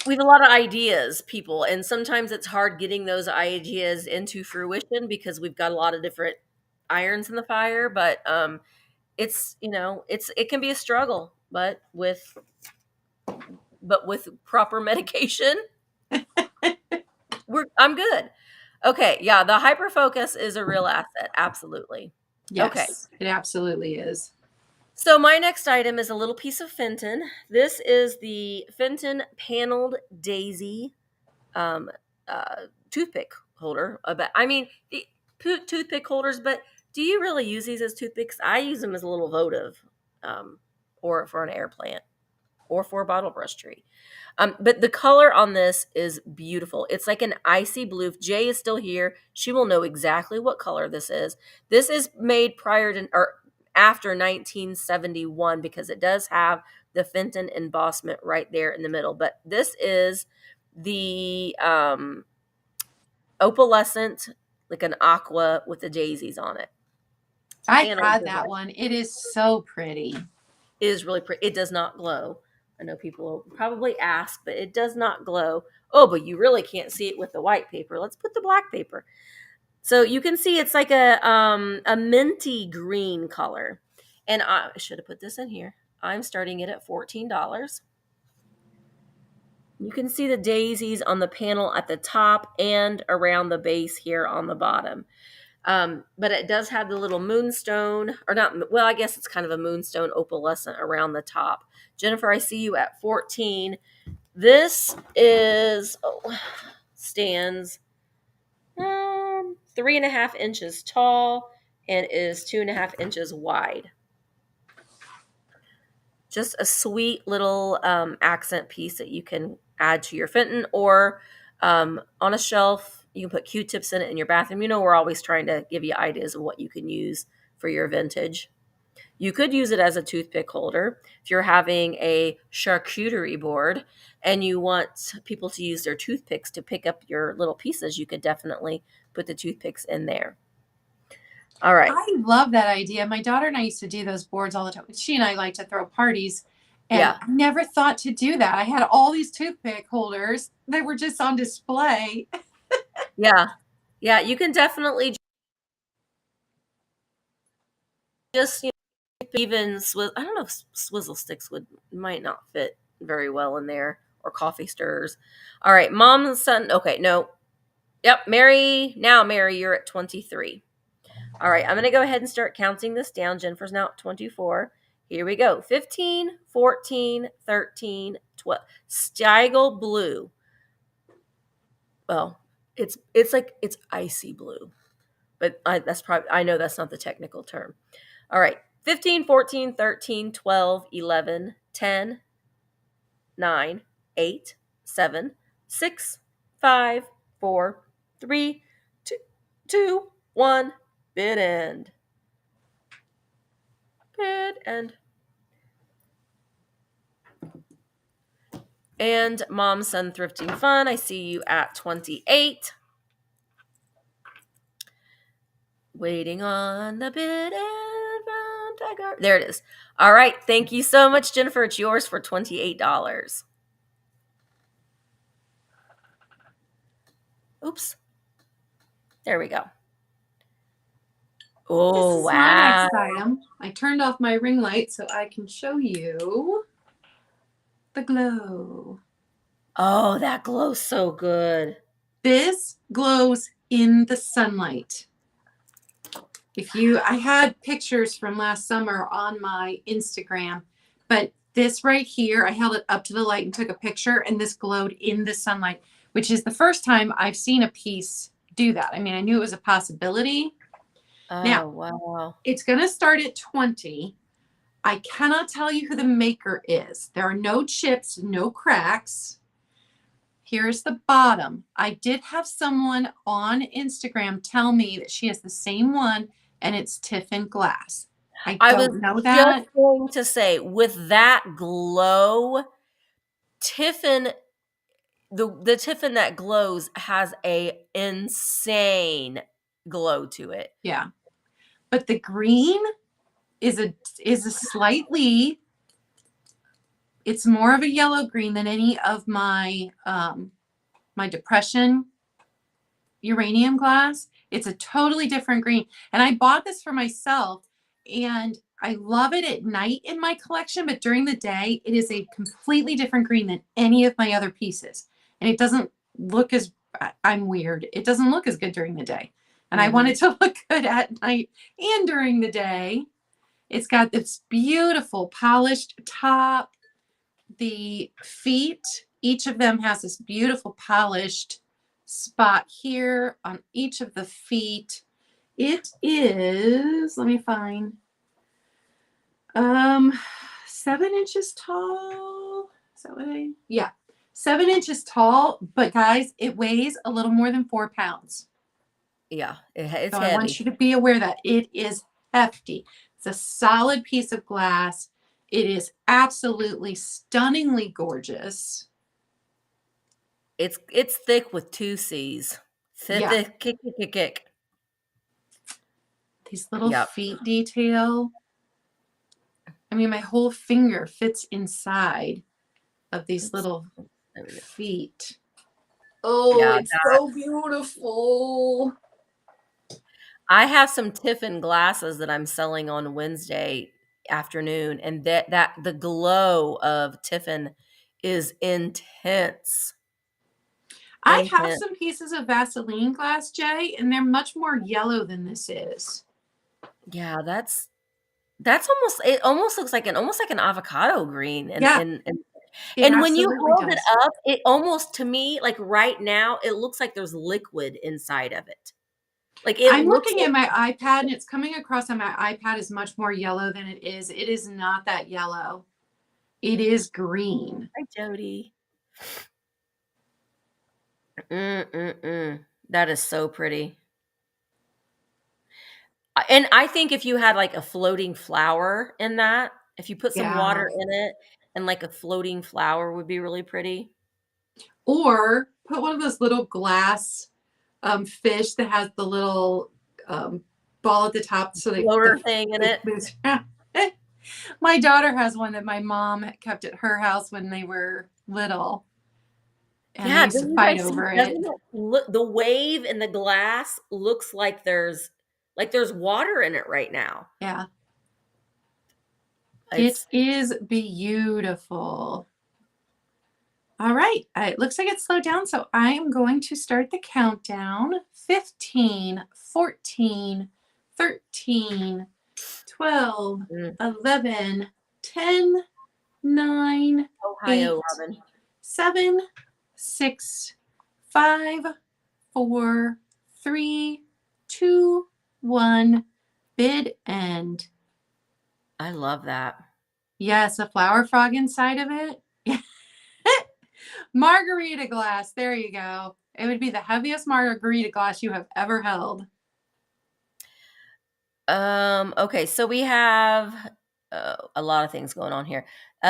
a lot of ideas, people, and sometimes it's hard getting those ideas into fruition because we've got a lot of different irons in the fire. But it can be a struggle, but with proper medication, I'm good. Okay, yeah, the hyper focus is a real asset, absolutely. Yes, okay, it absolutely is. So my next item is a little piece of Fenton. This is the Fenton Paneled Daisy toothpick holder. Toothpick holders, but do you really use these as toothpicks? I use them as a little votive, or for an air plant, or for a bottle brush tree. But the color on this is beautiful. It's like an icy blue. If Jay is still here, she will know exactly what color this is. This is made prior to or after 1971 because it does have the Fenton embossment right there in the middle. But this is the opalescent, like an aqua with the daisies on it. I had that one. It is so pretty. It is really pretty. It does not glow. I know people will probably ask, but it does not glow. Oh, but you really can't see it with the white paper. Let's put the black paper. So you can see it's like a minty green color. And I should have put this in here. I'm starting it at $14. You can see the daisies on the panel at the top and around the base here on the bottom. But it does have the little moonstone, or not, well, I guess it's kind of a moonstone opalescent around the top. Jennifer, I see you at 14. This stands 3.5 inches tall and is 2.5 inches wide. Just a sweet little accent piece that you can add to your Fenton, or on a shelf. You can put Q-tips in it in your bathroom. You know, we're always trying to give you ideas of what you can use for your vintage. You could use it as a toothpick holder. If you're having a charcuterie board and you want people to use their toothpicks to pick up your little pieces, you could definitely put the toothpicks in there. All right. I love that idea. My daughter and I used to do those boards all the time. She and I like to throw parties, and Yeah. I never thought to do that. I had all these toothpick holders that were just on display. Yeah. Yeah. You can definitely just, even I don't know if swizzle sticks might not fit very well in there, or coffee stirrers. All right. Mom and son. Okay. No. Yep. Mary. Now, Mary, you're at 23. All right, I'm going to go ahead and start counting this down. Jennifer's now at 24. Here we go. 15, 14, 13, 12. Stiegel blue. Well, it's icy blue. But I know that's not the technical term. All right. 15, 14, 13, 12, 11, 10, 9, 8, 7, 6, 5, 4, 3, 2, 1. Bid end. Bid end. And Mom, Son, Thrifting Fun, I see you at 28. Waiting on the bid and from Tiger. There it is. All right. Thank you so much, Jennifer. It's yours for $28. Oops. There we go. This Oh, is my wow. next item. I turned off my ring light so I can show you the glow. Oh, that glows so good. This glows in the sunlight. I had pictures from last summer on my Instagram, but this right here, I held it up to the light and took a picture, and this glowed in the sunlight, which is the first time I've seen a piece do that. I mean, I knew it was a possibility. Now, Oh, wow. it's going to start at 20. I cannot tell you who the maker is. There are no chips, no cracks. Here's the bottom. I did have someone on Instagram tell me that she has the same one, and it's Tiffin glass. I was don't know just that. going to say, with that glow, Tiffin, the Tiffin that glows has a insane glow to it. Yeah. But the green is a slightly, it's more of a yellow green than any of my my depression uranium glass. It's a totally different green. And I bought this for myself, and I love it at night in my collection, but during the day, it is a completely different green than any of my other pieces. And it doesn't look as, I'm weird. It doesn't look as good during the day. And I want it to look good at night and during the day. It's got this beautiful polished top. The feet, each of them has this beautiful polished spot here on each of the feet. It is, let me find, 7 inches tall. Is that what yeah, 7 inches tall, but guys, it weighs a little more than 4 pounds. Yeah, it's So heavy. I want you to be aware that it is hefty. It's a solid piece of glass. It is absolutely stunningly gorgeous. It's thick with 2 C's. Yeah. Thick, kick. These little Yep. feet detail. I mean, my whole finger fits inside of these little feet. Oh, Yeah, it's so beautiful. I have some Tiffin glasses that I'm selling on Wednesday afternoon, and that the glow of Tiffin is intense. I have some pieces of Vaseline glass, Jay, and they're much more yellow than this is. Yeah, that's almost, it almost looks like an avocado green, and Yeah, and when you absolutely hold it does. up, it almost, to me, like right now, it looks like there's liquid inside of it. Like it I'm looks looking like, at my iPad, and it's coming across on my iPad as much more yellow than it is. It is not that yellow. It is green. Hi, Jody. That is so pretty. And I think if you had like a floating flower in that, if you put some Yeah. water in it and like a floating flower would be really pretty. Or put one of those little glass fish that has the little ball at the top so that Floater thing in it it. moves around. My daughter has one that my mom kept at her house when they were little. And they Yeah, used to doesn't you fight guys see, over it. doesn't it look, the wave in the glass looks like there's water in it right now. Yeah. It It's is beautiful. All right. It looks like it slowed down. So I am going to start the countdown. 15, 14, 13, 12, mm, 11, 10, 9, Ohio 8, Robin. 7, 6, 5, 4, 3, 2, 1. Bid end. I love that. Yes, a flower frog inside of it. Margarita glass. There you go. It would be the heaviest margarita glass you have ever held. Okay, so we have a lot of things going on here.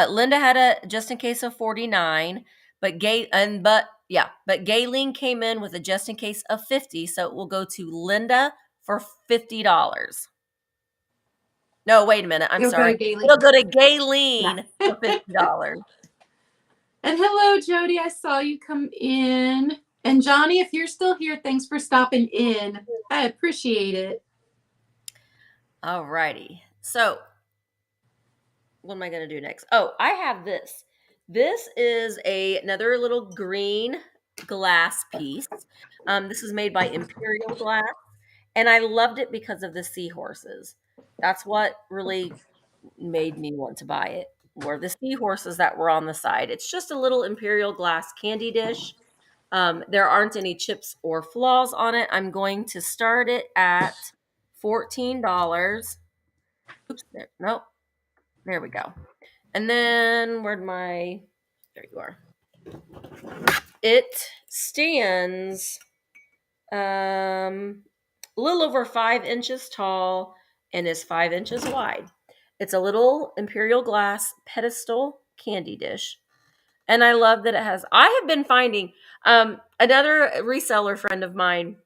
Linda had a just in case of 49, but Gayleen came in with a just in case of 50, so it will go to Linda for $50. No, wait a minute. I'm It'll go sorry. to Gailey. It'll go to Yeah. Gayleen for $50. And hello, Jody. I saw you come in. And Johnny, if you're still here, thanks for stopping in. I appreciate it. All righty. So, what am I going to do next? Oh, I have this. This is another little green glass piece. This is made by Imperial Glass, and I loved it because of the seahorses. That's what really made me want to buy it. Were the seahorses that were on the side. It's just a little Imperial Glass candy dish. There aren't any chips or flaws on it. I'm going to start it at $14. Oops, nope. There we go. And then where'd my there you are. It stands a little over 5 inches tall and is 5 inches wide. It's a little Imperial Glass pedestal candy dish. And I love that it has I have been finding another reseller friend of mine,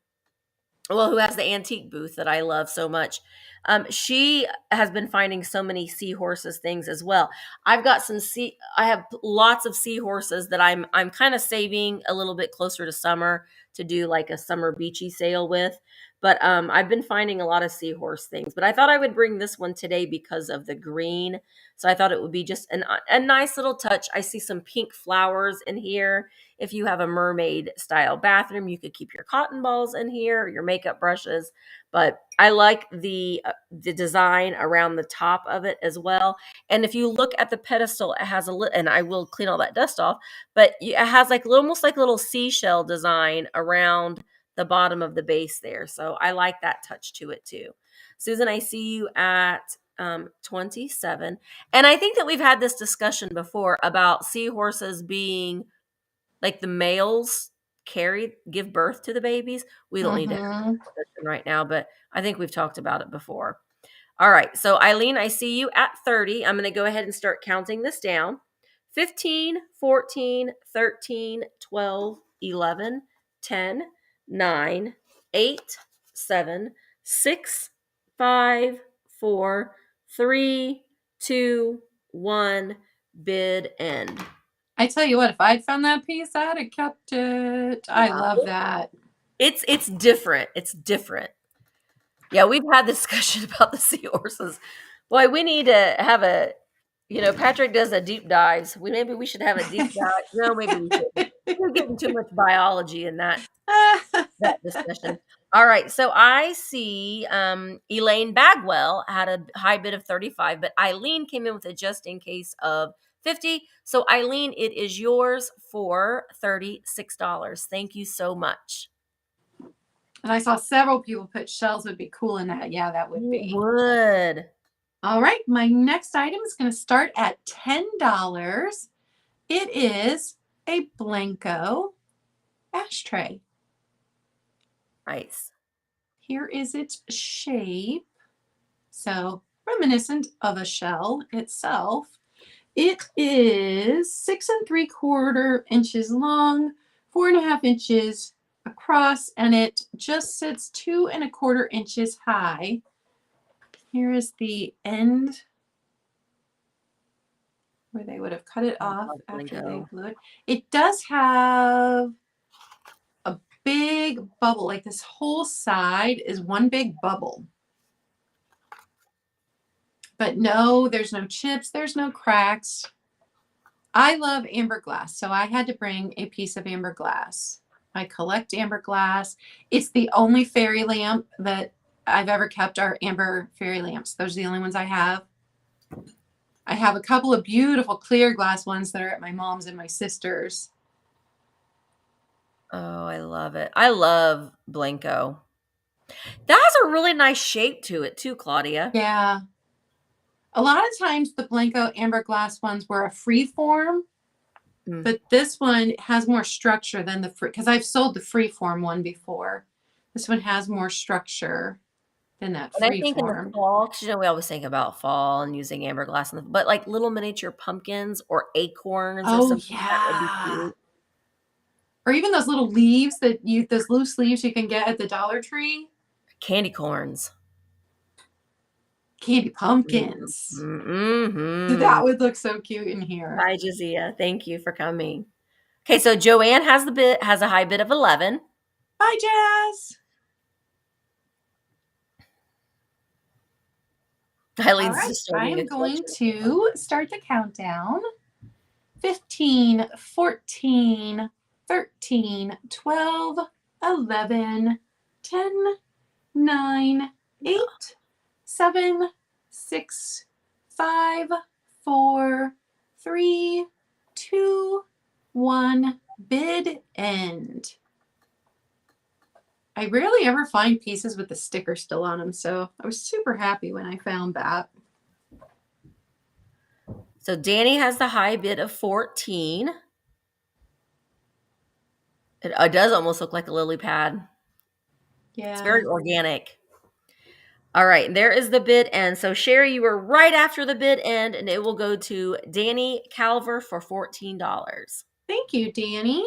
well, who has the antique booth that I love so much. She has been finding so many seahorses things as well. I have lots of seahorses that I'm kind of saving a little bit closer to summer to do like a summer beachy sale with. But I've been finding a lot of seahorse things. But I thought I would bring this one today because of the green. So I thought it would be just a nice little touch. I see some pink flowers in here. If you have a mermaid style bathroom, you could keep your cotton balls in here, or your makeup brushes. But I like the design around the top of it as well. And if you look at the pedestal, it has and I will clean all that dust off, but it has like almost like a little seashell design around the bottom of the base there. So I like that touch to it too. Susan, I see you at 27. And I think that we've had this discussion before about seahorses being like the males give birth to the babies. We don't need to have Mm-hmm. that discussion right now, but I think we've talked about it before. All right. So Eileen, I see you at 30. I'm going to go ahead and start counting this down. 15, 14, 13, 12, 11, 10, 9, 8, 7, 6, 5, 4, 3, 2, 1. Bid end. I tell you what, if I'd found that piece, I'd have kept it. I love that. It's different. It's different. Yeah, we've had this discussion about the seahorses. Boy, we need to have Patrick does a deep dives. Maybe we should have a deep dive. No, maybe we shouldn't. We're getting too much biology in that discussion. All right, so I see Elaine Bagwell had a high bid of 35, but Eileen came in with a just in case of 50. So Eileen, it is yours for $36. Thank you so much. And I saw several people put shells would be cool in that. Yeah, that would It be. would. All right, my next item is going to start at $10. It is a Blanco ashtray. Nice. Here is its shape. So reminiscent of a shell itself. It is 6 3/4 inches long, 4.5 inches across, and it just sits 2 1/4 inches high. Here is the end where they would have cut it I off love after they Blingo. blew it. It does have a big bubble, like this whole side is one big bubble. But no, there's no chips, there's no cracks. I love amber glass, so I had to bring a piece of amber glass. I collect amber glass. It's the only fairy lamp that I've ever kept are amber fairy lamps. Those are the only ones I have. I have a couple of beautiful clear glass ones that are at my mom's and my sister's. Oh, I love it. I love Blinko. That has a really nice shape to it too, Claudia. Yeah. A lot of times the Blanco amber glass ones were a free form, but this one has more structure than the free, because I've sold the free form one before. This one has more structure than that And I free think in the form. fall, because we always think about fall and using amber glass, but like little miniature pumpkins or acorns or Oh something like that would be yeah. cute. Or even those little leaves those loose leaves you can get at the Dollar Tree. Candy corns. Candy pumpkins. Mm-hmm. That would look so cute in here. Hi, Jazia. Thank you for coming. Okay, so Joanne has a high bid of 11. Bye, Jazz. All Eileen's right, just I starting a am going collection. to start the countdown. 15, 14, 13, 12, 11, 10, 9, 8, 7, 6, 5, 4, 3, 2, 1. Bid end. I rarely ever find pieces with the sticker still on them, so I was super happy when I found that. So Danny has the high bid of 14. It does almost look like a lily pad. It's Yeah. very organic. All right, there is the bid end. So Sherry, you were right after the bid end, and it will go to Danny Calver for $14. Thank you, Danny.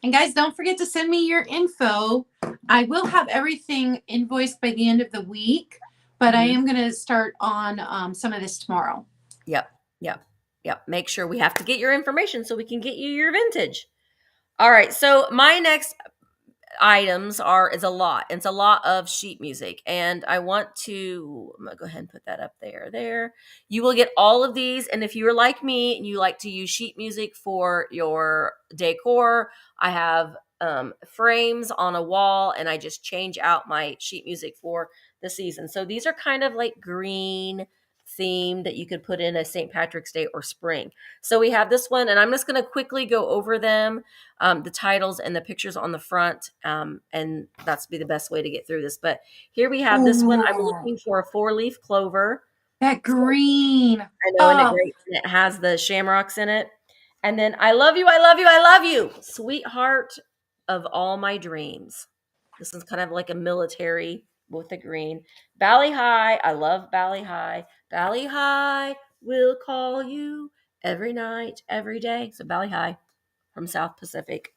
And guys, don't forget to send me your info. I will have everything invoiced by the end of the week, but I am going to start on some of this tomorrow. Yep, yep, yep. Make sure we have to get your information so we can get you your vintage. All right, so my next items is a lot. It's a lot of sheet music, and I'm gonna go ahead and put that up there. You will get all of these, and if you're like me and you like to use sheet music for your decor, I have frames on a wall, and I just change out my sheet music for the season. So these are kind of like green theme that you could put in a St. Patrick's Day or spring. So we have this one, and I'm just going to quickly go over them, the titles and the pictures on the front, and that's be the best way to get through this. But here we have this one. I'm looking for a 4-leaf clover. That green. I know, isn't it Oh, great? And it has the shamrocks in it. And then I love you, I love you, I love you, sweetheart of all my dreams. This is kind of like a military with the green. Bali High, I love Bali High. Bali High will call you every night, every day. So Bali High from South Pacific.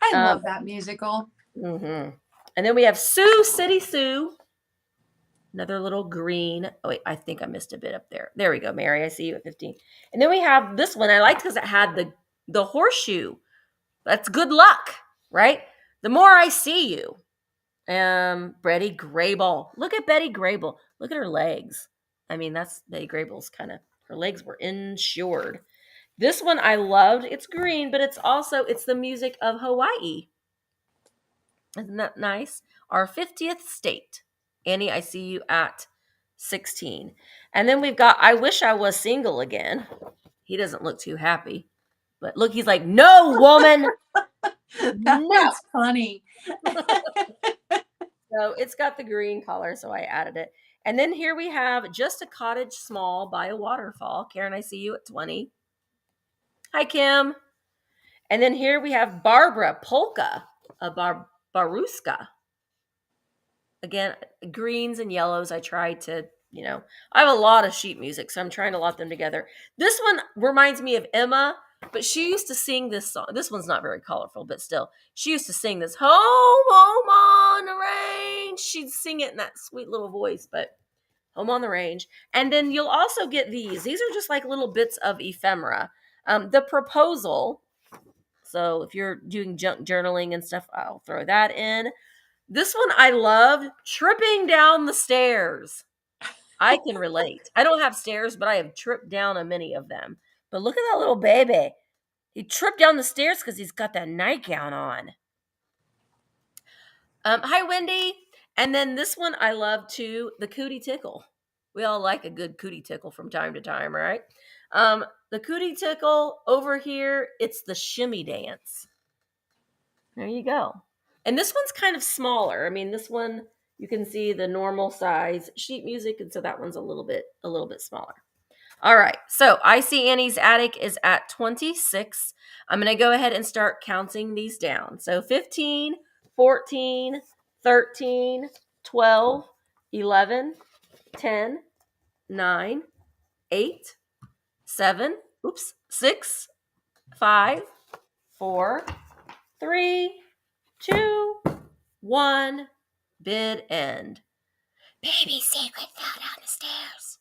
I love that musical. Mm-hmm. And then we have Sioux City Sue. Another little green. Oh, wait, I think I missed a bit up there. There we go, Mary. I see you at 15. And then we have this one. I liked because it had the horseshoe. That's good luck, right? The more I see you. Betty Grable. Look at Betty Grable. Look at her legs. I mean, that's Betty Grable's kind of, her legs were insured. This one I loved. It's green, but it's the music of Hawaii. Isn't that nice? Our 50th state. Annie, I see you at 16. And then we've got I Wish I Was Single Again. He doesn't look too happy. But look, he's like, no, woman. That No. one's funny. So it's got the green color, so I added it. And then here we have Just a Cottage Small by a Waterfall. Karen, I see you at 20. Hi, Kim. And then here we have Barbara Polka, a Baruska. Again, greens and yellows. I try to, I have a lot of sheet music, so I'm trying to lot them together. This one reminds me of Emma, but she used to sing this song. This one's not very colorful, but still, she used to sing this home on the range. She'd sing it in that sweet little voice, but home on the range. And then you'll also get these. These are just like little bits of ephemera. The proposal. So if you're doing junk journaling and stuff, I'll throw that in. This one I loved, tripping down the stairs. I can relate. I don't have stairs, but I have tripped down a many of them. But look at that little baby. He tripped down the stairs because he's got that nightgown on. Hi, Wendy. And then this one I love too, the cootie tickle. We all like a good cootie tickle from time to time, right? The cootie tickle over here, it's the shimmy dance. There you go. And this one's kind of smaller. I mean, this one you can see the normal size sheet music, and so that one's a little bit smaller. All right. So I See Annie's Attic is at 26. I'm going to go ahead and start counting these down. So 15, 14, 13, 12, 11, 10, 9, 8, 7, 6, 5, 4, 3, 2, 1, bid end. Baby secret fell down the stairs.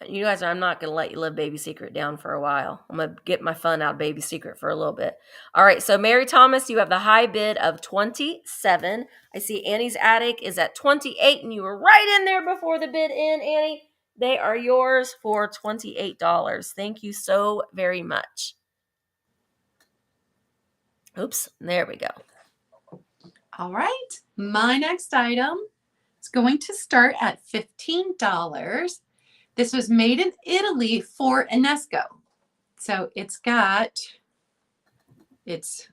You guys, I'm not going to let you live Baby Secret down for a while. I'm going to get my fun out of Baby Secret for a little bit. All right, so Mary Thomas, you have the high bid of 27. I see Annie's Attic is at 28, and you were right in there before the bid in, Annie. They are yours for $28. Thank you so very much. Oops, there we go. All right, my next item is going to start at $15. This was made in Italy for Enesco. So it's got its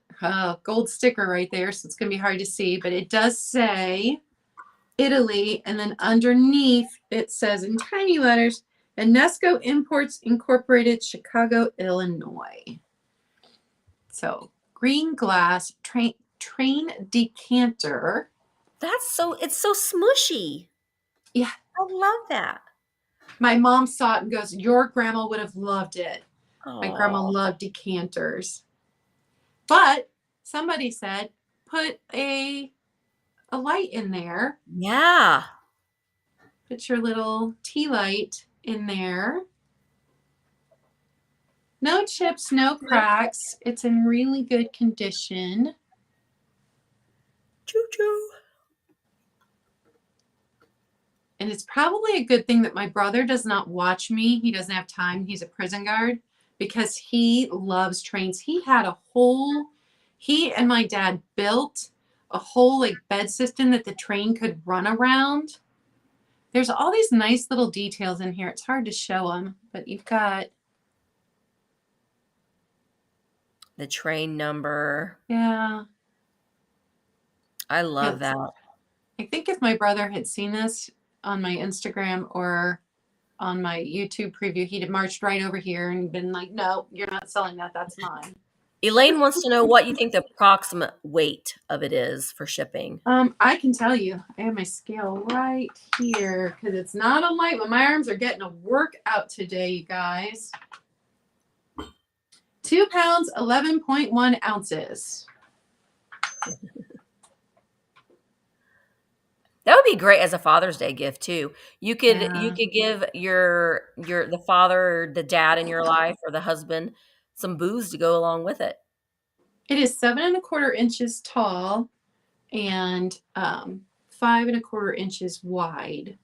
gold sticker right there, so it's going to be hard to see, but it does say Italy, and then underneath it says in tiny letters, Enesco Imports Incorporated, Chicago, Illinois. So green glass train decanter. It's so smushy. Yeah. I love that. My mom saw it and goes, your grandma would have loved it. Aww. My grandma loved decanters. But somebody said, put a light in there. Yeah. Put your little tea light in there. No chips, no cracks. It's in really good condition. Choo-choo. And it's probably a good thing that my brother does not watch me. He doesn't have time. He's a prison guard because he loves trains. He and my dad built a whole like bed system that the train could run around. There's all these nice little details in here. It's hard to show them, but you've got the train number. Yeah. I love that. I think if my brother had seen this on my Instagram or on my YouTube preview, he'd have marched right over here and been like, no, you're not selling that. That's mine. Elaine wants to know what you think the approximate weight of it is for shipping. I can tell you. I have my scale right here because it's not a light one. My arms are getting a workout today, you guys. 2 pounds, 11.1 ounces. That would be great as a Father's Day gift too. You could give the father or the dad in your life or the husband some booze to go along with it. It is 7¼ inches tall and 5¼ inches wide.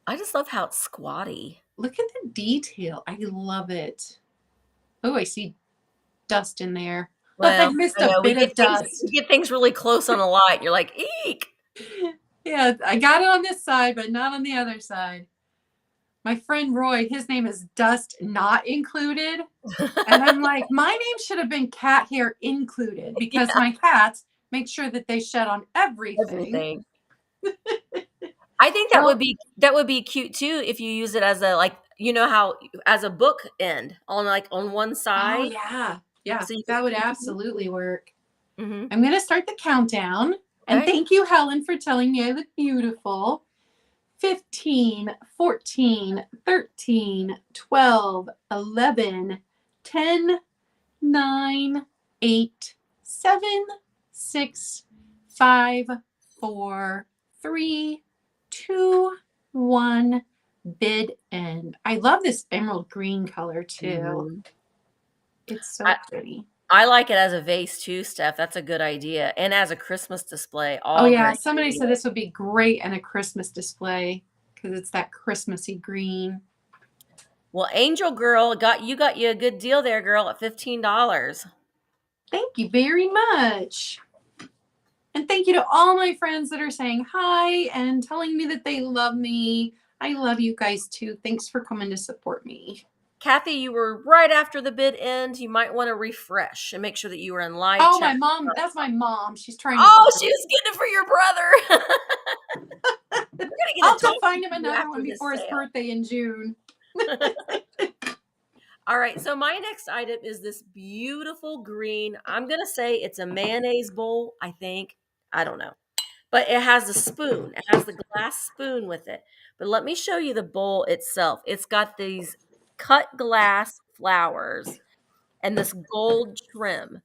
I just love how it's squatty. Look at the detail. I love it. Oh, I see dust in there. Well, I missed a bit of dust. You get things really close on a light. You're like, eek. Yeah, I got it on this side, but not on the other side. My friend Roy, his name is Dust Not Included. And I'm like, my name should have been Cat Hair Included because my cats make sure that they shed on everything. I think Well, that would be cute too if you use it as a, like, you know how, as a book end on, like, on one oh side, yeah. Yeah, so you that would can. absolutely work. Mhm. I'm going to start the countdown. And Okay. thank you, Helen, for telling me I look beautiful. 15, 14, 13, 12, 11, 10, 9, 8, 7, 6, 5, 4, 3, 2, 1. Bid end. I love this emerald green color too. Mhm. It's so I pretty. I like it as a vase too, Steph. That's a good idea, and as a Christmas display, Oh all yeah, great somebody said ideas. this would be great in a Christmas display because it's that Christmassy green. Well, Angel Girl, got you a good deal there, girl, at $15. Thank you very much. And thank you to all my friends that are saying hi and telling me that they love me. I love you guys too. Thanks for coming to support me. Kathy, you were right after the bid end. You might want to refresh and make sure that you were in live Oh, chat. my mom. That's my mom. She's trying to Oh, buy she it. was getting it for your brother. We're gonna I'll get have to to talk to find him you another after one this before his sale. birthday in June. All right, so my next item is this beautiful green. I'm gonna say it's a mayonnaise bowl, I think. I don't know. But it has a spoon. It has the glass spoon with it. But let me show you the bowl itself. It's got these cut glass flowers and this gold trim.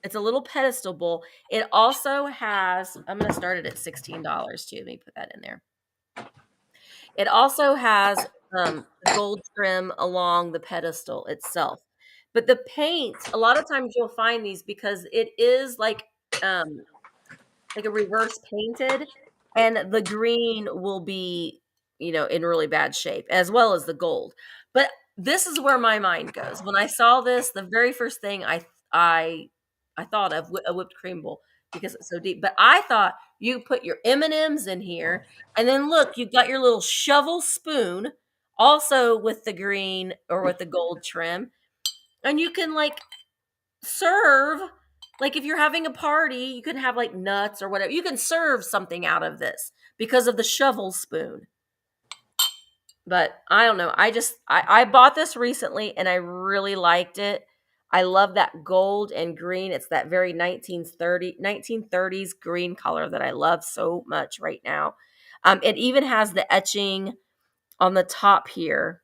It's a little pedestal bowl. It also has, I'm going to start it at $16 too. Let me put that in there. It also has gold trim along the pedestal itself. But the paint, a lot of times you'll find these because it is um, like a reverse painted, and the green will be, in really bad shape, as well as the gold. But this is where my mind goes. When I saw this, the very first thing I thought of a whipped cream bowl, because it's so deep. But I thought you put your M&Ms in here, and then look, you've got your little shovel spoon, also with the green or with the gold trim, and you can, like, serve, like, if you're having a party, you can have like nuts or whatever. You can serve something out of this because of the shovel spoon. But I don't know. I bought this recently and I really liked it. I love that gold and green. It's that very 1930s green color that I love so much right now. It even has the etching on the top here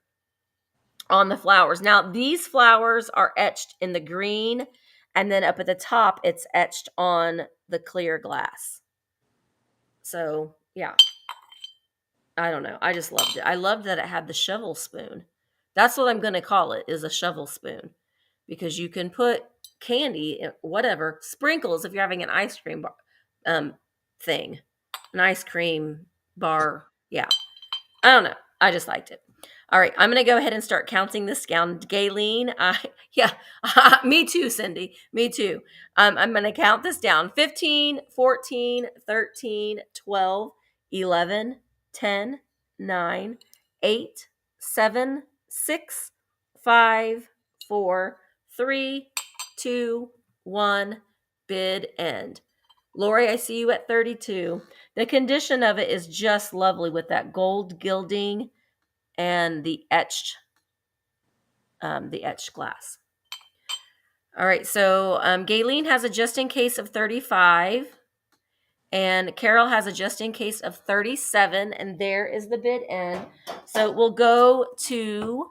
on the flowers. Now, these flowers are etched in the green, and then up at the top, it's etched on the clear glass. So, yeah, I don't know. I just loved it. I loved that it had the shovel spoon. That's what I'm going to call it, is a shovel spoon, because you can put candy, whatever, sprinkles if you're having an ice cream bar, thing, an ice cream bar. Yeah, I don't know. I just liked it. All right, I'm going to go ahead and start counting this down. Gayleen, yeah, me too, Cindy. Me too. I'm going to count this down. 15, 14, 13, 12, 11, 10, 9, 8, 7, 6, 5, 4, 3, 2, 1. Bid end. Lori, I see you at 32. The condition of it is just lovely with that gold gilding and the etched glass. All right, so Gayleen has a just in case of 35, and Carol has a just in case of 37, and there is the bid end. So we'll go to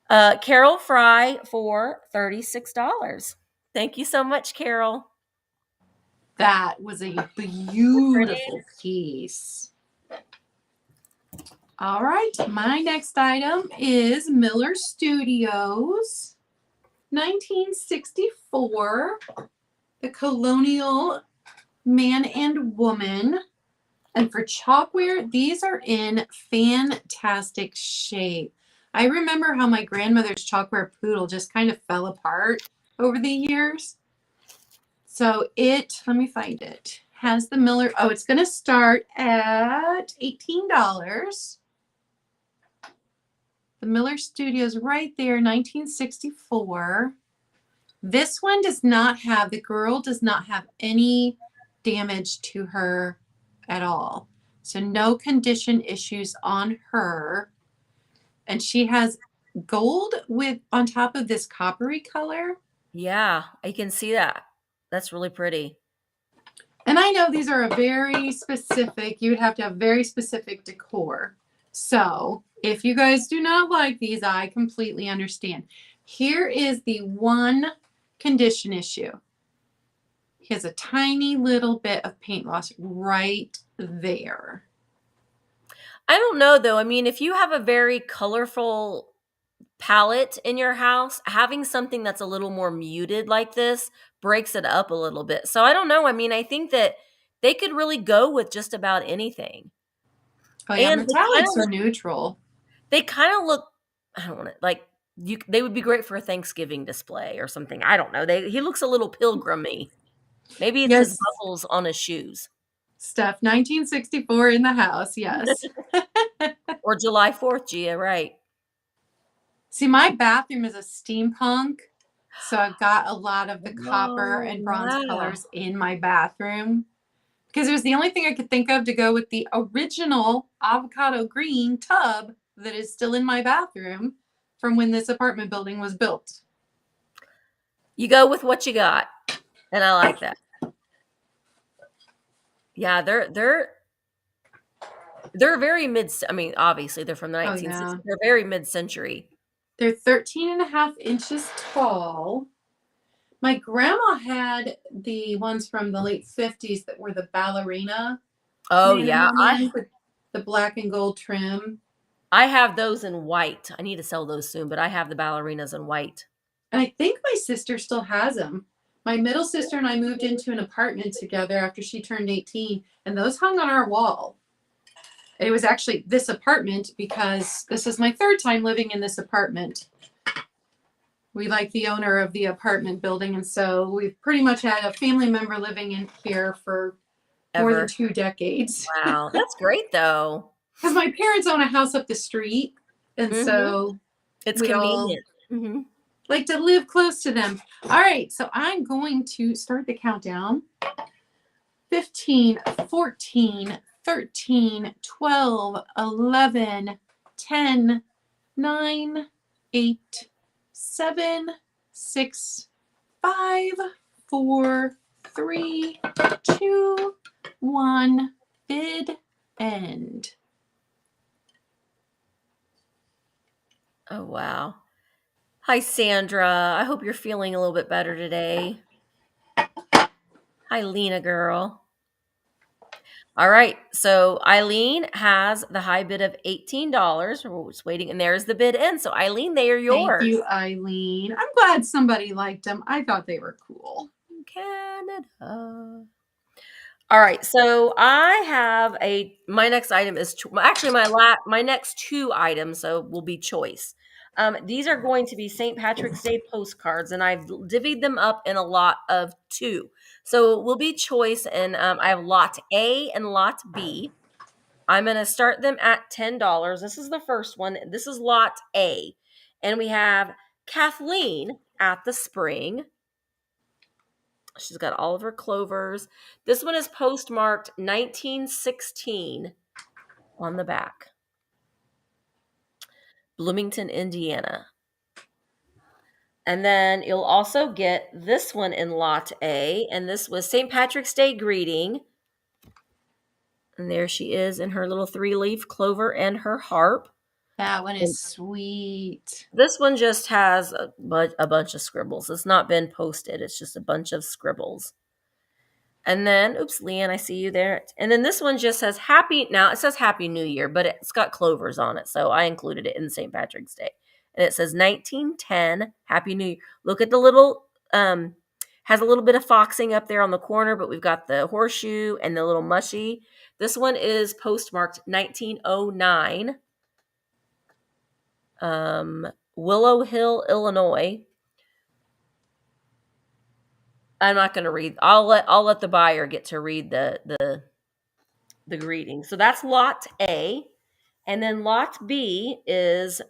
Carol Fry for $36. Thank you so much, Carol. That was a beautiful piece. All right, my next item is Miller Studios, 1964, the Colonial Man and Woman. And for chalkware, these are in fantastic shape. I remember how my grandmother's chalkware poodle just kind of fell apart over the years. So let me find it, has the Miller, it's going to start at $18. The Miller Studios right there, 1964. This one does not have, the girl does not have any damage to her at all. So no condition issues on her. And she has gold with on top of this coppery color. Yeah, I can see that. That's really pretty. And I know these are a very specific, you would have to have very specific decor. So if you guys do not like these, I completely understand. Here is the one condition issue. He has a tiny little bit of paint loss right there. I don't know though. I mean, if you have a very colorful palette in your house, having something that's a little more muted like this breaks it up a little bit. So I don't know. I mean, I think that they could really go with just about anything. Oh yeah, And metallics are neutral. they kind of look, I don't want to like they would be great for a Thanksgiving display or something. I don't know. He looks a little pilgrimy. Maybe it's his Yes, buckles on his shoes. Steph, 1964 in the house. Yes. Or July 4th, Gia, right. See, my bathroom is a steampunk. So I've got a lot of the copper Oh, and bronze wow. colors in my bathroom because it was the only thing I could think of to go with the original avocado green tub that is still in my bathroom from when this apartment building was built. You go with what you got. And I like that. Yeah, they're very mid, I mean, obviously they're from the Oh, 1960s. yeah. They're very mid-century. They're 13 and a half inches tall. My grandma had the ones from the late 50s that were the ballerina Oh, man yeah. woman with the black and gold trim. I have those in white. I need to sell those soon, but I have the ballerinas in white. And I think my sister still has them. My middle sister and I moved into an apartment together after she turned 18, and those hung on our wall. It was actually this apartment because this is my third time living in this apartment. We like the owner of the apartment building, and so we've pretty much had a family member living in here for more than Ever. 2 decades. Wow. That's great, though. Because my parents own a house up the street, and Mhm. so It's we all convenient. Mhm. like to live close to them. All right, so I'm going to start the countdown. 15, 14, 13, 12, 11, 10, 9, 8, 7, 6, 5, 4, 3, 2, 1. Bid end. Oh, wow. Hi, Sandra. I hope you're feeling a little bit better today. Hi, Lena girl. All right. So Eileen has the high bid of $18. We're just waiting, and there's the bid in. So Eileen, they are Thank yours. you, Eileen. I'm glad somebody liked them. I thought they were cool. Canada. All right. So I have my next item is actually my next two items. So will be choice. These are going to be St. Patrick's Day postcards, and I've divvied them up in a lot of two. So it will be choice, and I have lot A and lot B. I'm going to start them at $10. This is the first one. This is lot A. And we have Kathleen at the spring. She's got all of her clovers. This one is postmarked 1916 on the back. Bloomington, Indiana. And then you'll also get this one in lot A. And this was St. Patrick's Day greeting. And there she is in her little 3-leaf clover and her harp. That one is sweet. This one just has a bunch of scribbles. It's not been posted. It's just a bunch of scribbles. And then, oops, Leanne, I see you there. And then this one just says now it says Happy New Year, but it's got clovers on it. So I included it in St. Patrick's Day. And it says 1910, Happy New Year. Look at the little, has a little bit of foxing up there on the corner, but we've got the horseshoe and the little mushy. This one is postmarked 1909. Willow Hill, Illinois. I'm not going to read. I'll let the buyer get to read the greeting. So that's lot A, and then lot B is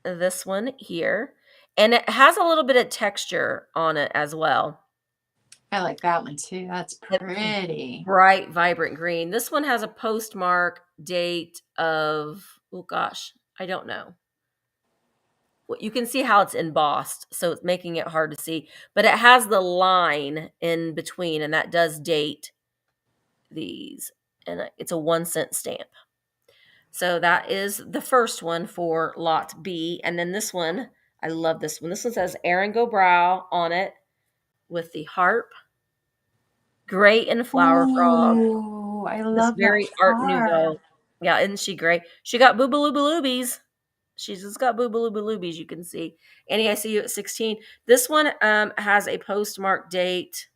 this one here, and it has a little bit of texture on it as well. I like that one too. That's It's pretty. bright, vibrant green. This one has a postmark date of, oh gosh, I don't know. Well, you can see how it's embossed, so it's making it hard to see. But it has the line in between, and that does date these. And it's a 1 cent stamp. So that is the first one for lot B. And then this one, I love this one. This one says Erin Go Brow on it with the harp, gray and flower frog. Oh, I This love that very Art heart. Nouveau. Yeah, isn't she great? She got boobaloobaloobies. She's just got boobaloobaloobies, you can see. Annie, I see you at 16. This one has a postmark date.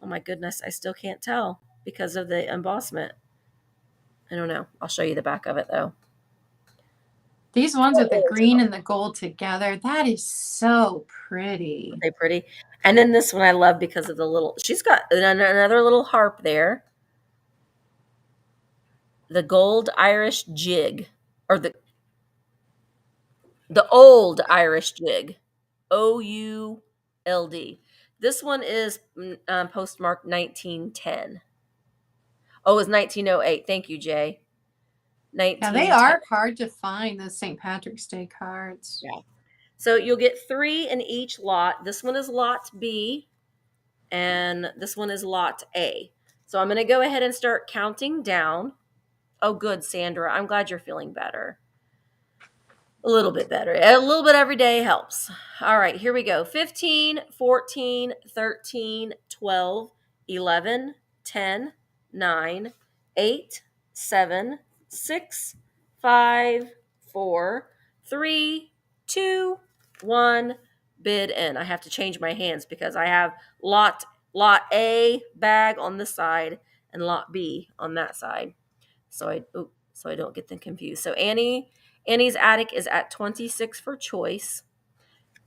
Oh my goodness, I still can't tell because of the embossment. I don't know. I'll show you the back of it though. These ones How with the old green and the gold together, that is so are pretty. they pretty? And then this one I love because of the little, she's got another little harp there. The gold Irish jig, or the old Irish jig. OULD. This one is postmarked 1910. Oh, it was 1908. Thank you, Jay. Yeah, they 1910. are hard to find, those St. Patrick's Day cards. Yeah. So you'll get 3 in each lot. This one is lot B, and this one is lot A. So I'm going to go ahead and start counting down. Oh, good, Sandra. I'm glad you're feeling better. A little bit better. A little bit every day helps. All right, here we go. 15, 14, 13, 12, 11, 10, 9, 8, 7, 6, 5, 4, 3, 2, 1. Bid in. I have to change my hands because I have lot A bag on this side and lot B on that side. So I don't get them confused. So Annie's attic is at 26 for choice.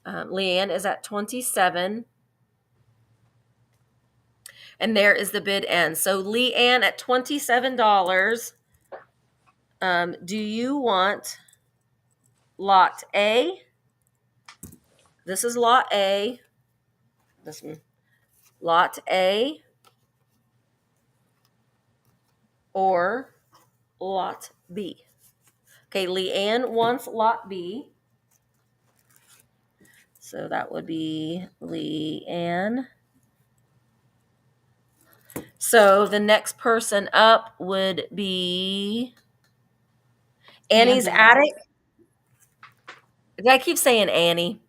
Leanne is at 27. And there is the bid end. So Leanne at $27. Do you want lot A? This is lot A. This one. Lot A or lot B. Okay, Leanne wants lot B. So that would be Leanne. So the next person up would be Annie's Amanda. attic. I keep saying Annie.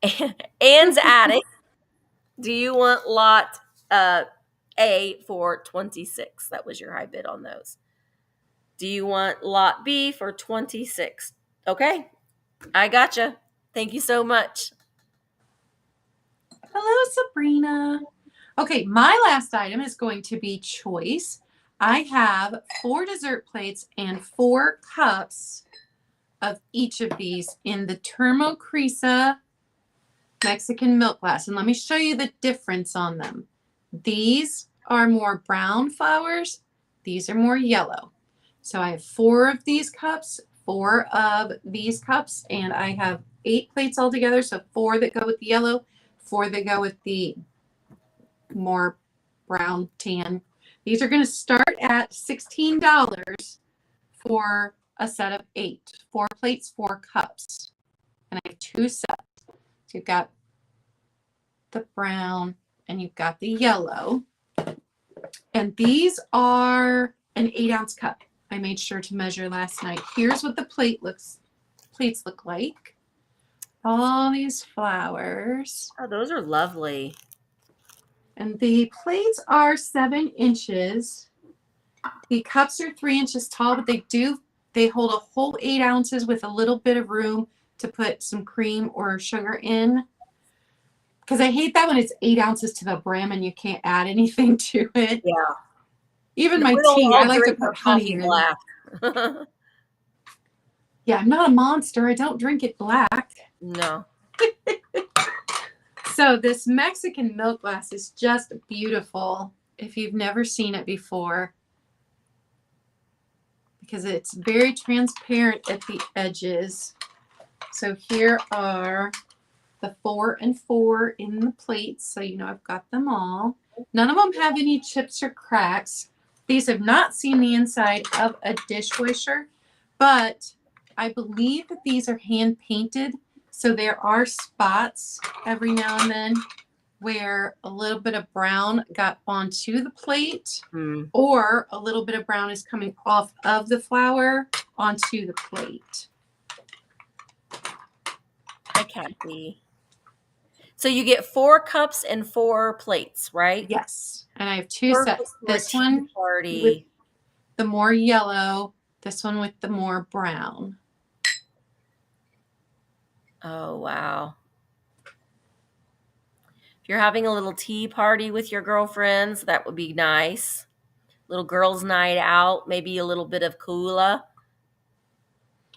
Anne's attic. Do you want lot A for 26? That was your high bid on those. Do you want lot B for 26? Okay, I gotcha. Thank you so much. Hello, Sabrina. Okay, my last item is going to be choice. I have 4 dessert plates and 4 cups of each of these in the Termocrisa Mexican milk glass. And let me show you the difference on them. These are more brown flowers. These are more yellow. So I have 4 of these cups, 4 of these cups, and I have 8 plates altogether. So 4 that go with the yellow, 4 that go with the more brown tan. These are going to start at $16 for a set of 8. 4 plates, 4 cups. And I have 2 sets. So you've got the brown and you've got the yellow. And these are an 8-ounce cup. I made sure to measure last night. Here's what the plates look like. All these flowers. Oh, those are lovely. And the plates are 7 inches. The cups are 3 inches tall, but they hold a whole 8 ounces with a little bit of room to put some cream or sugar in. Because I hate that when it's 8 ounces to the brim and you can't add anything to it. Yeah. Even No, my we don't tea, I all like to drink put our honey coffee in. black. Yeah, I'm not a monster. I don't drink it black. No. So this Mexican milk glass is just beautiful if you've never seen it before, because it's very transparent at the edges. So here are the 4 and 4 in the plates, so you know I've got them all. None of them have any chips or cracks. These have not seen the inside of a dishwasher, but I believe that these are hand painted. So there are spots every now and then where a little bit of brown got onto the plate, or a little bit of brown is coming off of the flour onto the plate. Hi, Kathy. So you get 4 cups and 4 plates, right? Yes. And I have two Perfect sets. for a This tea one with party. the more yellow, this one with the more brown. Oh, wow. If you're having a little tea party with your girlfriends, that would be nice. Little girls' night out, maybe a little bit of cola.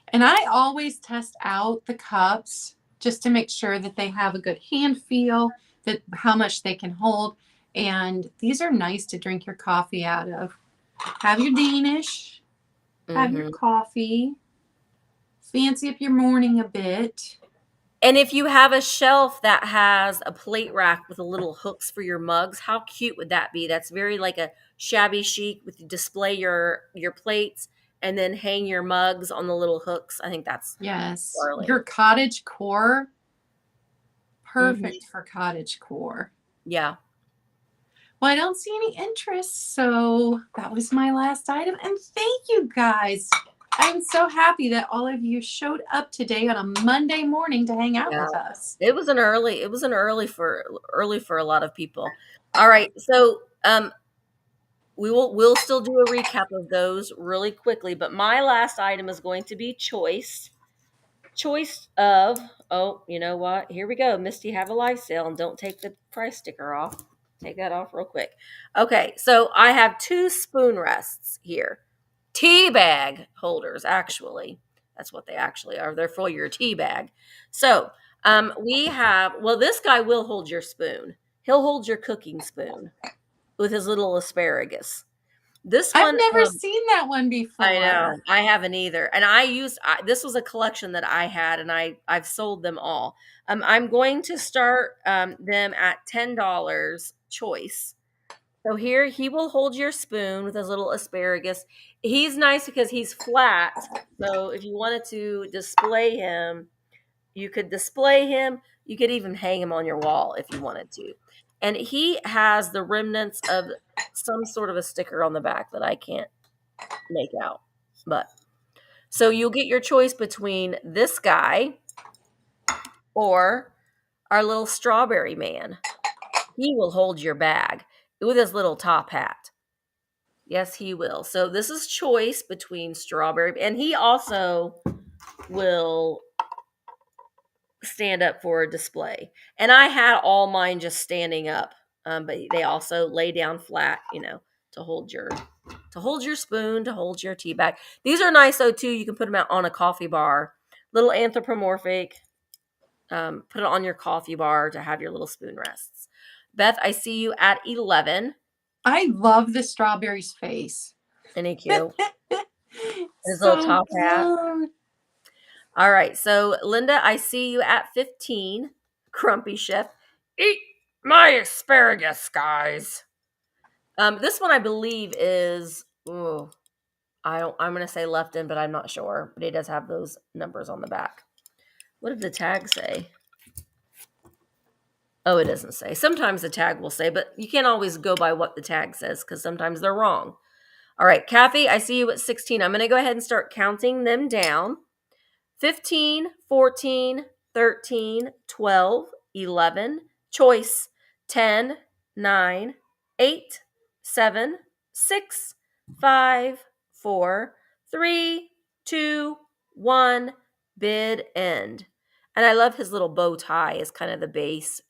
And I always test out the cups just to make sure that they have a good hand feel, that how much they can hold. And these are nice to drink your coffee out of. Have your Danish, have your coffee, fancy up your morning a bit. And if you have a shelf that has a plate rack with a little hooks for your mugs, how cute would that be? That's very like a shabby chic with you display your plates and then hang your mugs on the little hooks. I think that's Yes, darling. your cottage core, Mm-hmm. perfect for cottage core. Yeah. Well, I don't see any interest, so that was my last item. And thank you guys. I'm so happy that all of you showed up today on a Monday morning to hang out Yeah. with us. It was an early for a lot of people. All right. So we'll still do a recap of those really quickly, but my last item is going to be choice of, oh, you know what? Here we go. Misty, have a live sale, and don't take the price sticker off. Take that off real quick. Okay, so I have 2 spoon rests here. Tea bag holders, actually. That's what they actually are. They're for your tea bag. So we have, well, this guy will hold your spoon. He'll hold your cooking spoon with his little asparagus. This I've one, never seen that one I before. know. I haven't either. And this was a collection that I had, and I've sold them all. I'm going to start them at $10 choice. So here he will hold your spoon with his little asparagus. He's nice because he's flat. So if you wanted to display him, you could display him. You could even hang him on your wall if you wanted to. And he has the remnants of some sort of a sticker on the back that I can't make out. But so you'll get your choice between this guy or our little strawberry man. He will hold your bag with his little top hat. Yes, he will. So this is choice between strawberry, and he also will stand up for a display. And I had all mine just standing up, but they also lay down flat, to hold your spoon, to hold your tea bag. These are nice though too. You can put them out on a coffee bar, little anthropomorphic. Put it on your coffee bar to have your little spoon rests. Beth, I see you at 11. I love the strawberry's face. Any cute. His little So top hat. cute. All right. So, Linda, I see you at 15. Grumpy Chef. Eat my asparagus, guys. This one I believe is, I'm going to say left in, but I'm not sure. But it does have those numbers on the back. What did the tag say? Oh, it doesn't say. Sometimes the tag will say, but you can't always go by what the tag says because sometimes they're wrong. All right, Kathy, I see you at 16. I'm going to go ahead and start counting them down. 15, 14, 13, 12, 11, choice, 10, 9, 8, 7, 6, 5, 4, 3, 2, 1, bid end. And I love his little bow tie as kind of the base,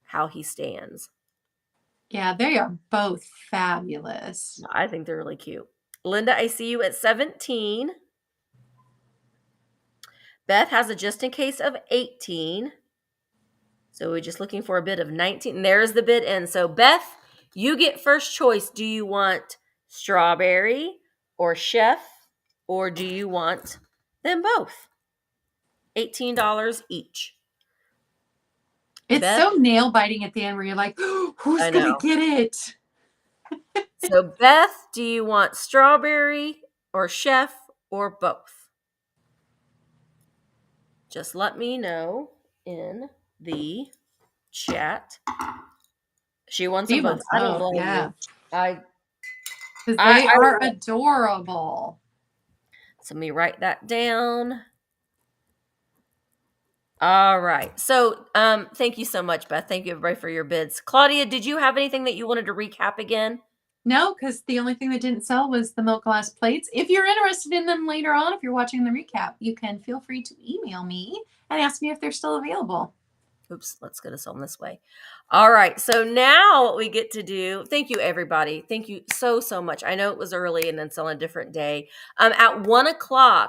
how he stands. Yeah, they are both fabulous. I think they're really cute. Linda, I see you at 17. Beth has a just in case of 18. So we're just looking for a bid of 19. And there's the bid in. So Beth, you get first choice. Do you want strawberry or chef, or do you want them both? $18 each. It's Beth, so nail biting at the end where you're like, oh, who's I going to know. get it? So, Beth, do you want strawberry or chef or both? Just let me know in the chat. She wants She them both. wants I don't both. blame Yeah. you. I Because I they I are would. adorable. So let me write that down. All right. So, thank you so much, Beth. Thank you everybody for your bids. Claudia, did you have anything that you wanted to recap again? No, because the only thing that didn't sell was the milk glass plates. If you're interested in them later on, if you're watching the recap, you can feel free to email me and ask me if they're still available. Oops, let's get us on this way. All right. So now what we get to do, thank you, everybody. Thank you so much. I know it was early and it's on a different day. At 1:00,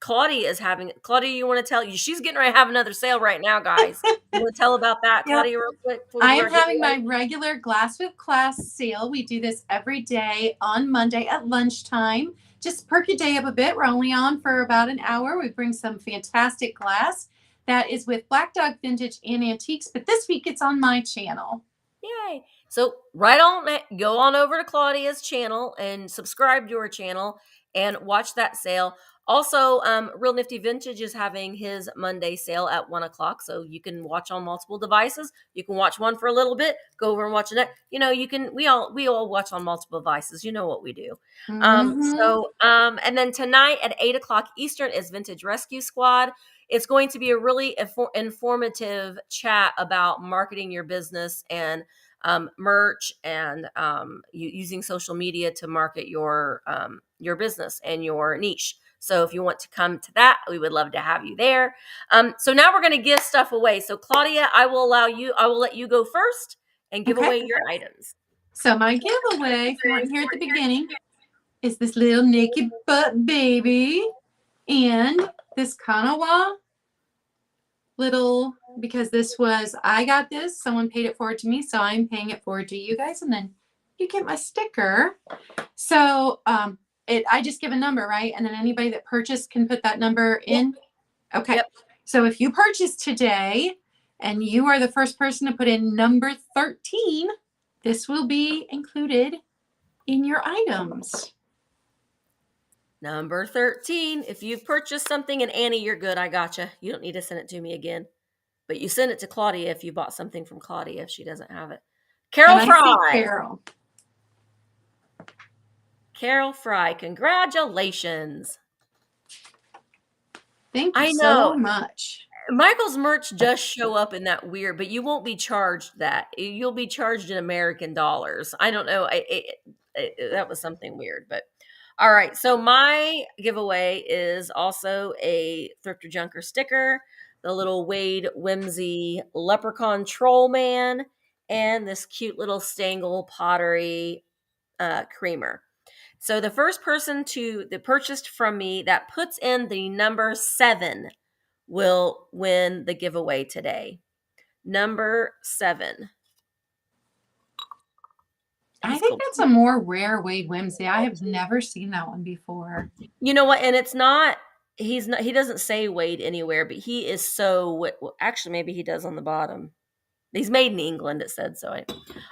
Claudia is having, Claudia, you want to tell you, she's getting ready to have another sale right now, guys. You want to tell about that, Yep. Claudia, real quick before we I do am our having giveaway? my regular Glass with Class sale. We do this every day on Monday at lunchtime. Just perk your day up a bit. We're only on for about an hour. We bring some fantastic glass that is with Black Dog Vintage and Antiques, but this week it's on my channel. Yay. So right on, go on over to Claudia's channel and subscribe to her channel and watch that sale. Also, Real Nifty Vintage is having his Monday sale at 1:00. So you can watch on multiple devices. You can watch one for a little bit, go over and watch the next. You know, you can, we all watch on multiple devices. You know what we do. Mm-hmm. And then tonight at 8:00 Eastern is Vintage Rescue Squad. It's going to be a really informative chat about marketing your business and merch and using social media to market your business and your niche. So if you want to come to that, we would love to have you there. So now we're going to give stuff away. So Claudia, I will let you go first and give Okay. away your items. So my giveaway, if you weren't here at the beginning, is this little naked butt baby and this Kanawa little, because this was, I got this, someone paid it forward to me, so I'm paying it forward to you guys, and then you get my sticker. So I just give a number, right? And then anybody that purchased can put that number in. Okay. Yep. So if you purchase today and you are the first person to put in number 13, this will be included in your items. Number 13. If you've purchased something, and Annie, you're good. I gotcha. You don't need to send it to me again. But you send it to Claudia if you bought something from Claudia if she doesn't have it. Carol And I see Fry. Carol. Carol Fry, congratulations. Thank you I so know. much. Michael's merch does show up in that weird, but you won't be charged that. You'll be charged in American dollars. I don't know. That was something weird, but all right. So my giveaway is also a Thrifter Junker sticker, the little Wade Whimsy Leprechaun Troll Man, and this cute little Stangle Pottery creamer. So the first person that purchased from me that puts in the number 7 will win the giveaway today. Number 7. I He's think cool. that's a more rare Wade Whimsy. I have never seen that one before. You know what? And it's not. He doesn't say Wade anywhere, but he is so. Well, actually, maybe he does on the bottom. He's made in England. It said so.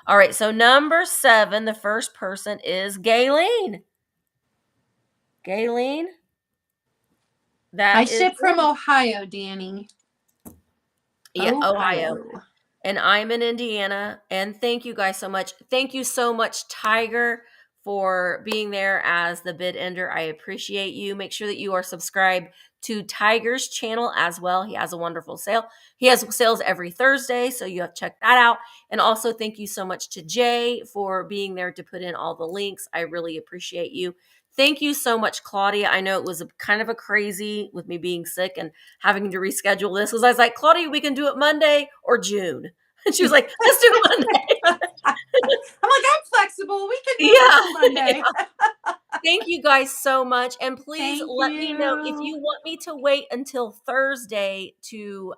All right. So number 7, the first person is Gayleen. Gayleen. I That is. ship from Ohio, Danny. Yeah, Ohio. Ohio. And I'm in Indiana. And thank you guys so much. Thank you so much, Tiger, for being there as the bid ender. I appreciate you. Make sure that you are subscribed to Tiger's channel as well. He has a wonderful sale. He has sales every Thursday, so you have to check that out. And also thank you so much to Jay for being there to put in all the links. I really appreciate you. Thank you so much, Claudia. I know it was kind of a crazy with me being sick and having to reschedule this because I was like, Claudia, we can do it Monday or June. And she was like, let's do it Monday. I'm like, I'm flexible. We can move Yeah. it till Monday. Yeah. Thank you guys so much. And please Thank let me know if you. you want me to wait until Thursday to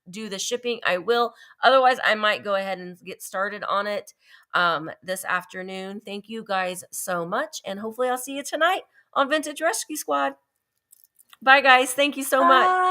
do the shipping. I will. Otherwise, I might go ahead and get started on it this afternoon. Thank you guys so much. And hopefully I'll see you tonight on Vintage Rescue Squad. Bye, guys. Thank you so much. Bye.